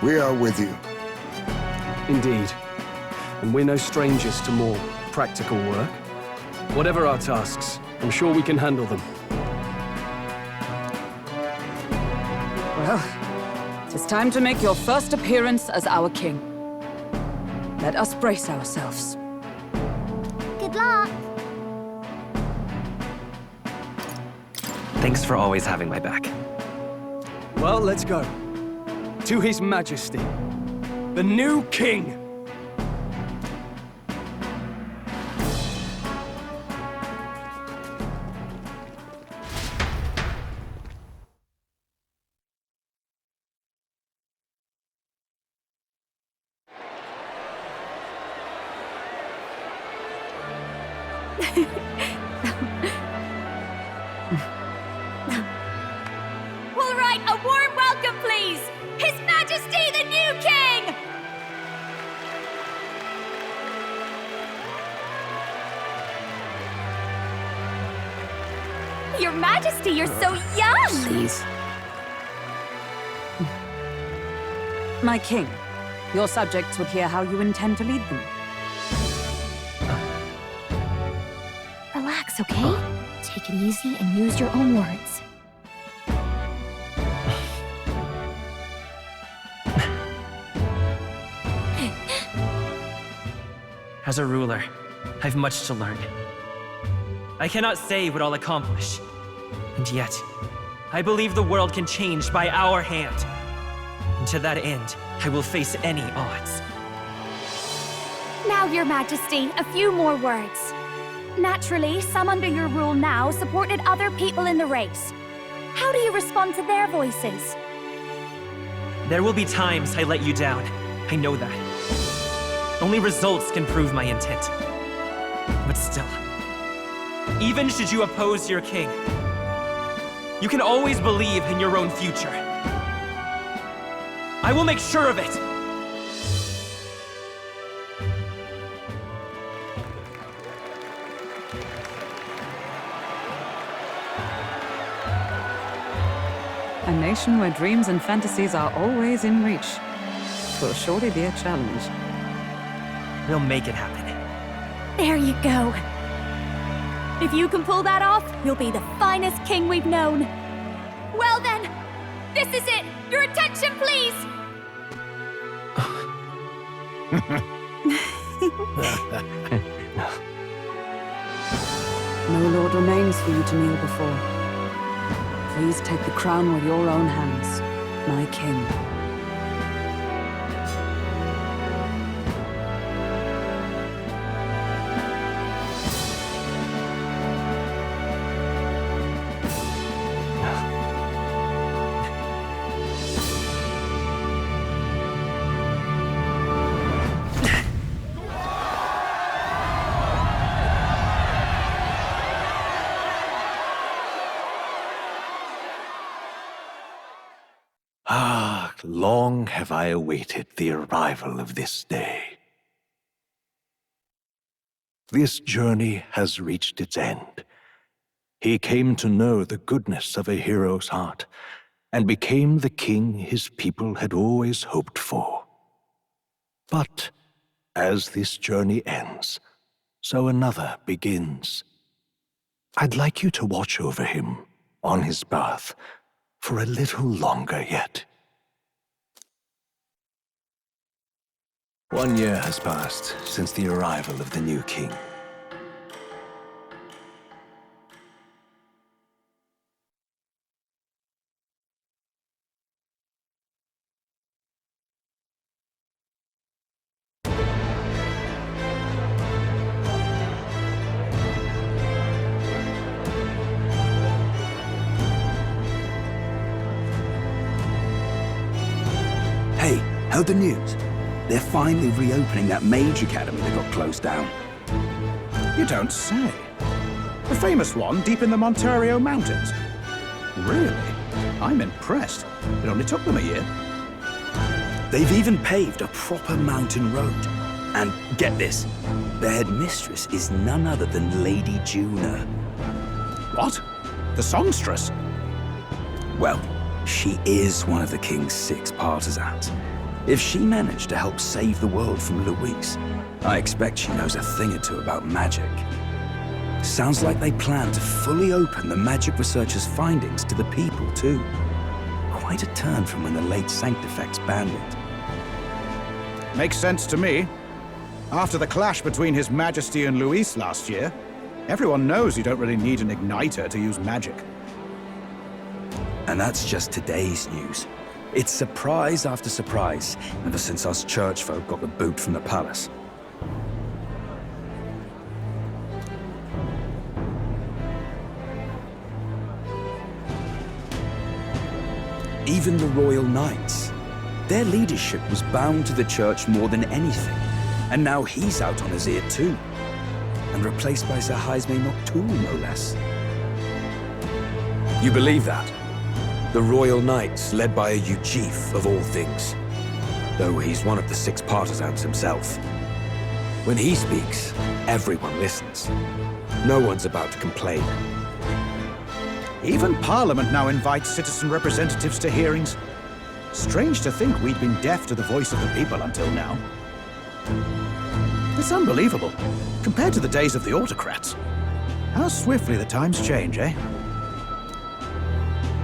We are with you. Indeed. And we're no strangers to more practical work. Whatever our tasks, I'm sure we can handle them. Well, it is time to make your first appearance as our king. Let us brace ourselves. Good luck! Thanks for always having my back. Well, let's go. To His Majesty, the new king! All right, a warm welcome, please! His Majesty, the new king! Your Majesty, you're so young! Please. My king, your subjects would hear how you intend to lead them. Relax, okay? Take it easy and use your own words. As a ruler, I've much to learn. I cannot say what I'll accomplish. And yet, I believe the world can change by our hand. And to that end, I will face any odds. Now, Your Majesty, a few more words. Naturally, some under your rule now supported other people in the race. How do you respond to their voices? There will be times I let you down. I know that. Only results can prove my intent. But still, even should you oppose your king, you can always believe in your own future. I will make sure of it! A nation where dreams and fantasies are always in reach. Will surely be a challenge. We'll make it happen. There you go. If you can pull that off, you'll be the finest king we've known. Well then, this is it! Your attention, please! No lord remains for you to kneel before. Please take the crown with your own hands, my king. Ah, long have I awaited the arrival of this day. This journey has reached its end. He came to know the goodness of a hero's heart, and became the king his people had always hoped for. But as this journey ends, so another begins. I'd like you to watch over him on his path for a little longer yet. 1 year has passed since the arrival of the new king. Hey, heard the news? They're finally reopening that mage academy that got closed down. You don't say. The famous one deep in the Montario Mountains. Really? I'm impressed. It only took them a year. They've even paved a proper mountain road. And get this, their headmistress is none other than Lady Juna. What? The songstress? Well, she is one of the king's 6 partisans. If she managed to help save the world from Luis, I expect she knows a thing or two about magic. Sounds like they plan to fully open the magic researchers' findings to the people, too. Quite a turn from when the late Sanctifex banned it. Makes sense to me. After the clash between His Majesty and Luis last year, everyone knows you don't really need an igniter to use magic. And that's just today's news. It's surprise after surprise, ever since us church folk got the boot from the palace. Even the Royal Knights. Their leadership was bound to the church more than anything, and now he's out on his ear too. And replaced by Sir Jaime Noctul, no less. You believe that? The Royal Knights, led by a Ujif of all things. Though he's one of the 6 partisans himself. When he speaks, everyone listens. No one's about to complain. Even Parliament now invites citizen representatives to hearings. Strange to think we'd been deaf to the voice of the people until now. It's unbelievable, compared to the days of the autocrats. How swiftly the times change, eh?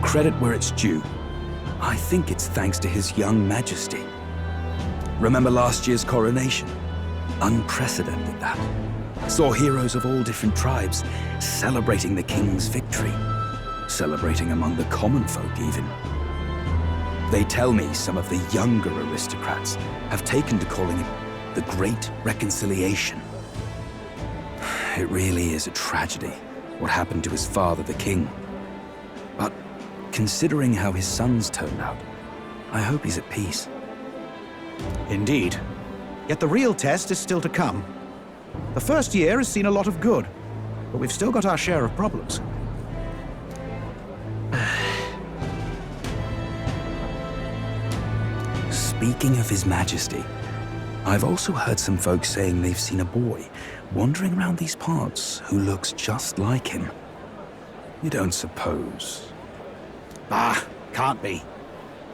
Credit where it's due. I think it's thanks to His young majesty. Remember last year's coronation? Unprecedented, that. Saw heroes of all different tribes celebrating the king's victory. Celebrating among the common folk, even. They tell me some of the younger aristocrats have taken to calling it the Great Reconciliation. It really is a tragedy, what happened to his father, the king. But considering how his sons turned out, I hope he's at peace. Indeed. Yet the real test is still to come. The first year has seen a lot of good, but we've still got our share of problems. Speaking of His Majesty, I've also heard some folks saying they've seen a boy wandering around these parts who looks just like him. You don't suppose? Ah, can't be.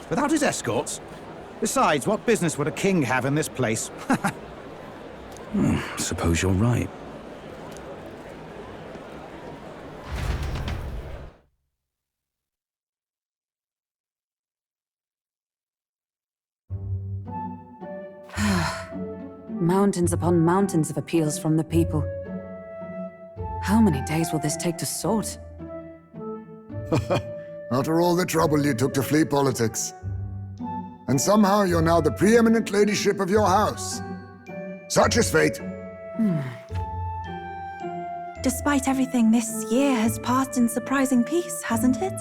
Without his escorts? Besides, what business would a king have in this place? Suppose you're right. Mountains upon mountains of appeals from the people. How many days will this take to sort? After all the trouble you took to flee politics. And somehow you're now the preeminent ladyship of your house. Such is fate. Despite everything, this year has passed in surprising peace, hasn't it?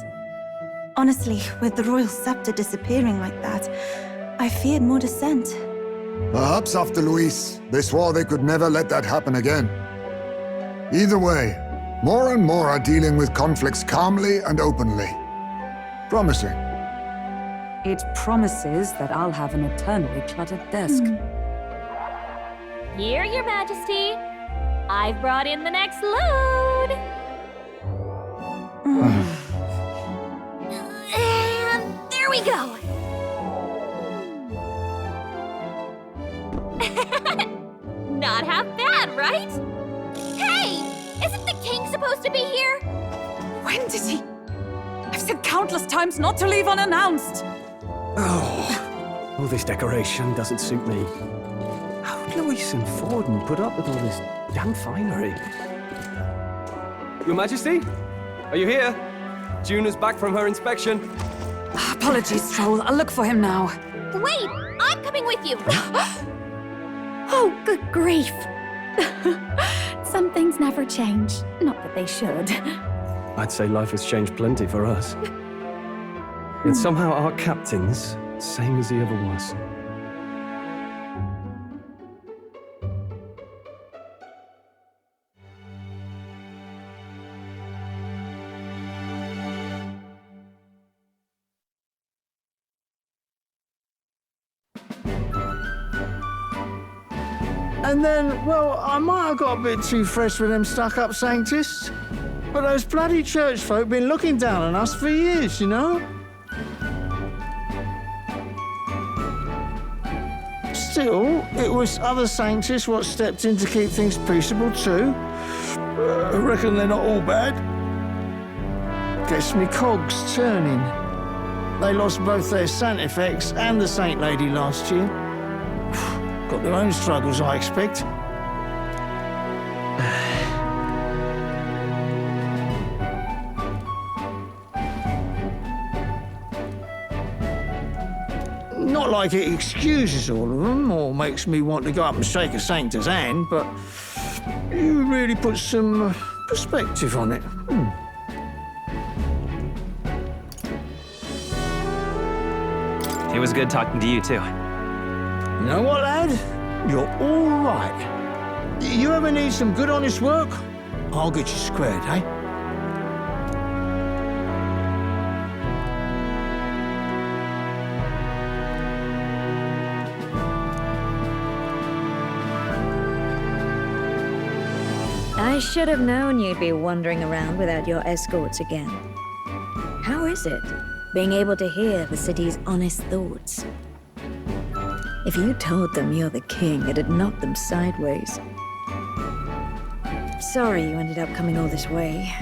Honestly, with the royal scepter disappearing like that, I feared more dissent. Perhaps after Luis, they swore they could never let that happen again. Either way, more and more are dealing with conflicts calmly and openly. Promising. It promises that I'll have an eternally cluttered desk. Here, Your Majesty. I've brought in the next load. And there we go. Not half bad, right? Hey! Isn't the king supposed to be here? When did he? I've said countless times not to leave unannounced. Oh, this decoration doesn't suit me. How would Luis and Forden put up with all this damn finery? Your Majesty? Are you here? June is back from her inspection. Apologies, Troll. I'll look for him now. Wait! I'm coming with you! Oh, good grief. Some things never change. Not that they should. I'd say life has changed plenty for us. Yet somehow our captain's same as he ever was. And then, well, I might have got a bit too fresh with them stuck-up Sanctists. But those bloody church folk been looking down on us for years, you know? Still, it was other Sanctists what stepped in to keep things peaceable too. I reckon they're not all bad. Gets me cogs turning. They lost both their Santifex and the Saint Lady last year. Got their own struggles, I expect. Not like it excuses all of them or makes me want to go up and shake a Sanctor's hand, but you really put some perspective on it. It was good talking to you, too. You know what, lad? You're all right. You ever need some good, honest work? I'll get you squared, eh? I should have known you'd be wandering around without your escorts again. How is it, being able to hear the city's honest thoughts? If you told them you're the king, it'd knock them sideways. Sorry you ended up coming all this way.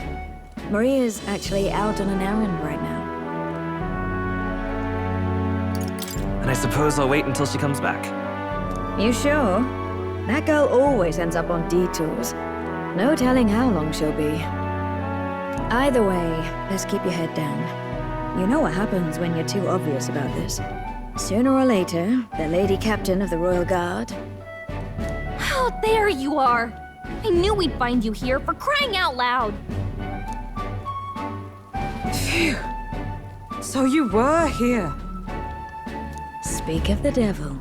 Maria's actually out on an errand right now. And I suppose I'll wait until she comes back. You sure? That girl always ends up on detours. No telling how long she'll be. Either way, let's keep your head down. You know what happens when you're too obvious about this. Sooner or later, the Lady Captain of the Royal Guard. Oh, there you are! I knew we'd find you here, for crying out loud! Phew. So you were here. Speak of the devil.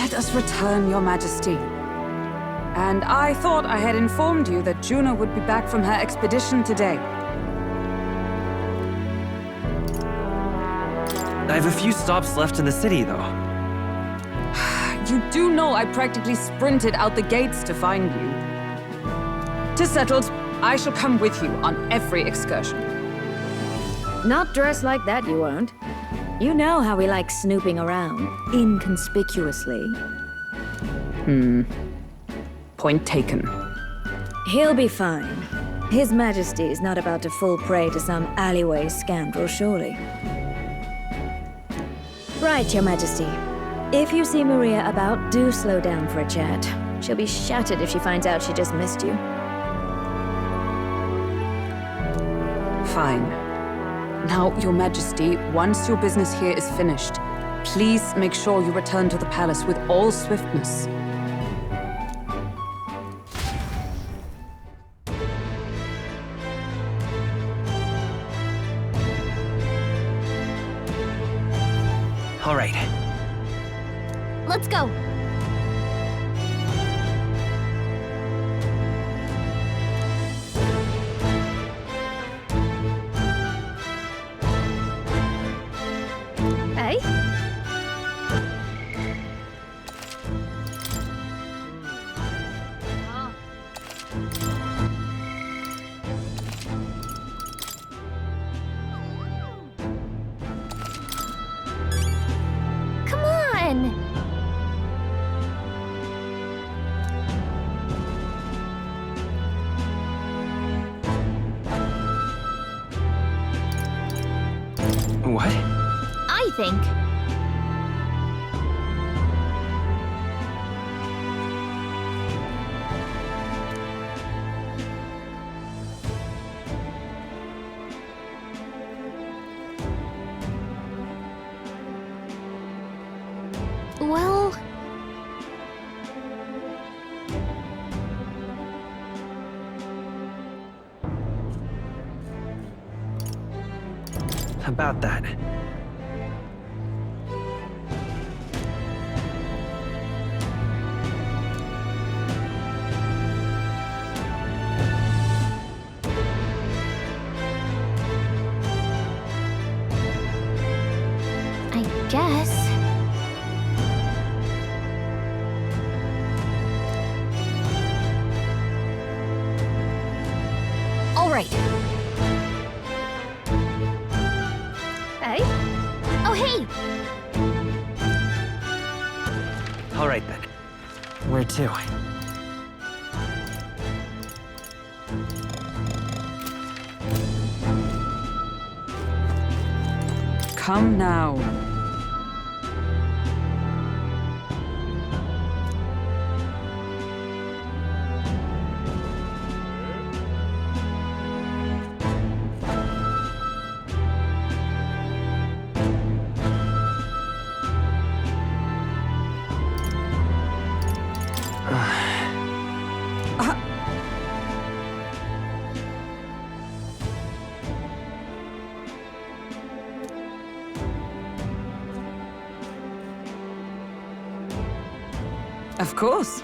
Let us return, Your Majesty. And I thought I had informed you that Juno would be back from her expedition today. I have a few stops left in the city, though. You do know I practically sprinted out the gates to find you. 'Tis settled. I shall come with you on every excursion. Not dressed like that, you won't. You know how we like snooping around, inconspicuously. Point taken. He'll be fine. His Majesty is not about to fall prey to some alleyway scandal, surely. Right, Your Majesty. If you see Maria about, do slow down for a chat. She'll be shattered if she finds out she just missed you. Fine. Now, Your Majesty, once your business here is finished, please make sure you return to the palace with all swiftness. All right. Let's go. Hey? Come on! What? I think. Well... About that. I guess. All right. Hey? Oh, hey! All right, then. Where to? Come now. Of course.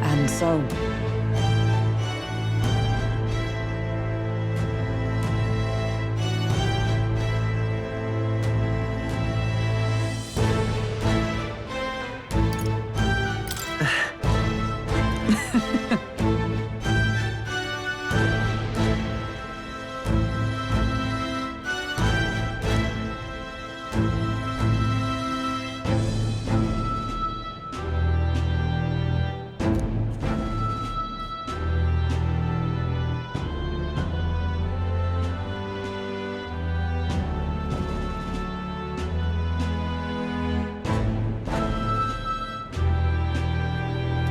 And so...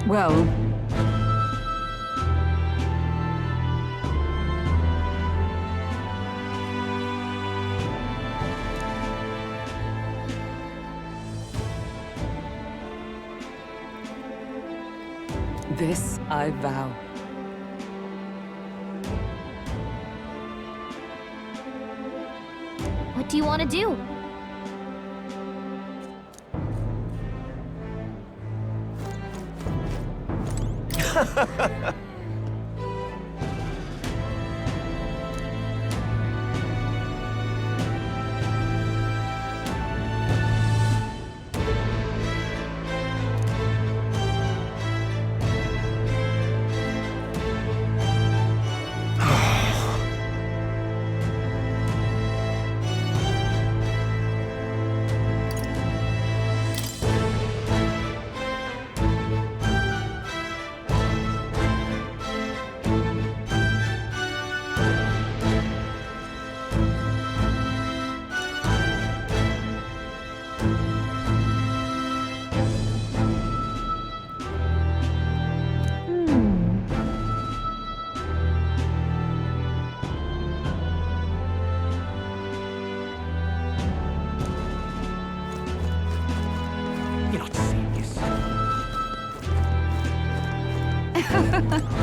Well... This I vow. What do you want to do?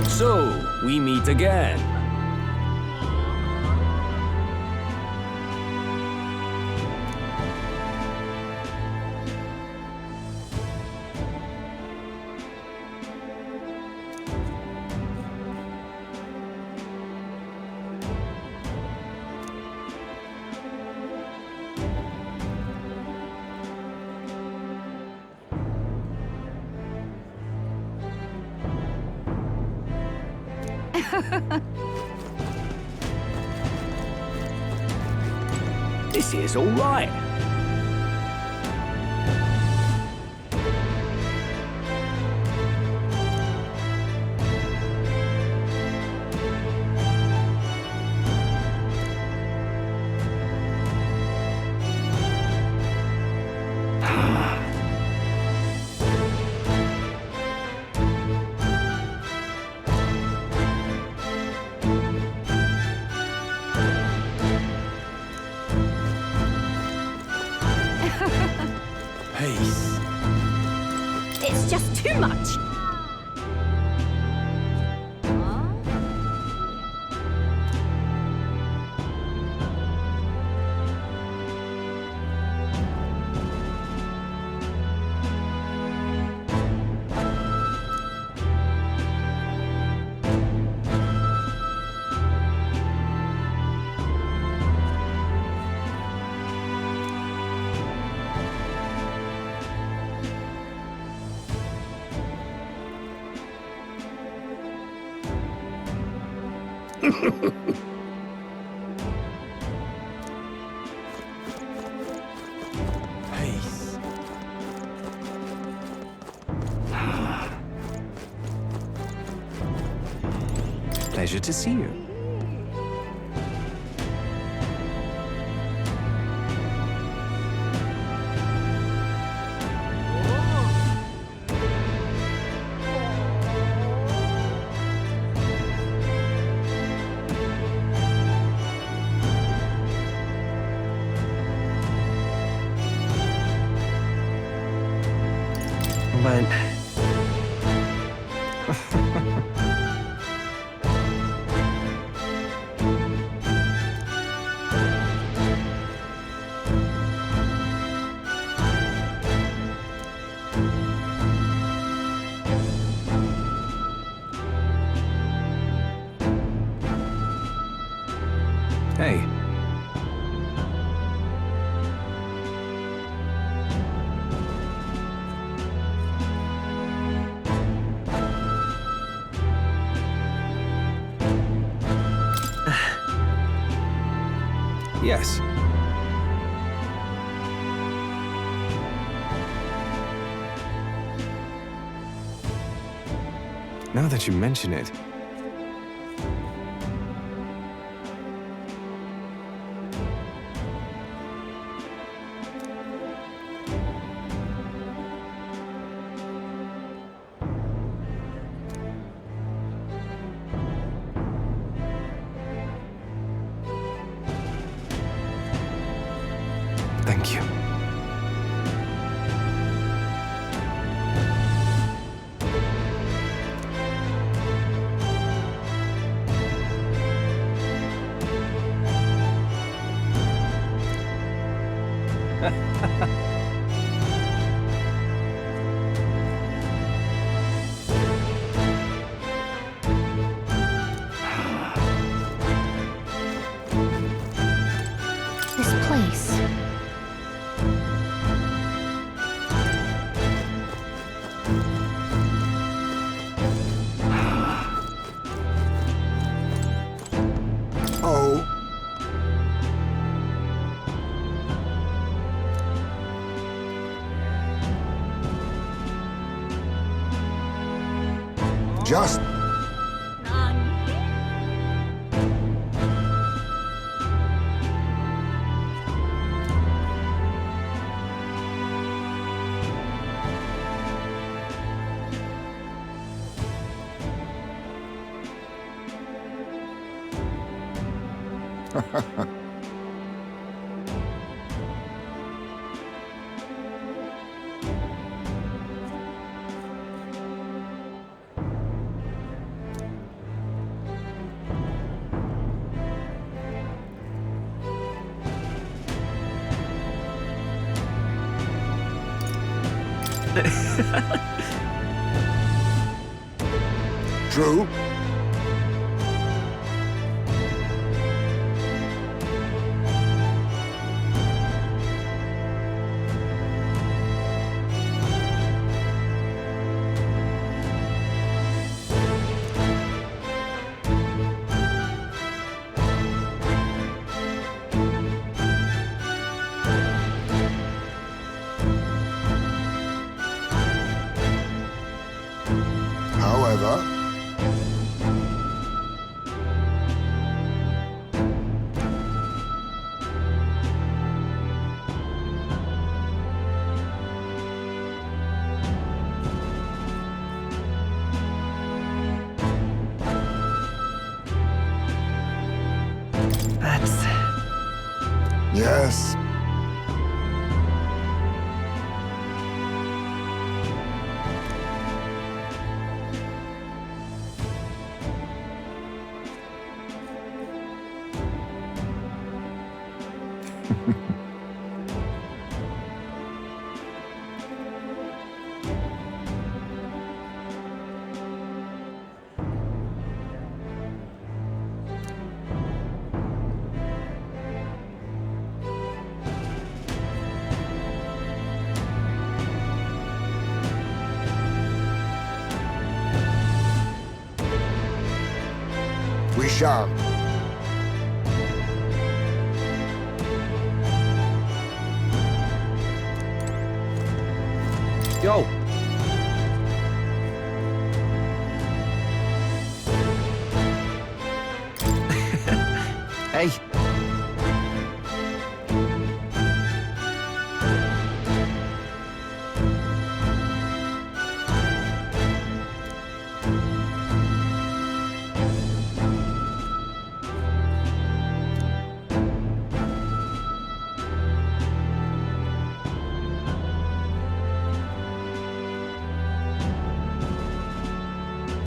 So, we meet again. This is all right. Peace. It's just too much. Peace. Pleasure to see you. But... Hey. Yes. Now that you mention it. Thank you. This place. Oh. Just True. However, That's... yes. We shall. Yo! Hey!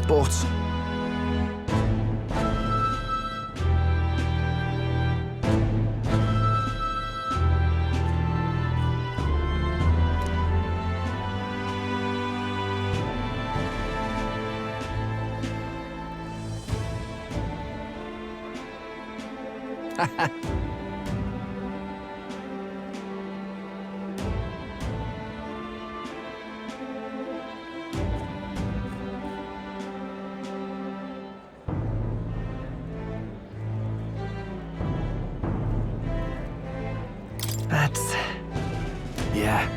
But... That's... yeah.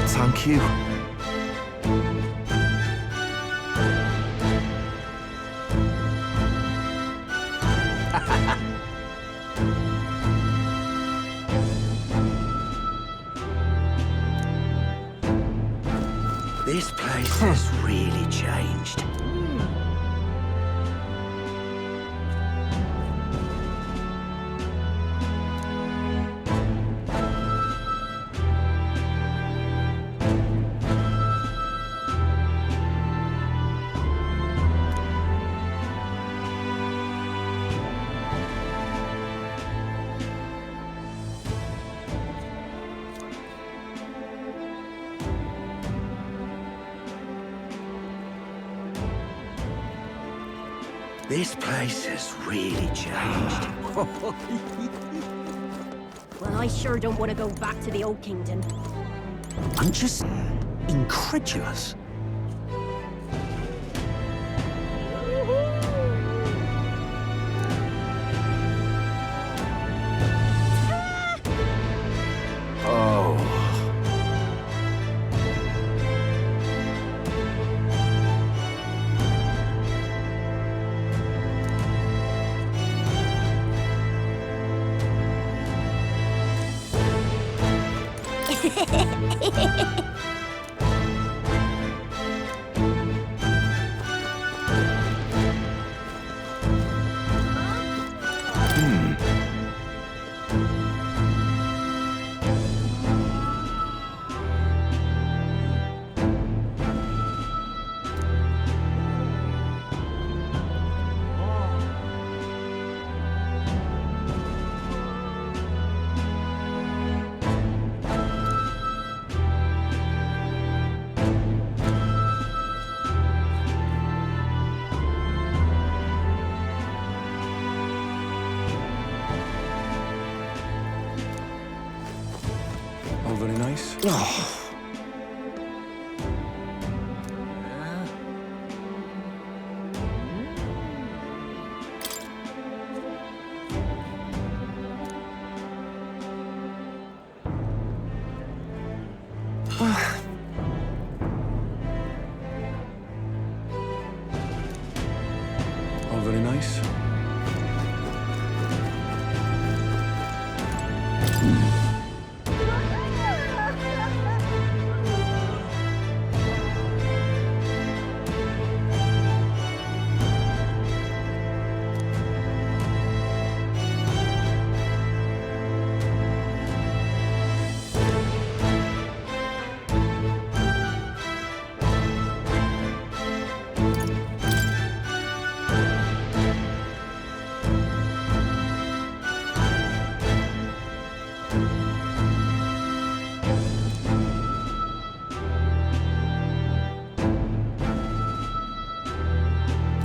Thank you. The This place has really changed. This place has really changed. Well, I sure don't want to go back to the old kingdom. I'm just incredulous. Oh, very nice. Oh, very nice.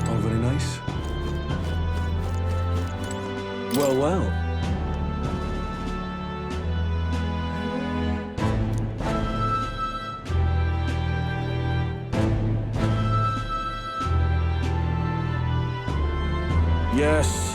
Oh, very nice. Well, well. Yes.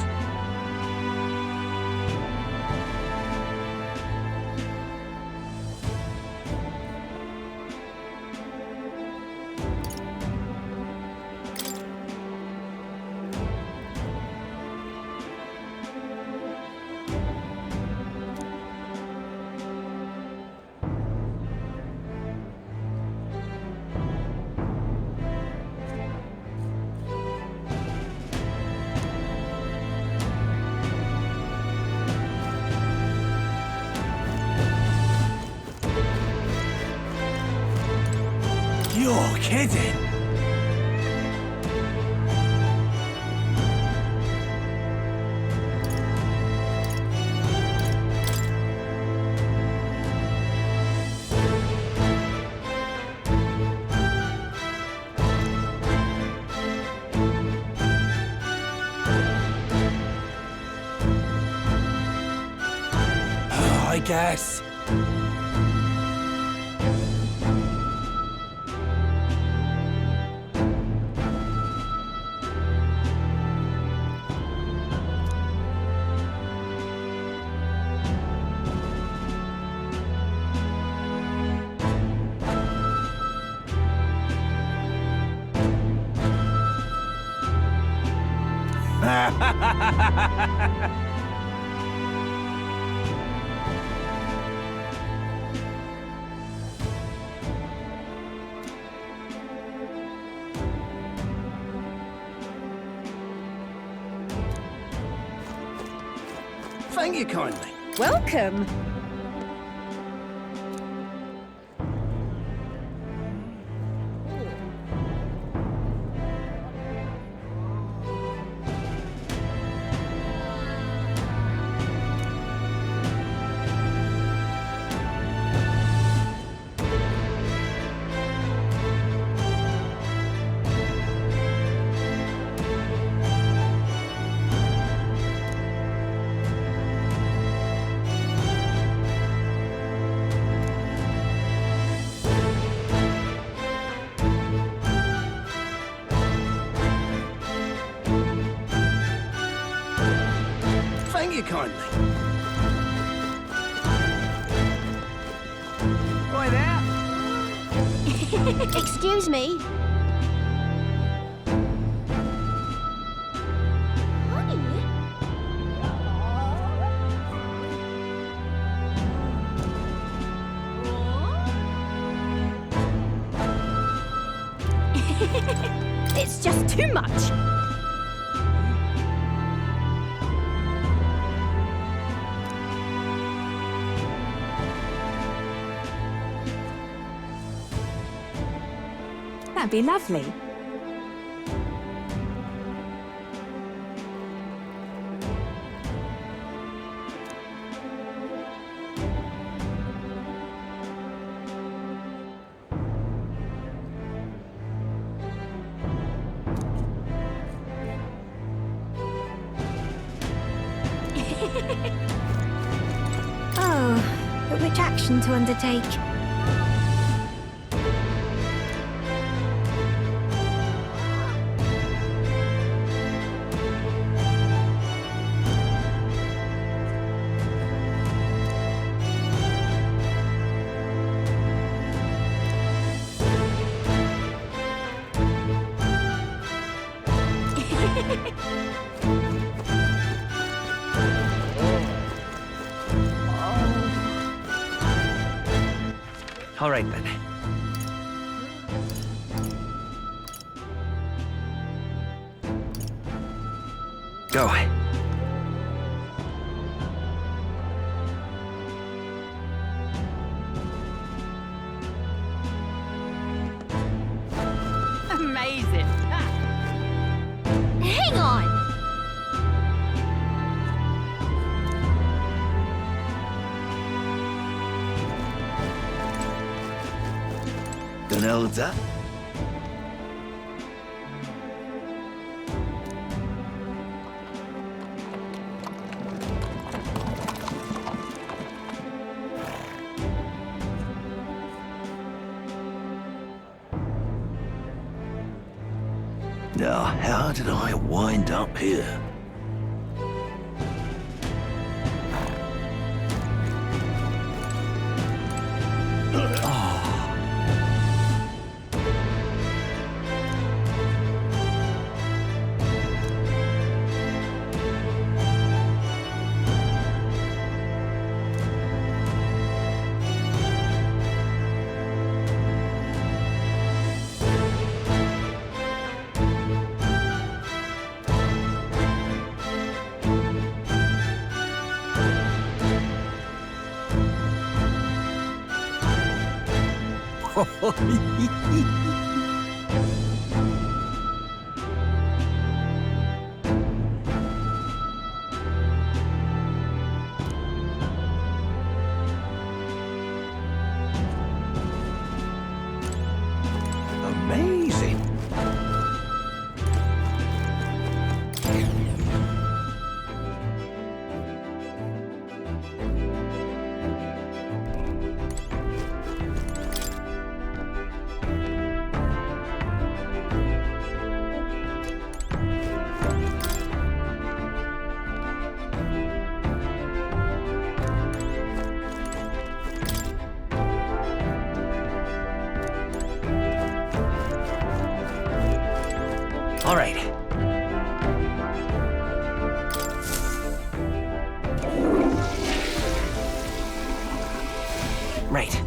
You're kidding! I guess. Thank you kindly. Welcome. Thank you kindly. Boy there. Excuse me. It's just too much. That'd be lovely. Oh, but which action to undertake? All right, then. Go. Amazing. Hang on. Don't know what's up. Now, how did I wind up here? Amazing. All right. Right.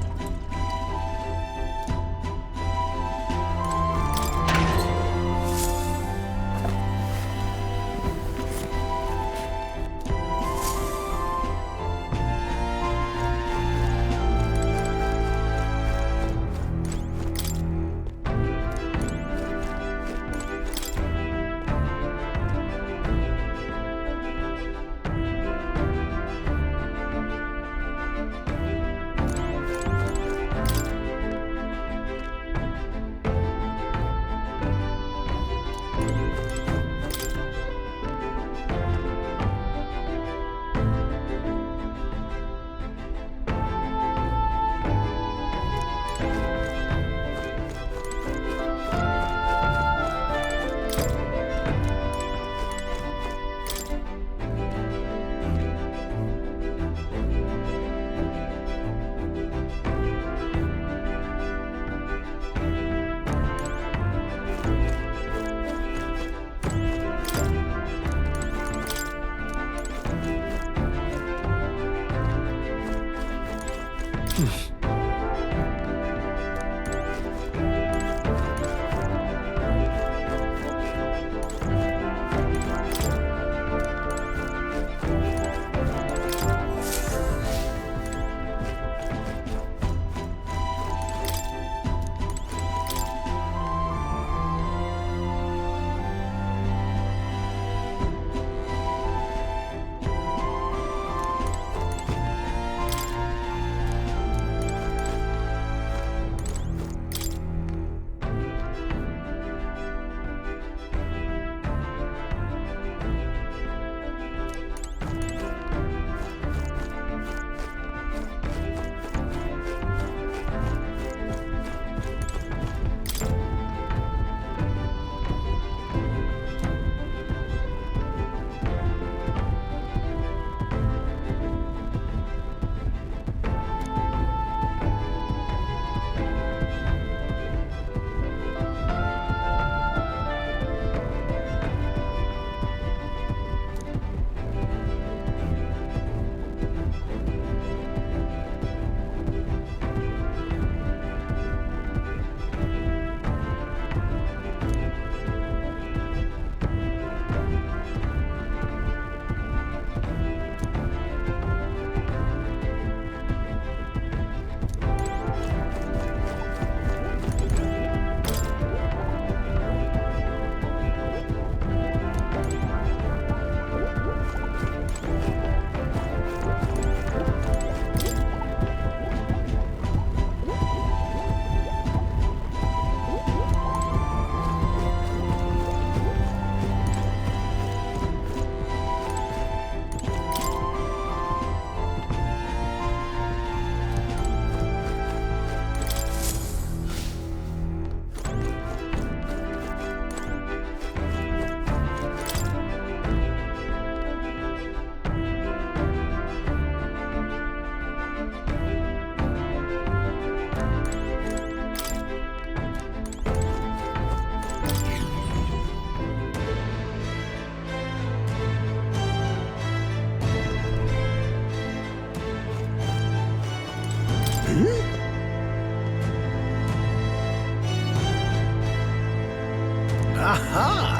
Aha!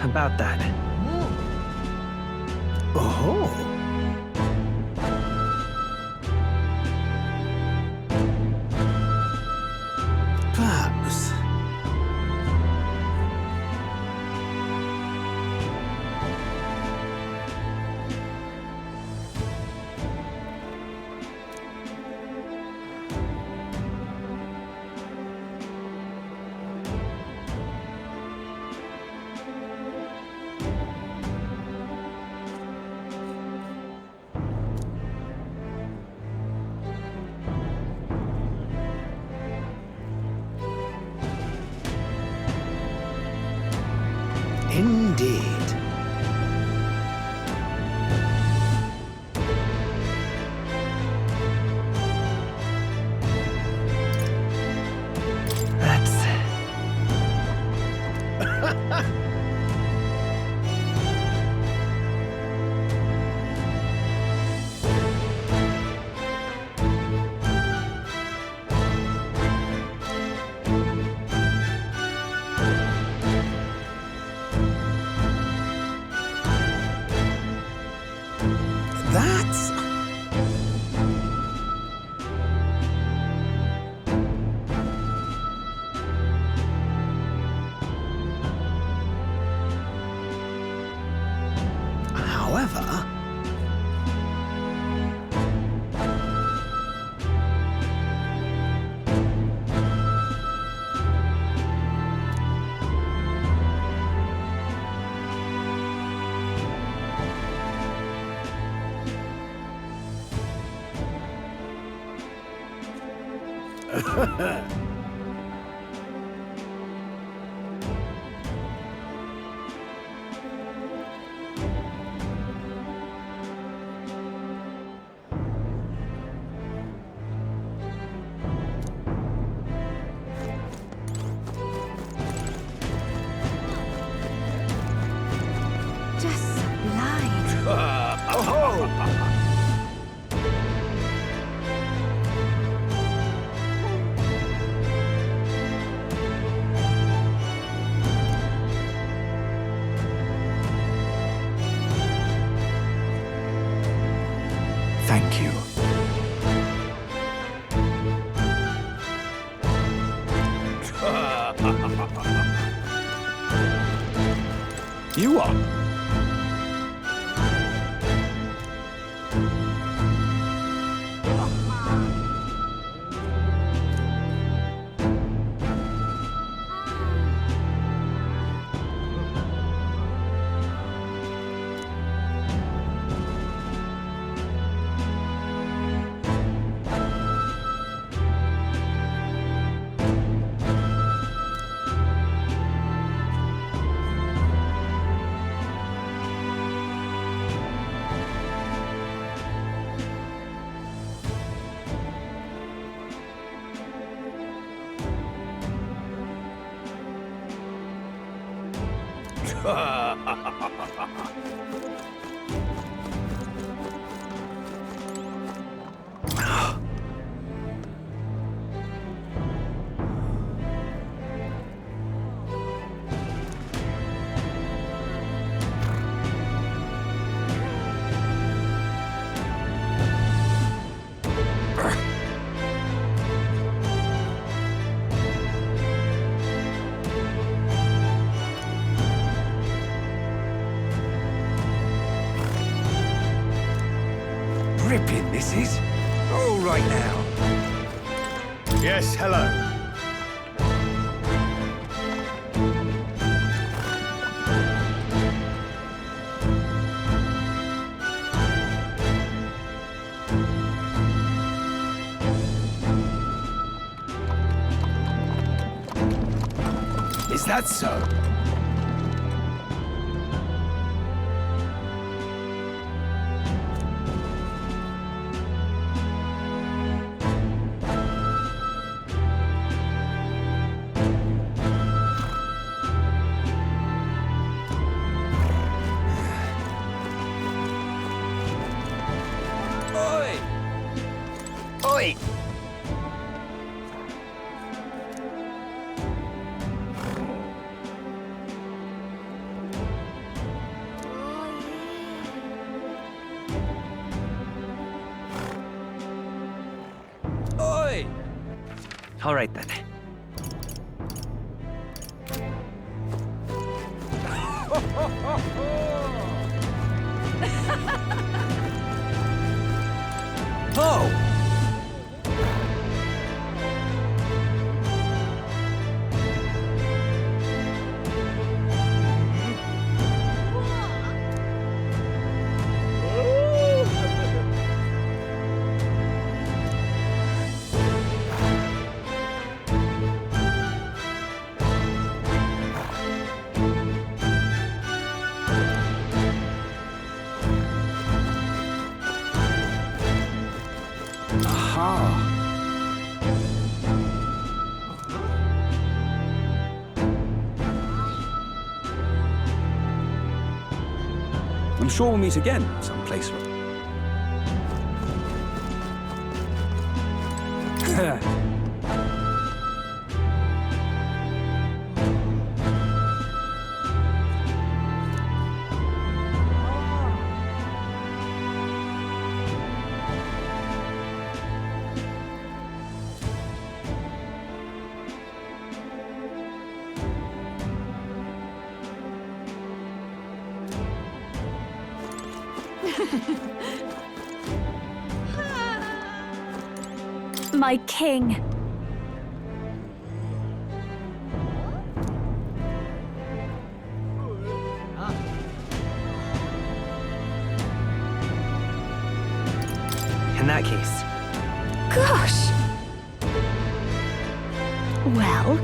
About that. Oh. Perhaps. Indeed. That's... However... You are. Ripping, this is. All right now. Yes, hello. Is that so? Oi! Oi! Oi! All right then. Oh! I'm sure we'll meet again someplace. My king. In that case, Gosh. Well,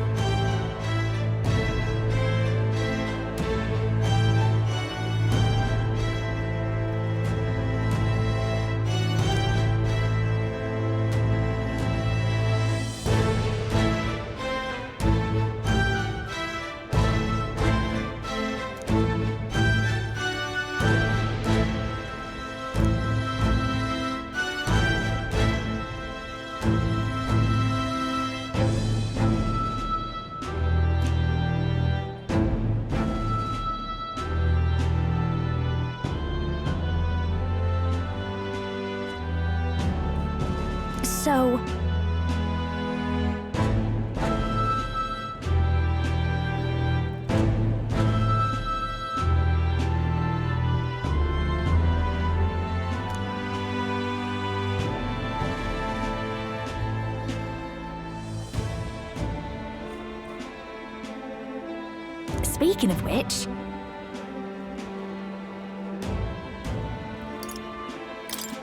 Speaking of which...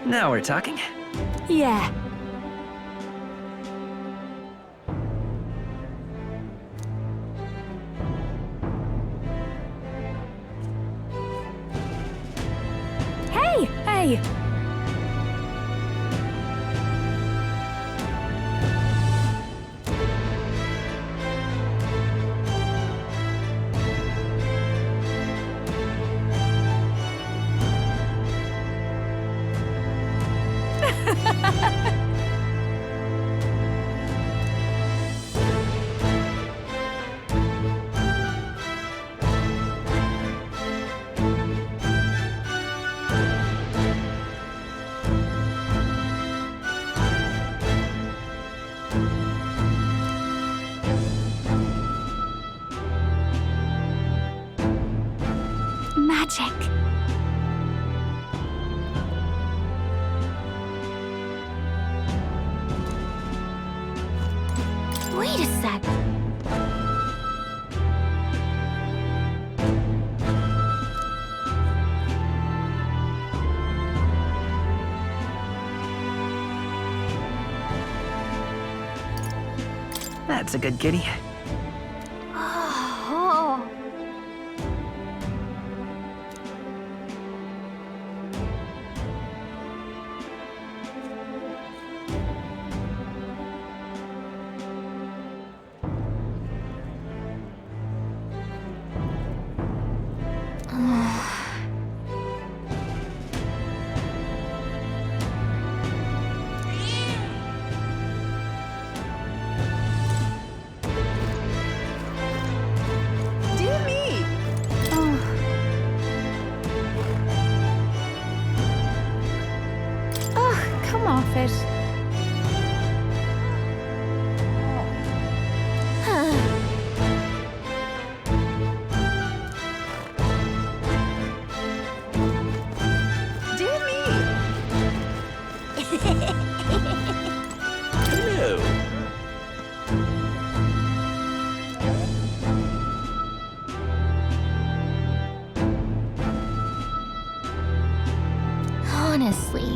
Now we're talking. Yeah. Hey! Hey! Magic. Wait a sec. That's a good kitty. Oh. Dear me! Oh, come off it. Dear me! Hello. Honestly.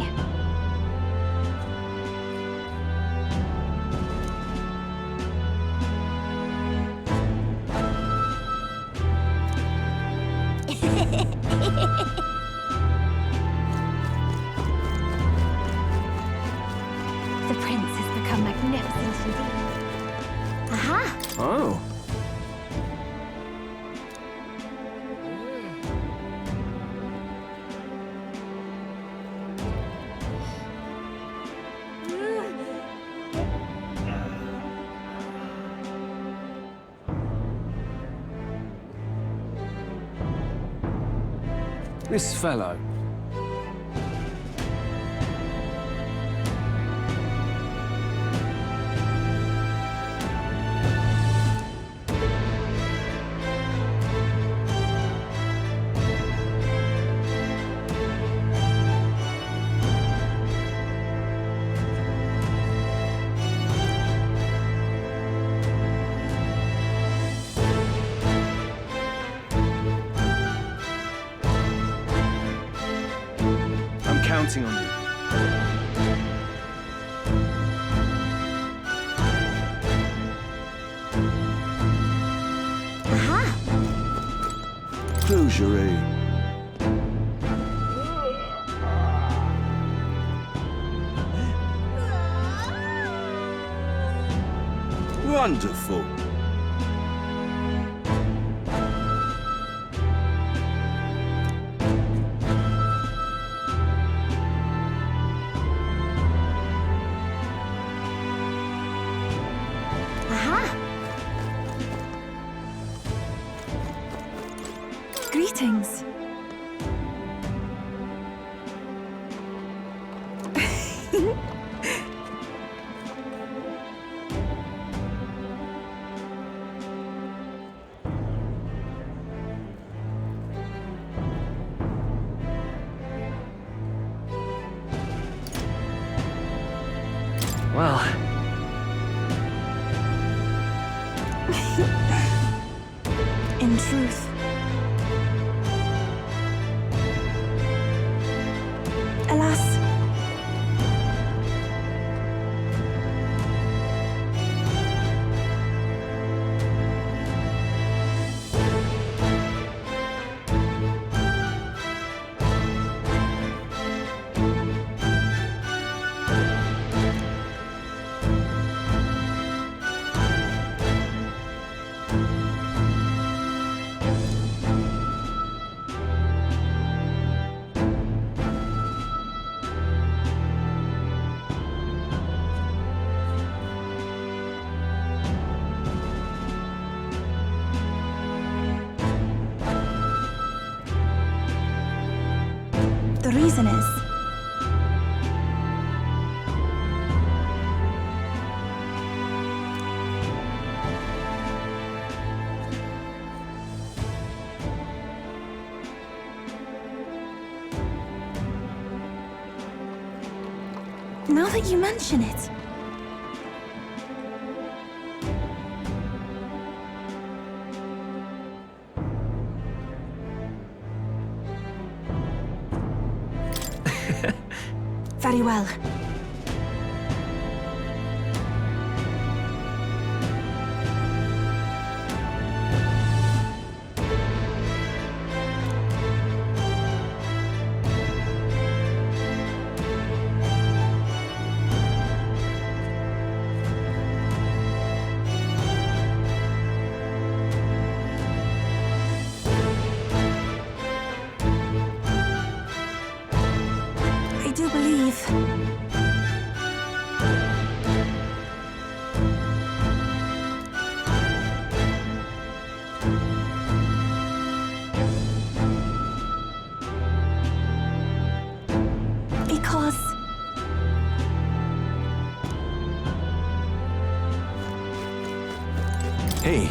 The prince has become magnificent indeed. Aha! Oh. This fellow. I'm counting on you. Aha! Close your aim. Wonderful. Aha! Greetings. Well, In truth, alas, the reason is... Now that you mention it... Very well. I do believe... Because... Hey.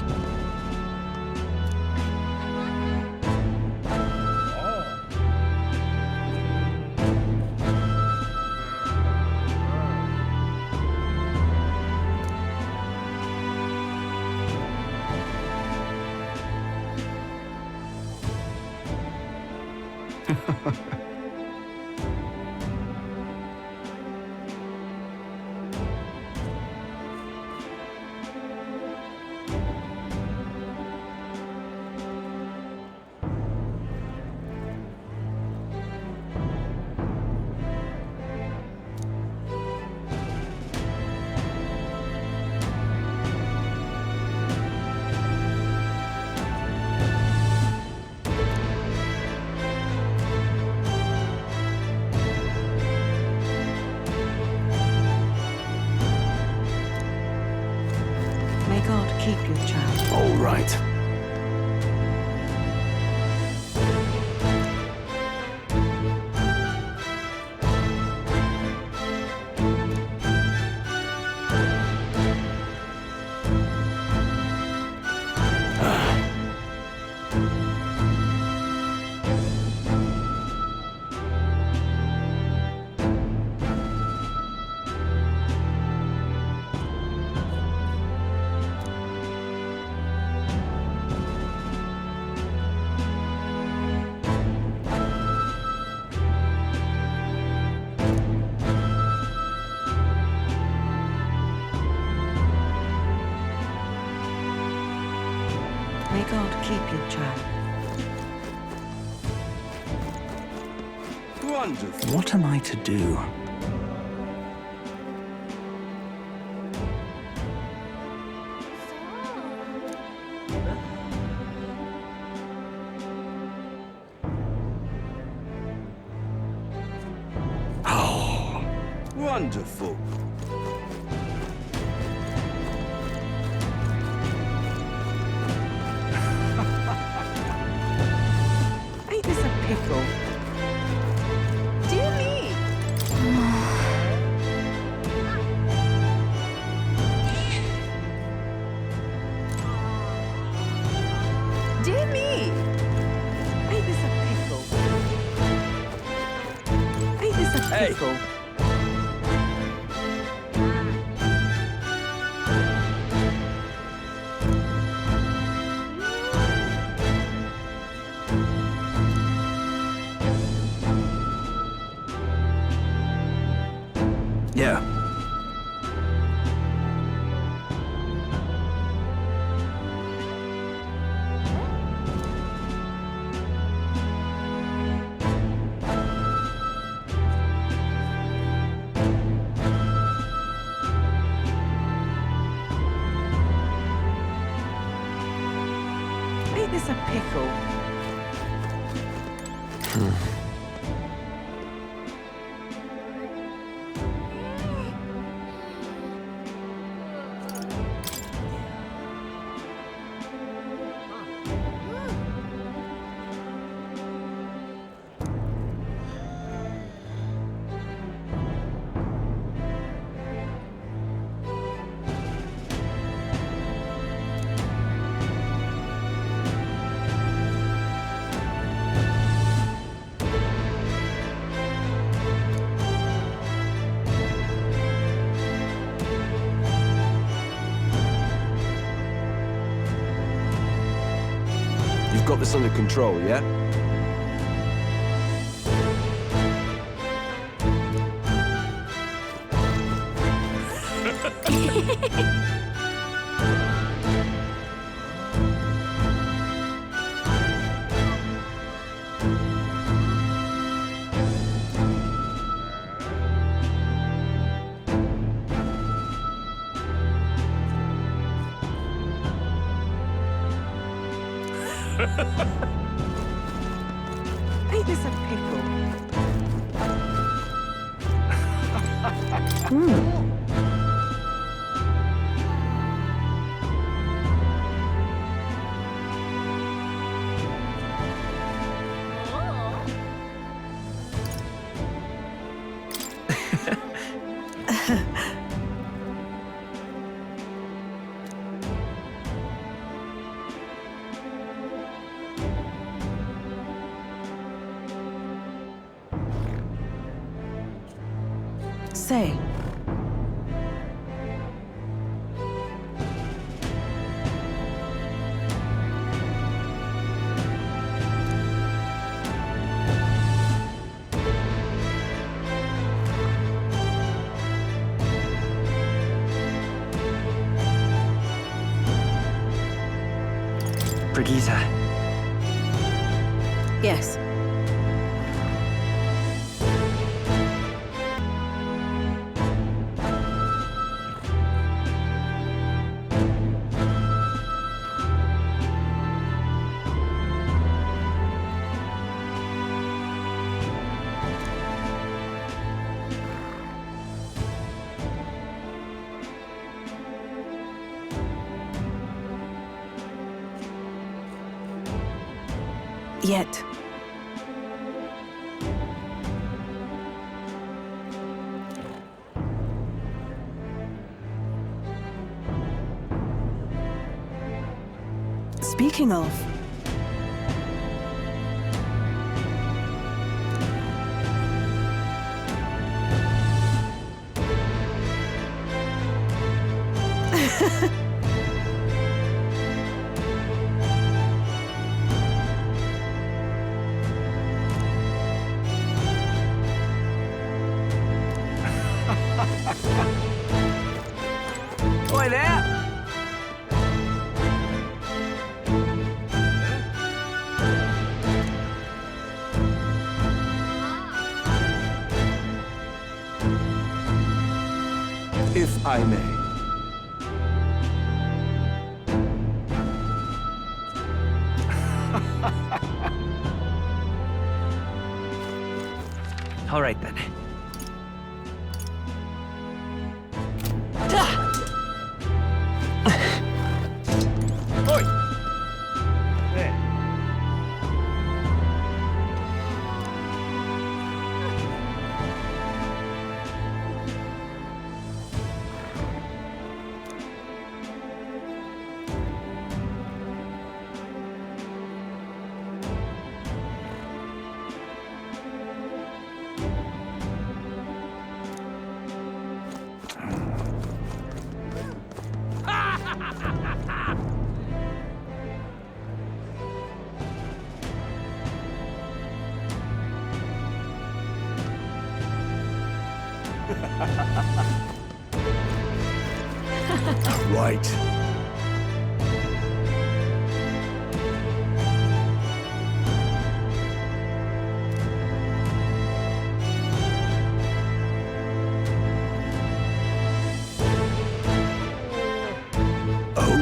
May God keep you, child. All right. May God keep you, child. Wonderful. What am I to do? Wonderful. Ain't this a pickle? Dear me! Dear me! Ain't this a pickle? Ain't this a pickle? this a pickle? You've got this under control, yeah? Ain't this a pickle? Say. Brigitte. Yes. Yet. Speaking of... Oi there! If I may. All right then. Oi! There. Right. Oh.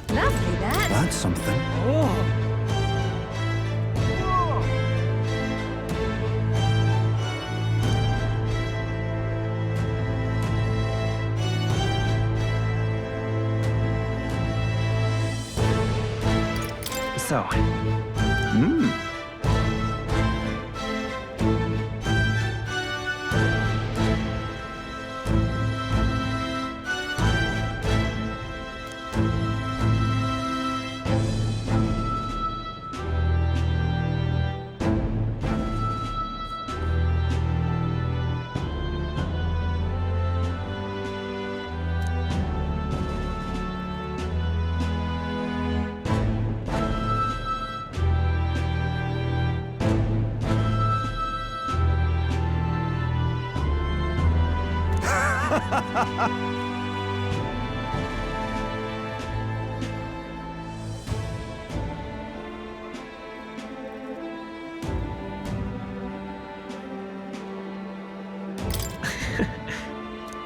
Lovely, that. That's something. So,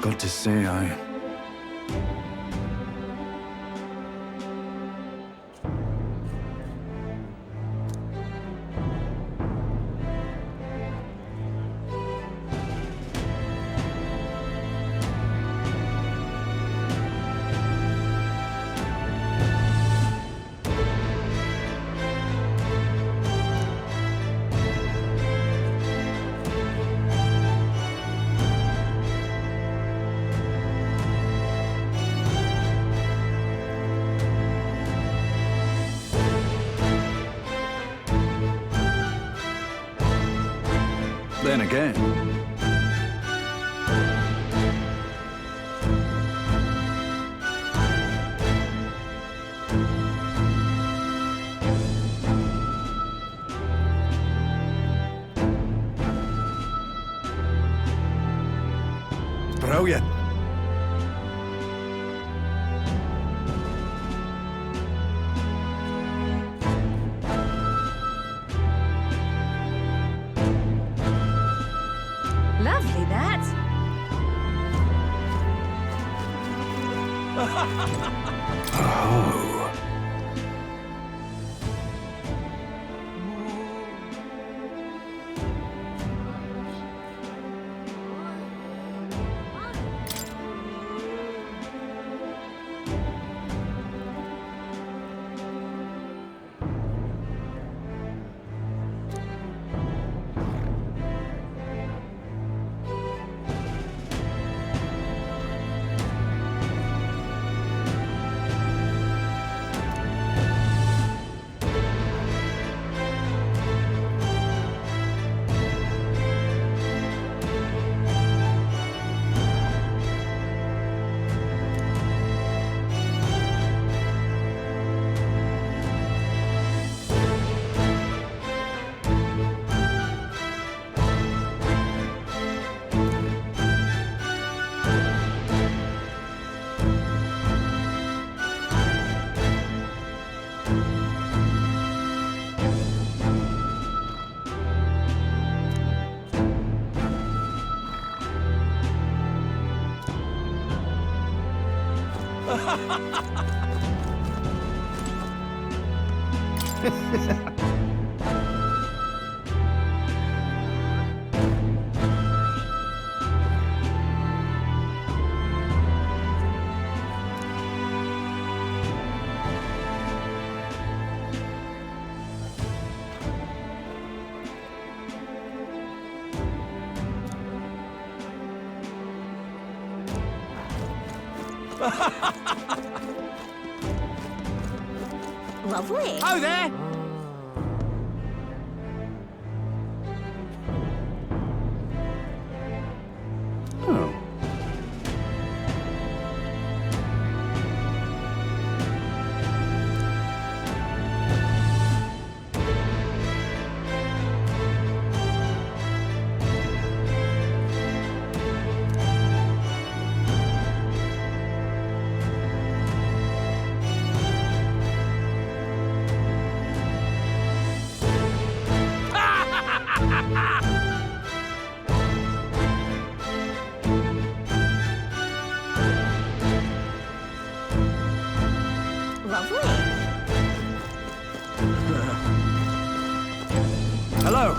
Got to say, then again. Brilliant. Lovely, that. Oh. Lovely. Oh, there! Oh. Hello.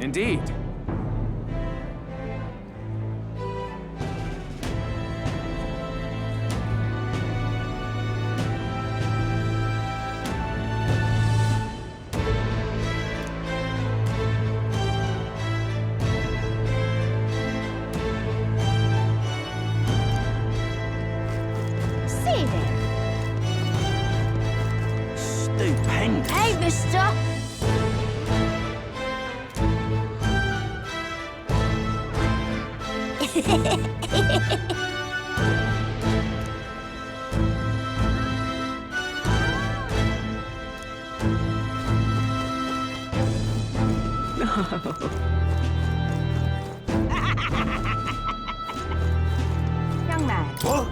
Indeed. See there. Stupendous. Hey, mister. Young man. What?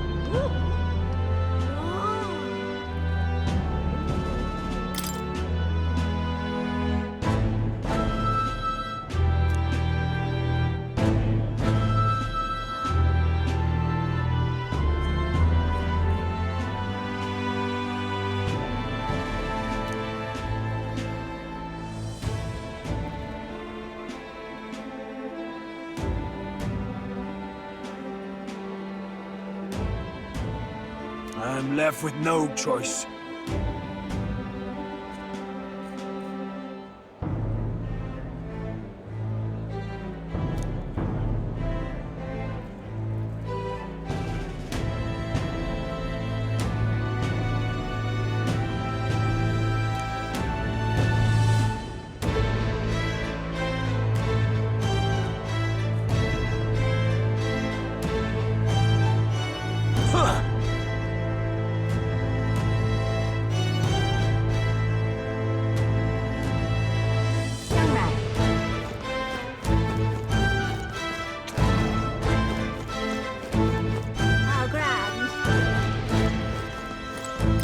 I'm left with no choice.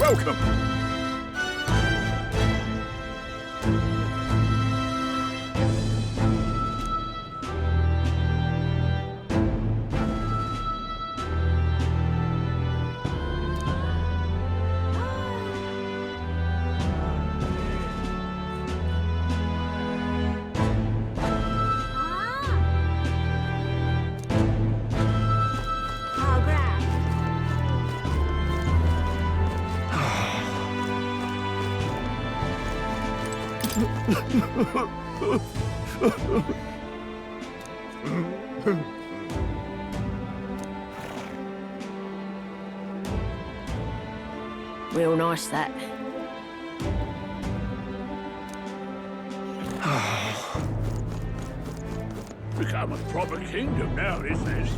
Welcome! Real nice, that. Become a proper kingdom now, isn't it?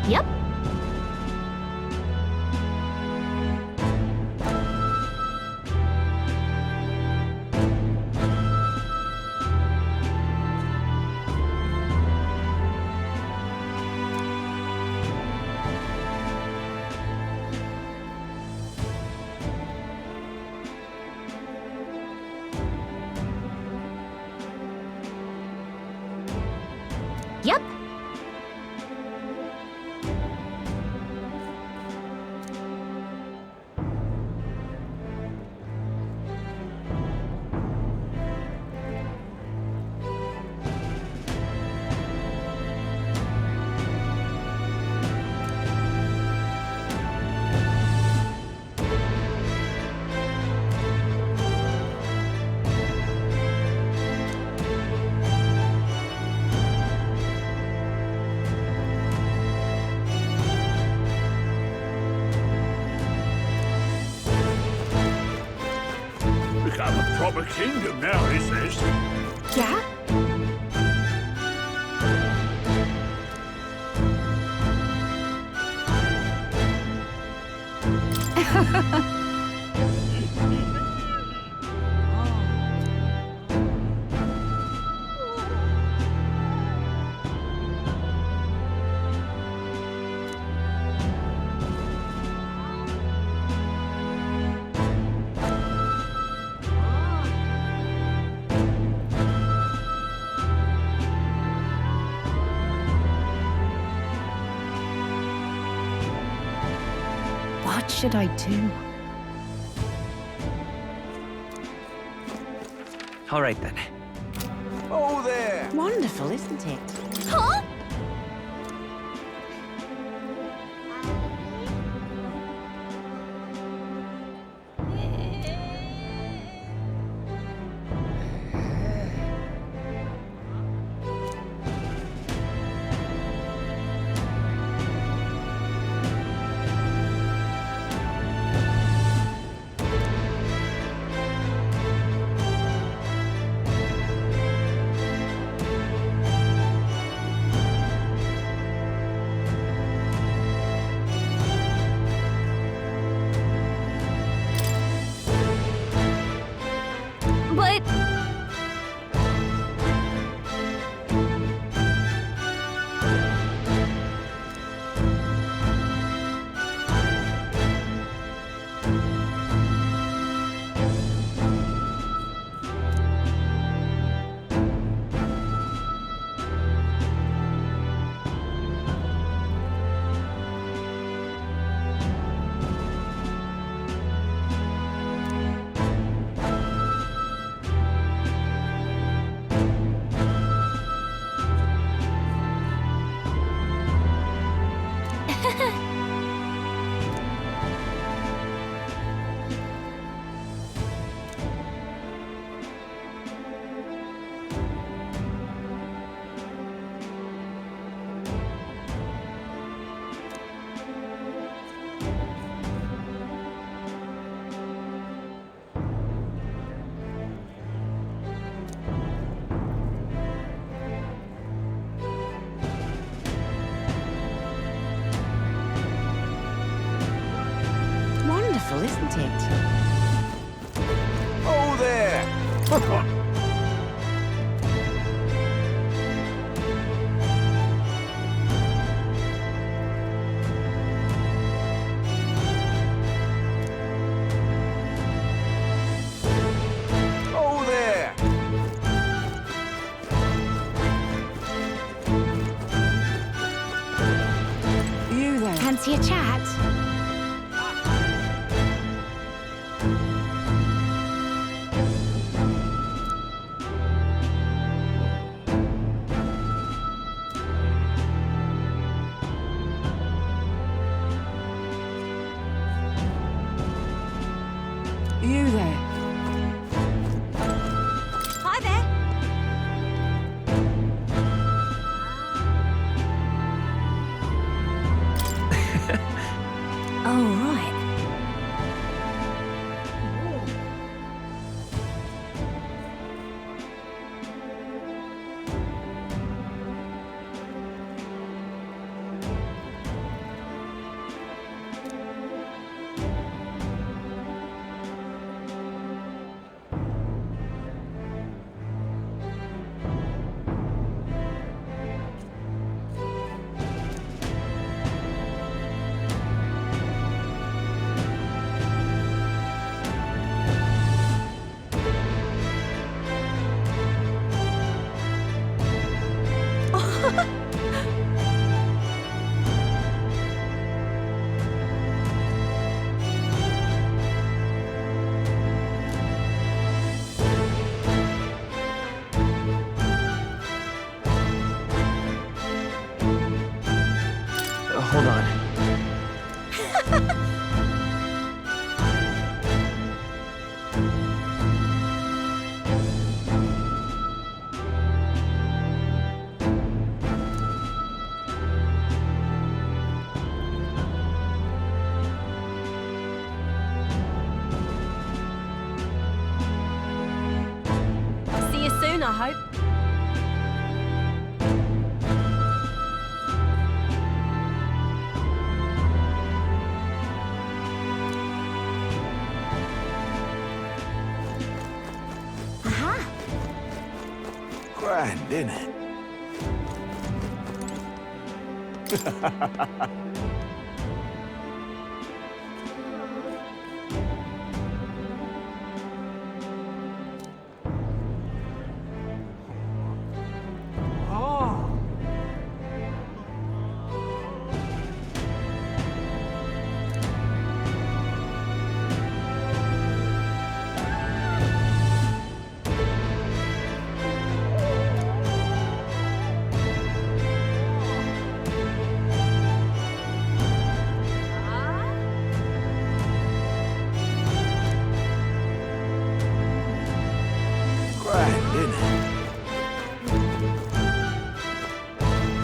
Yep. proper kingdom now, he says. Yeah? What should I do? All right then. Oh there! Wonderful, isn't it? Huh? But... Wonderful, isn't it? Oh there! Oh there! You there? Fancy a chat? You there? Hi there. Oh, right. Hold on. I hope. Aha! Grand, innit?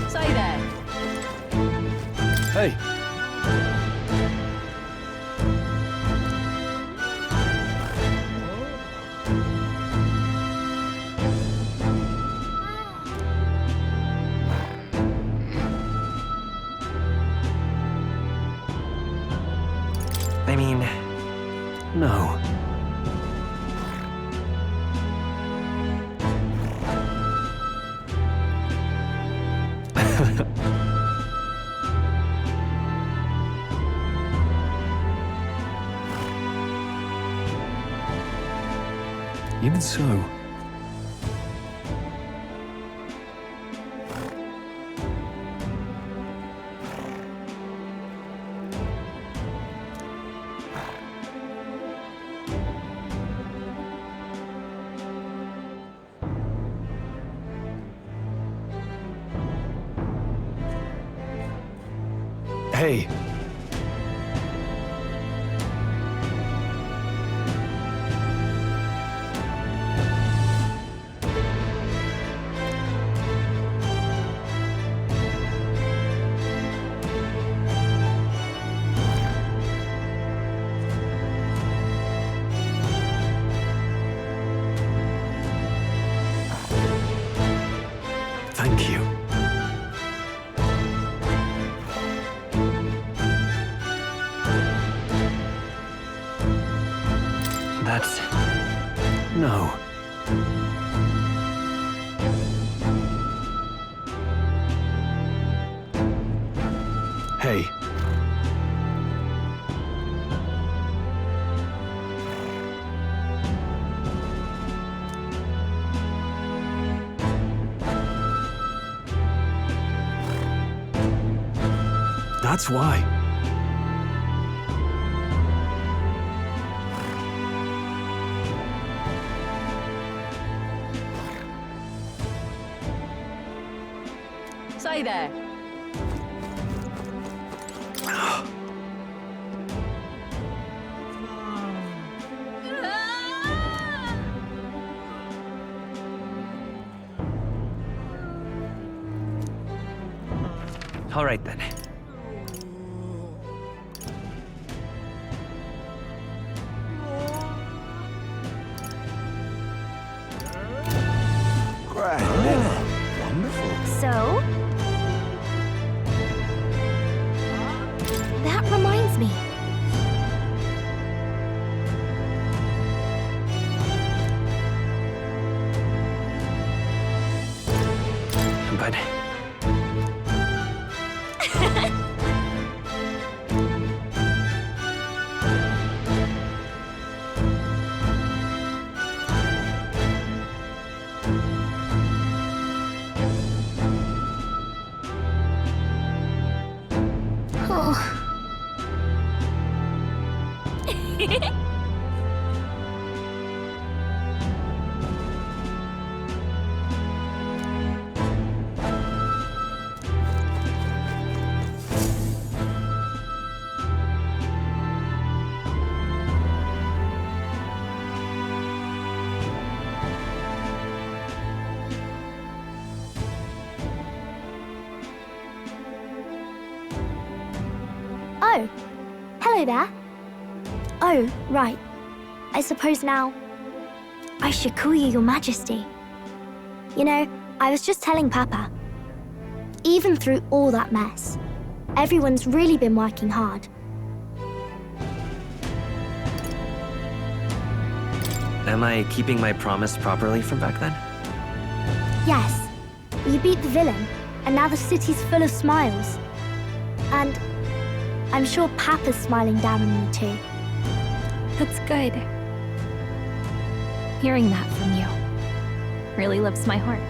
Say there. Hey. I mean, No. Even so. Hey. Thank you. that's... No. Hey. That's why. Say there. All right then. Wonderful. So? That reminds me. But... Oh, hello there. Oh, right. I suppose now I should call you Your Majesty. You know, I was just telling Papa. Even through all that mess, everyone's really been working hard. Am I keeping my promise properly from back then? Yes, you beat the villain, and now the city's full of smiles. And I'm sure Papa's smiling down on you too. That's good. Hearing that from you really lifts my heart.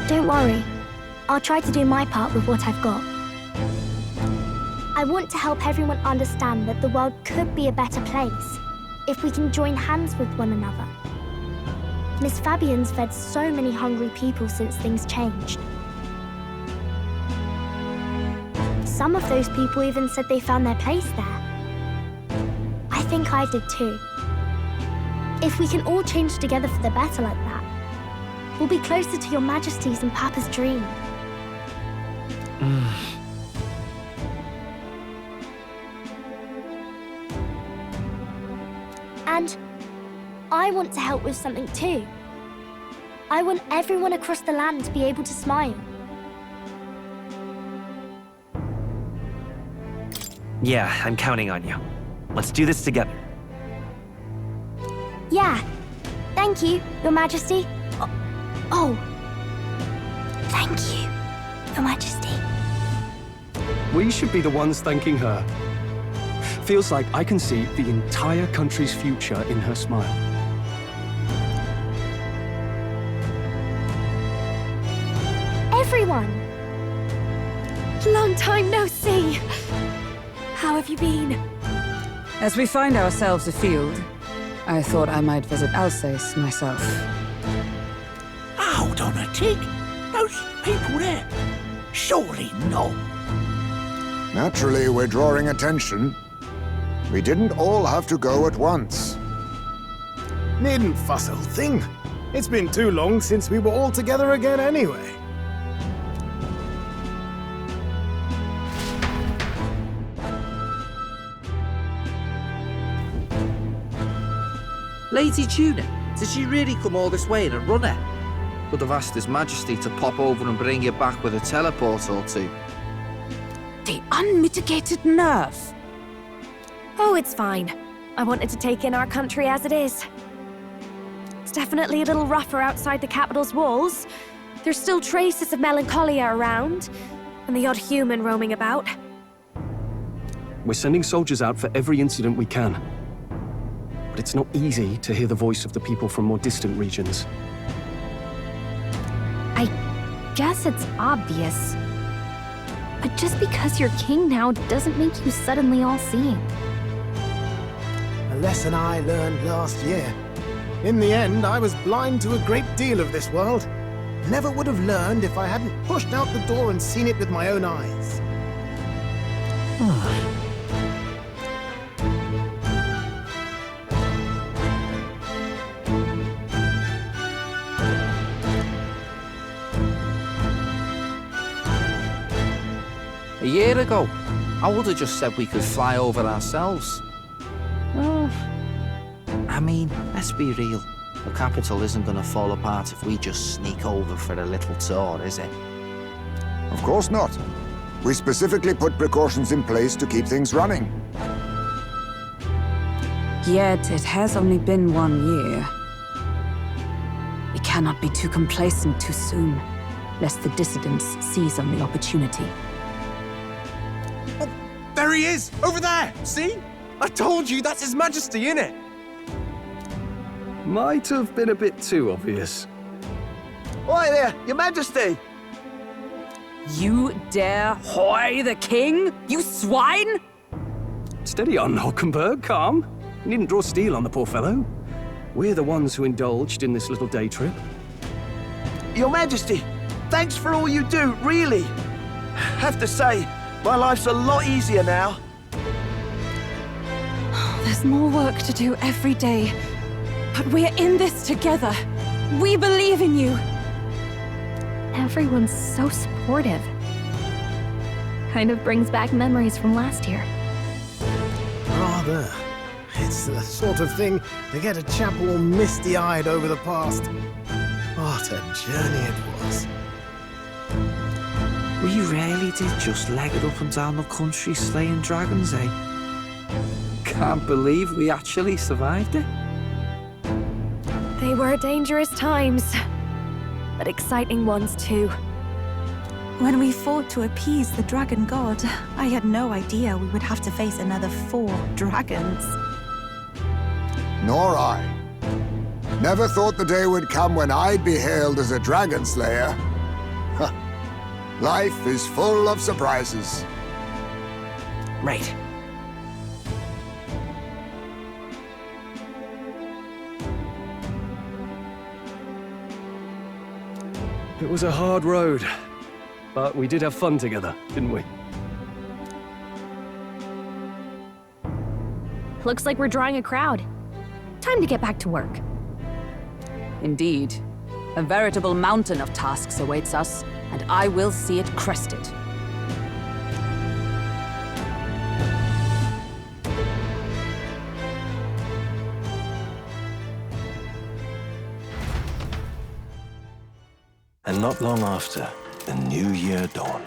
Don't worry. I'll try to do my part with what I've got. I want to help everyone understand that the world could be a better place if we can join hands with one another. Miss Fabian's fed so many hungry people since things changed. Some of those people even said they found their place there. I think I did too. If we can all change together for the better like that, we'll be closer to your Majesty's and Papa's dream. And I want to help with something too. I want everyone across the land to be able to smile. Yeah, I'm counting on you. Let's do this together. Yeah. Thank you, Your Majesty. Oh. Thank you, Your Majesty. We should be the ones thanking her. Feels like I can see the entire country's future in her smile. Everyone! Long time no see. How have you been? As we find ourselves afield, I thought I might visit Alsace myself. Hold on a tick. Those people there. Surely not. Naturally, we're drawing attention. We didn't all have to go at once. Needn't fuss, old thing. It's been too long since we were all together again anyway. Lady Tuna, did she really come all this way in a runner? Would have asked His Majesty to pop over and bring you back with a teleport or two. The unmitigated nerve! Oh, it's fine. I wanted to take in our country as it is. It's definitely a little rougher outside the capital's walls. There's still traces of melancholia around, and the odd human roaming about. We're sending soldiers out for every incident we can. But it's not easy to hear the voice of the people from more distant regions. I guess it's obvious. But just because you're king now doesn't make you suddenly all-seeing. A lesson I learned last year. In the end, I was blind to a great deal of this world. Never would have learned if I hadn't pushed out the door and seen it with my own eyes. A year ago, I would have just said we could fly over ourselves. I mean, let's be real. The capital isn't going to fall apart if we just sneak over for a little tour, is it? Of course not. We specifically put precautions in place to keep things running. Yet it has only been 1 year. We cannot be too complacent too soon, lest the dissidents seize on the opportunity. There he is! Over there! See? I told you, that's His Majesty, innit? Might have been a bit too obvious. Oi there, Your Majesty! You dare hoy the king? You swine! Steady on, Hockenberg, calm. You needn't draw steel on the poor fellow. We're the ones who indulged in this little day trip. Your Majesty, thanks for all you do, really. Have to say, my life's a lot easier now. There's more work to do every day. But we're in this together. We believe in you. Everyone's so supportive. Kind of brings back memories from last year. Rather. It's the sort of thing to get a chap all misty-eyed over the past. What a journey it was. We really did just leg it up and down the country slaying dragons, eh? Can't believe we actually survived it. They were dangerous times, but exciting ones too. When we fought to appease the dragon god, I had no idea we would have to face another 4 dragons. Nor I. Never thought the day would come when I'd be hailed as a dragon slayer. Huh. Life is full of surprises. Right. It was a hard road, but we did have fun together, didn't we? Looks like we're drawing a crowd. Time to get back to work. Indeed. A veritable mountain of tasks awaits us, and I will see it crested. And not long after, the new year dawned.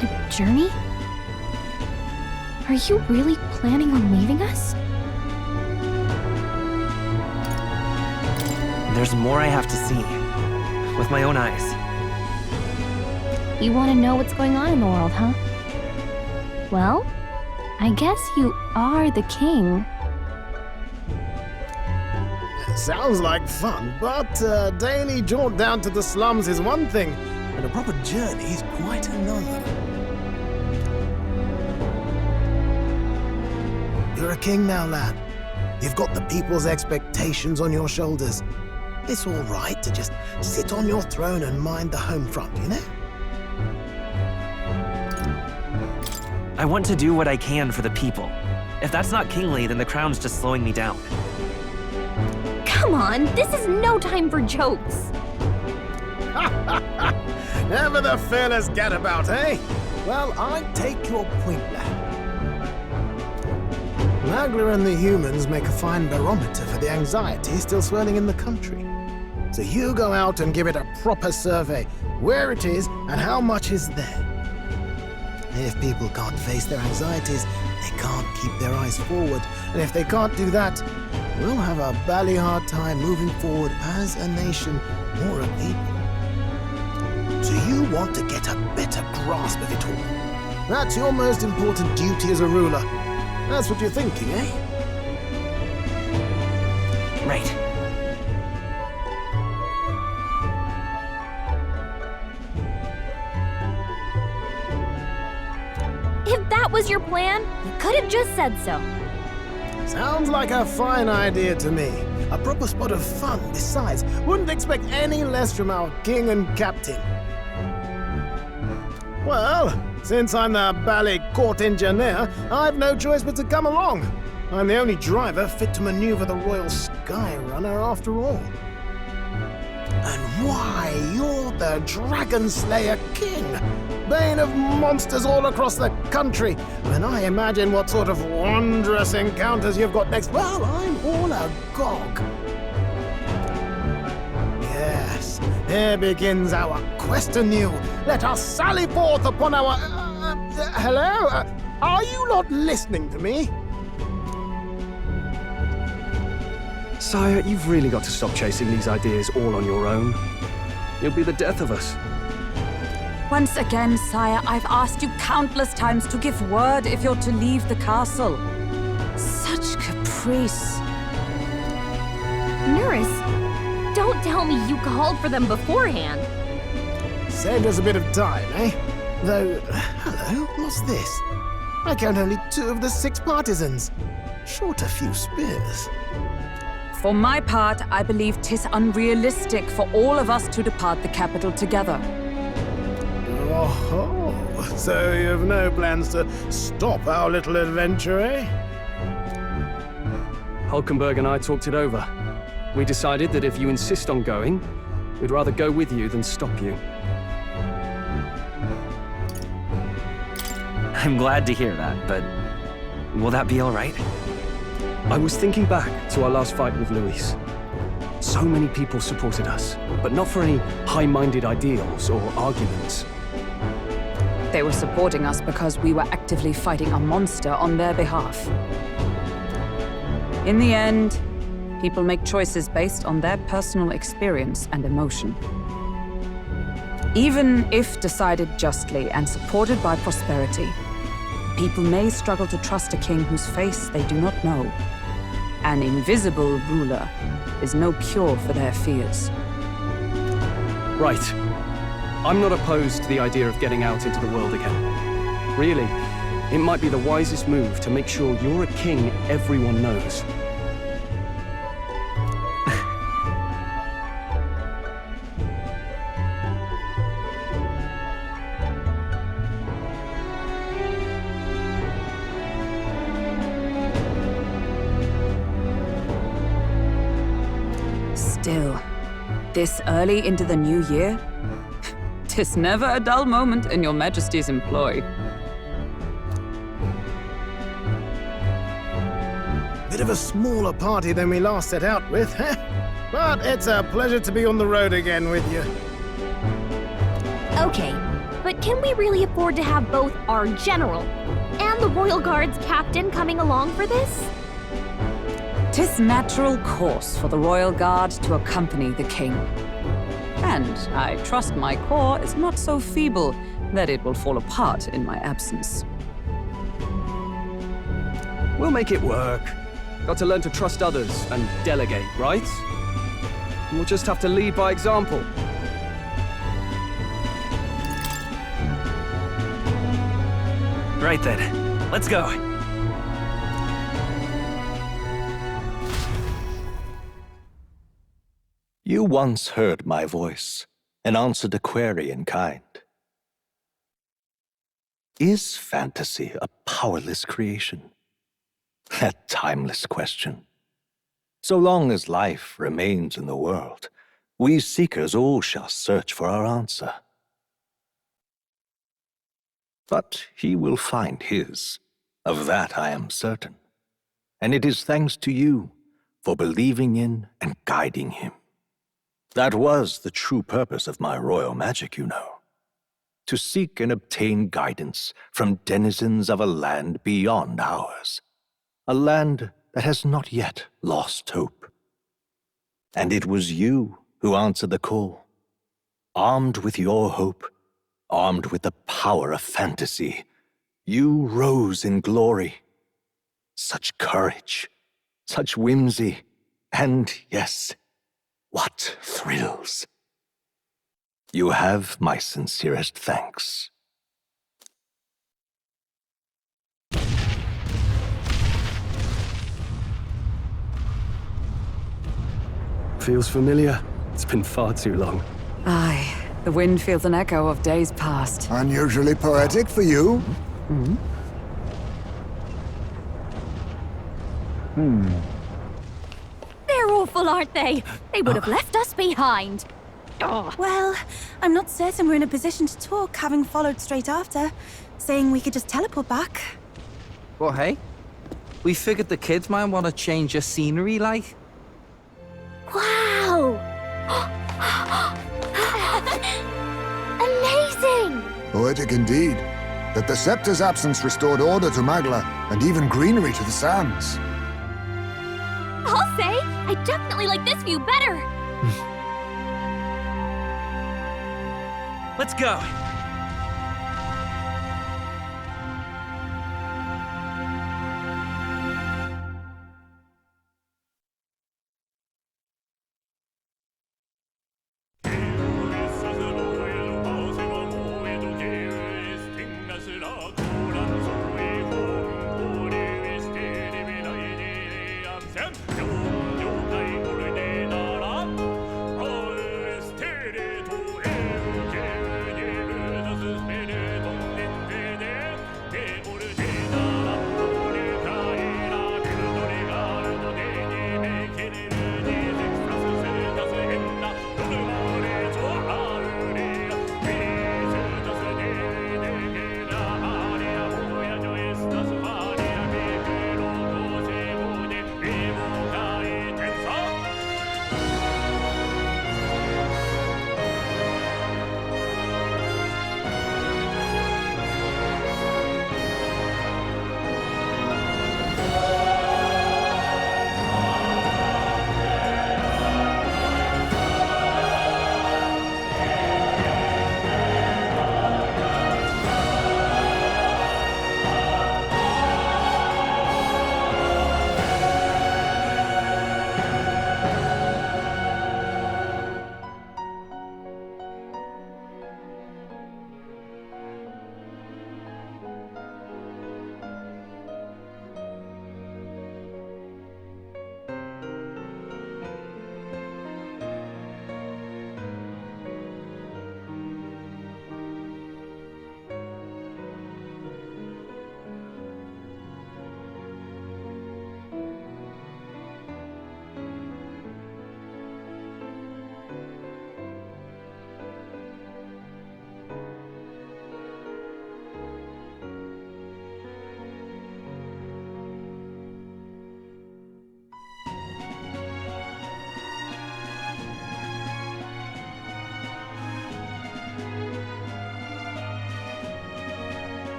A journey? Are you really planning on leaving us? There's more I have to see. With my own eyes. You want to know what's going on in the world, huh? Well, I guess you are the king. Sounds like fun, but a daily jaunt down to the slums is one thing, and a proper journey is quite another. You're a king now, lad. You've got the people's expectations on your shoulders. It's all right to just sit on your throne and mind the home front, you know? I want to do what I can for the people. If that's not kingly, then the crown's just slowing me down. Come on, this is no time for jokes. Never the fearless gadabout, eh? Well, I take your point, lad. Magla and the humans make a fine barometer for the anxiety still swirling in the country. So you go out and give it a proper survey, where it is and how much is there. If people can't face their anxieties, they can't keep their eyes forward. And if they can't do that, we'll have a bally hard time moving forward as a nation or a people. So you want to get a better grasp of it all. That's your most important duty as a ruler. That's what you're thinking, eh? Right. If that was your plan, you could have just said so. Sounds like a fine idea to me. A proper spot of fun, besides. Wouldn't expect any less from our king and captain. Well, since I'm the bally court engineer, I've no choice but to come along. I'm the only driver fit to maneuver the Royal Skyrunner after all. And why, you're the Dragon Slayer King, bane of monsters all across the country. When I imagine what sort of wondrous encounters you've got next, well, I'm all agog. Yes, here begins our quest anew. Let us sally forth upon our... hello? Are you not listening to me? Sire, you've really got to stop chasing these ideas all on your own. You'll be the death of us. Once again, sire, I've asked you countless times to give word if you're to leave the castle. Such caprice. Nurse, don't tell me you called for them beforehand. Saved us a bit of time, eh? Though, hello, what's this? I count only 2 of the 6 partisans. Short a few spears. For my part, I believe 'tis unrealistic for all of us to depart the capital together. Oh, so you have no plans to stop our little adventure, eh? Hulkenberg and I talked it over. We decided that if you insist on going, we'd rather go with you than stop you. I'm glad to hear that, but will that be all right? I was thinking back to our last fight with Luis. So many people supported us, but not for any high-minded ideals or arguments. They were supporting us because we were actively fighting a monster on their behalf. In the end, people make choices based on their personal experience and emotion. Even if decided justly and supported by prosperity, people may struggle to trust a king whose face they do not know. An invisible ruler is no cure for their fears. Right. I'm not opposed to the idea of getting out into the world again. Really, it might be the wisest move to make sure you're a king everyone knows. Still, this early into the new year? 'Tis never a dull moment in your Majesty's employ. Bit of a smaller party than we last set out with, huh? But it's a pleasure to be on the road again with you. Okay, but can we really afford to have both our general and the Royal Guard's captain coming along for this? 'Tis natural course for the Royal Guard to accompany the king. And I trust my corps is not so feeble that it will fall apart in my absence. We'll make it work. Got to learn to trust others and delegate, right? We'll just have to lead by example. Right then, let's go. You once heard my voice and answered a query in kind. Is fantasy a powerless creation? A timeless question. So long as life remains in the world, we seekers all shall search for our answer. But he will find his, of that I am certain. And it is thanks to you for believing in and guiding him. That was the true purpose of my royal magic, you know. To seek and obtain guidance from denizens of a land beyond ours. A land that has not yet lost hope. And it was you who answered the call. Armed with your hope, armed with the power of fantasy, you rose in glory. Such courage, such whimsy, and yes, what thrills. You have my sincerest thanks. Feels familiar. It's been far too long. Aye, the wind feels an echo of days past. Unusually poetic for you. They're awful, aren't they? They would have left us behind. Oh. Well, I'm not certain we're in a position to talk, having followed straight after, saying we could just teleport back. Well, hey, we figured the kids might want to change your scenery, like. Wow! Amazing! Poetic indeed. That the scepter's absence restored order to Magla, and even greenery to the sands. I'll say, I definitely like this view better. Let's go.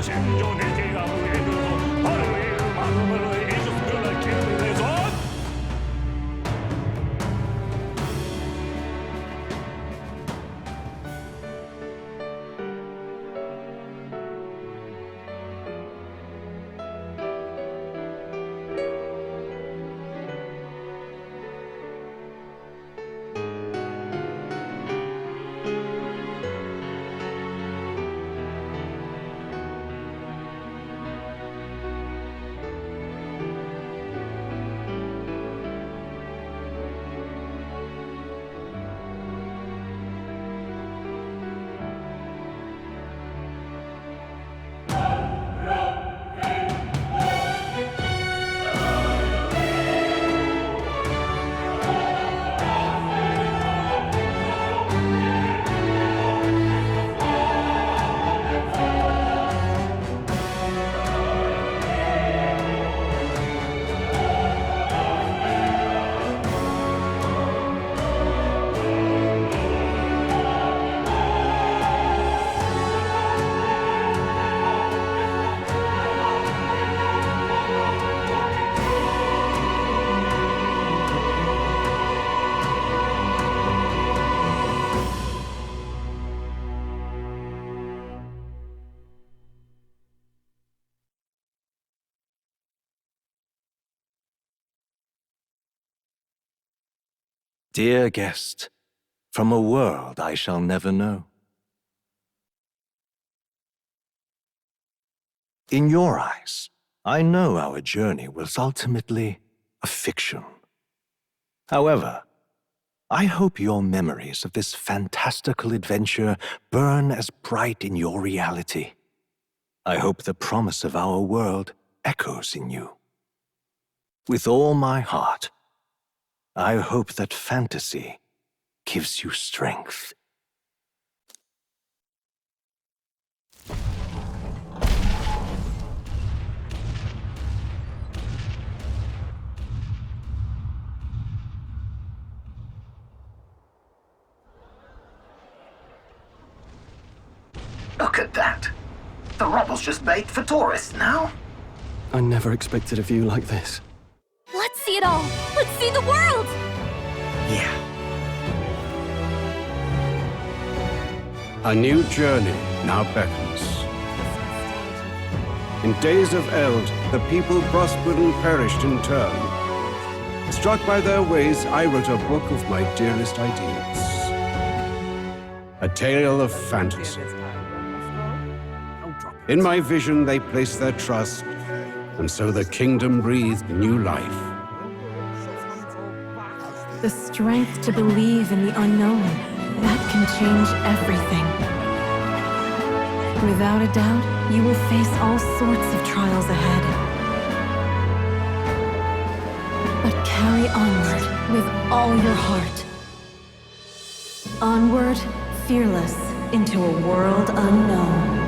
생존의 아무에도 바로의 마음으로 해줬으면 기분에서 Dear guest, from a world I shall never know. In your eyes, I know our journey was ultimately a fiction. However, I hope your memories of this fantastical adventure burn as bright in your reality. I hope the promise of our world echoes in you. With all my heart, I hope that fantasy gives you strength. Look at that. The rubble's just made for tourists now. I never expected a view like this. Let's see it all! Let's see the world! Yeah. A new journey now beckons. In days of eld, the people prospered and perished in turn. Struck by their ways, I wrote a book of my dearest ideas. A tale of fantasy. In my vision, they placed their trust, and so the kingdom breathed new life. The strength to believe in the unknown, that can change everything. Without a doubt, you will face all sorts of trials ahead. But carry onward with all your heart. Onward, fearless, into a world unknown.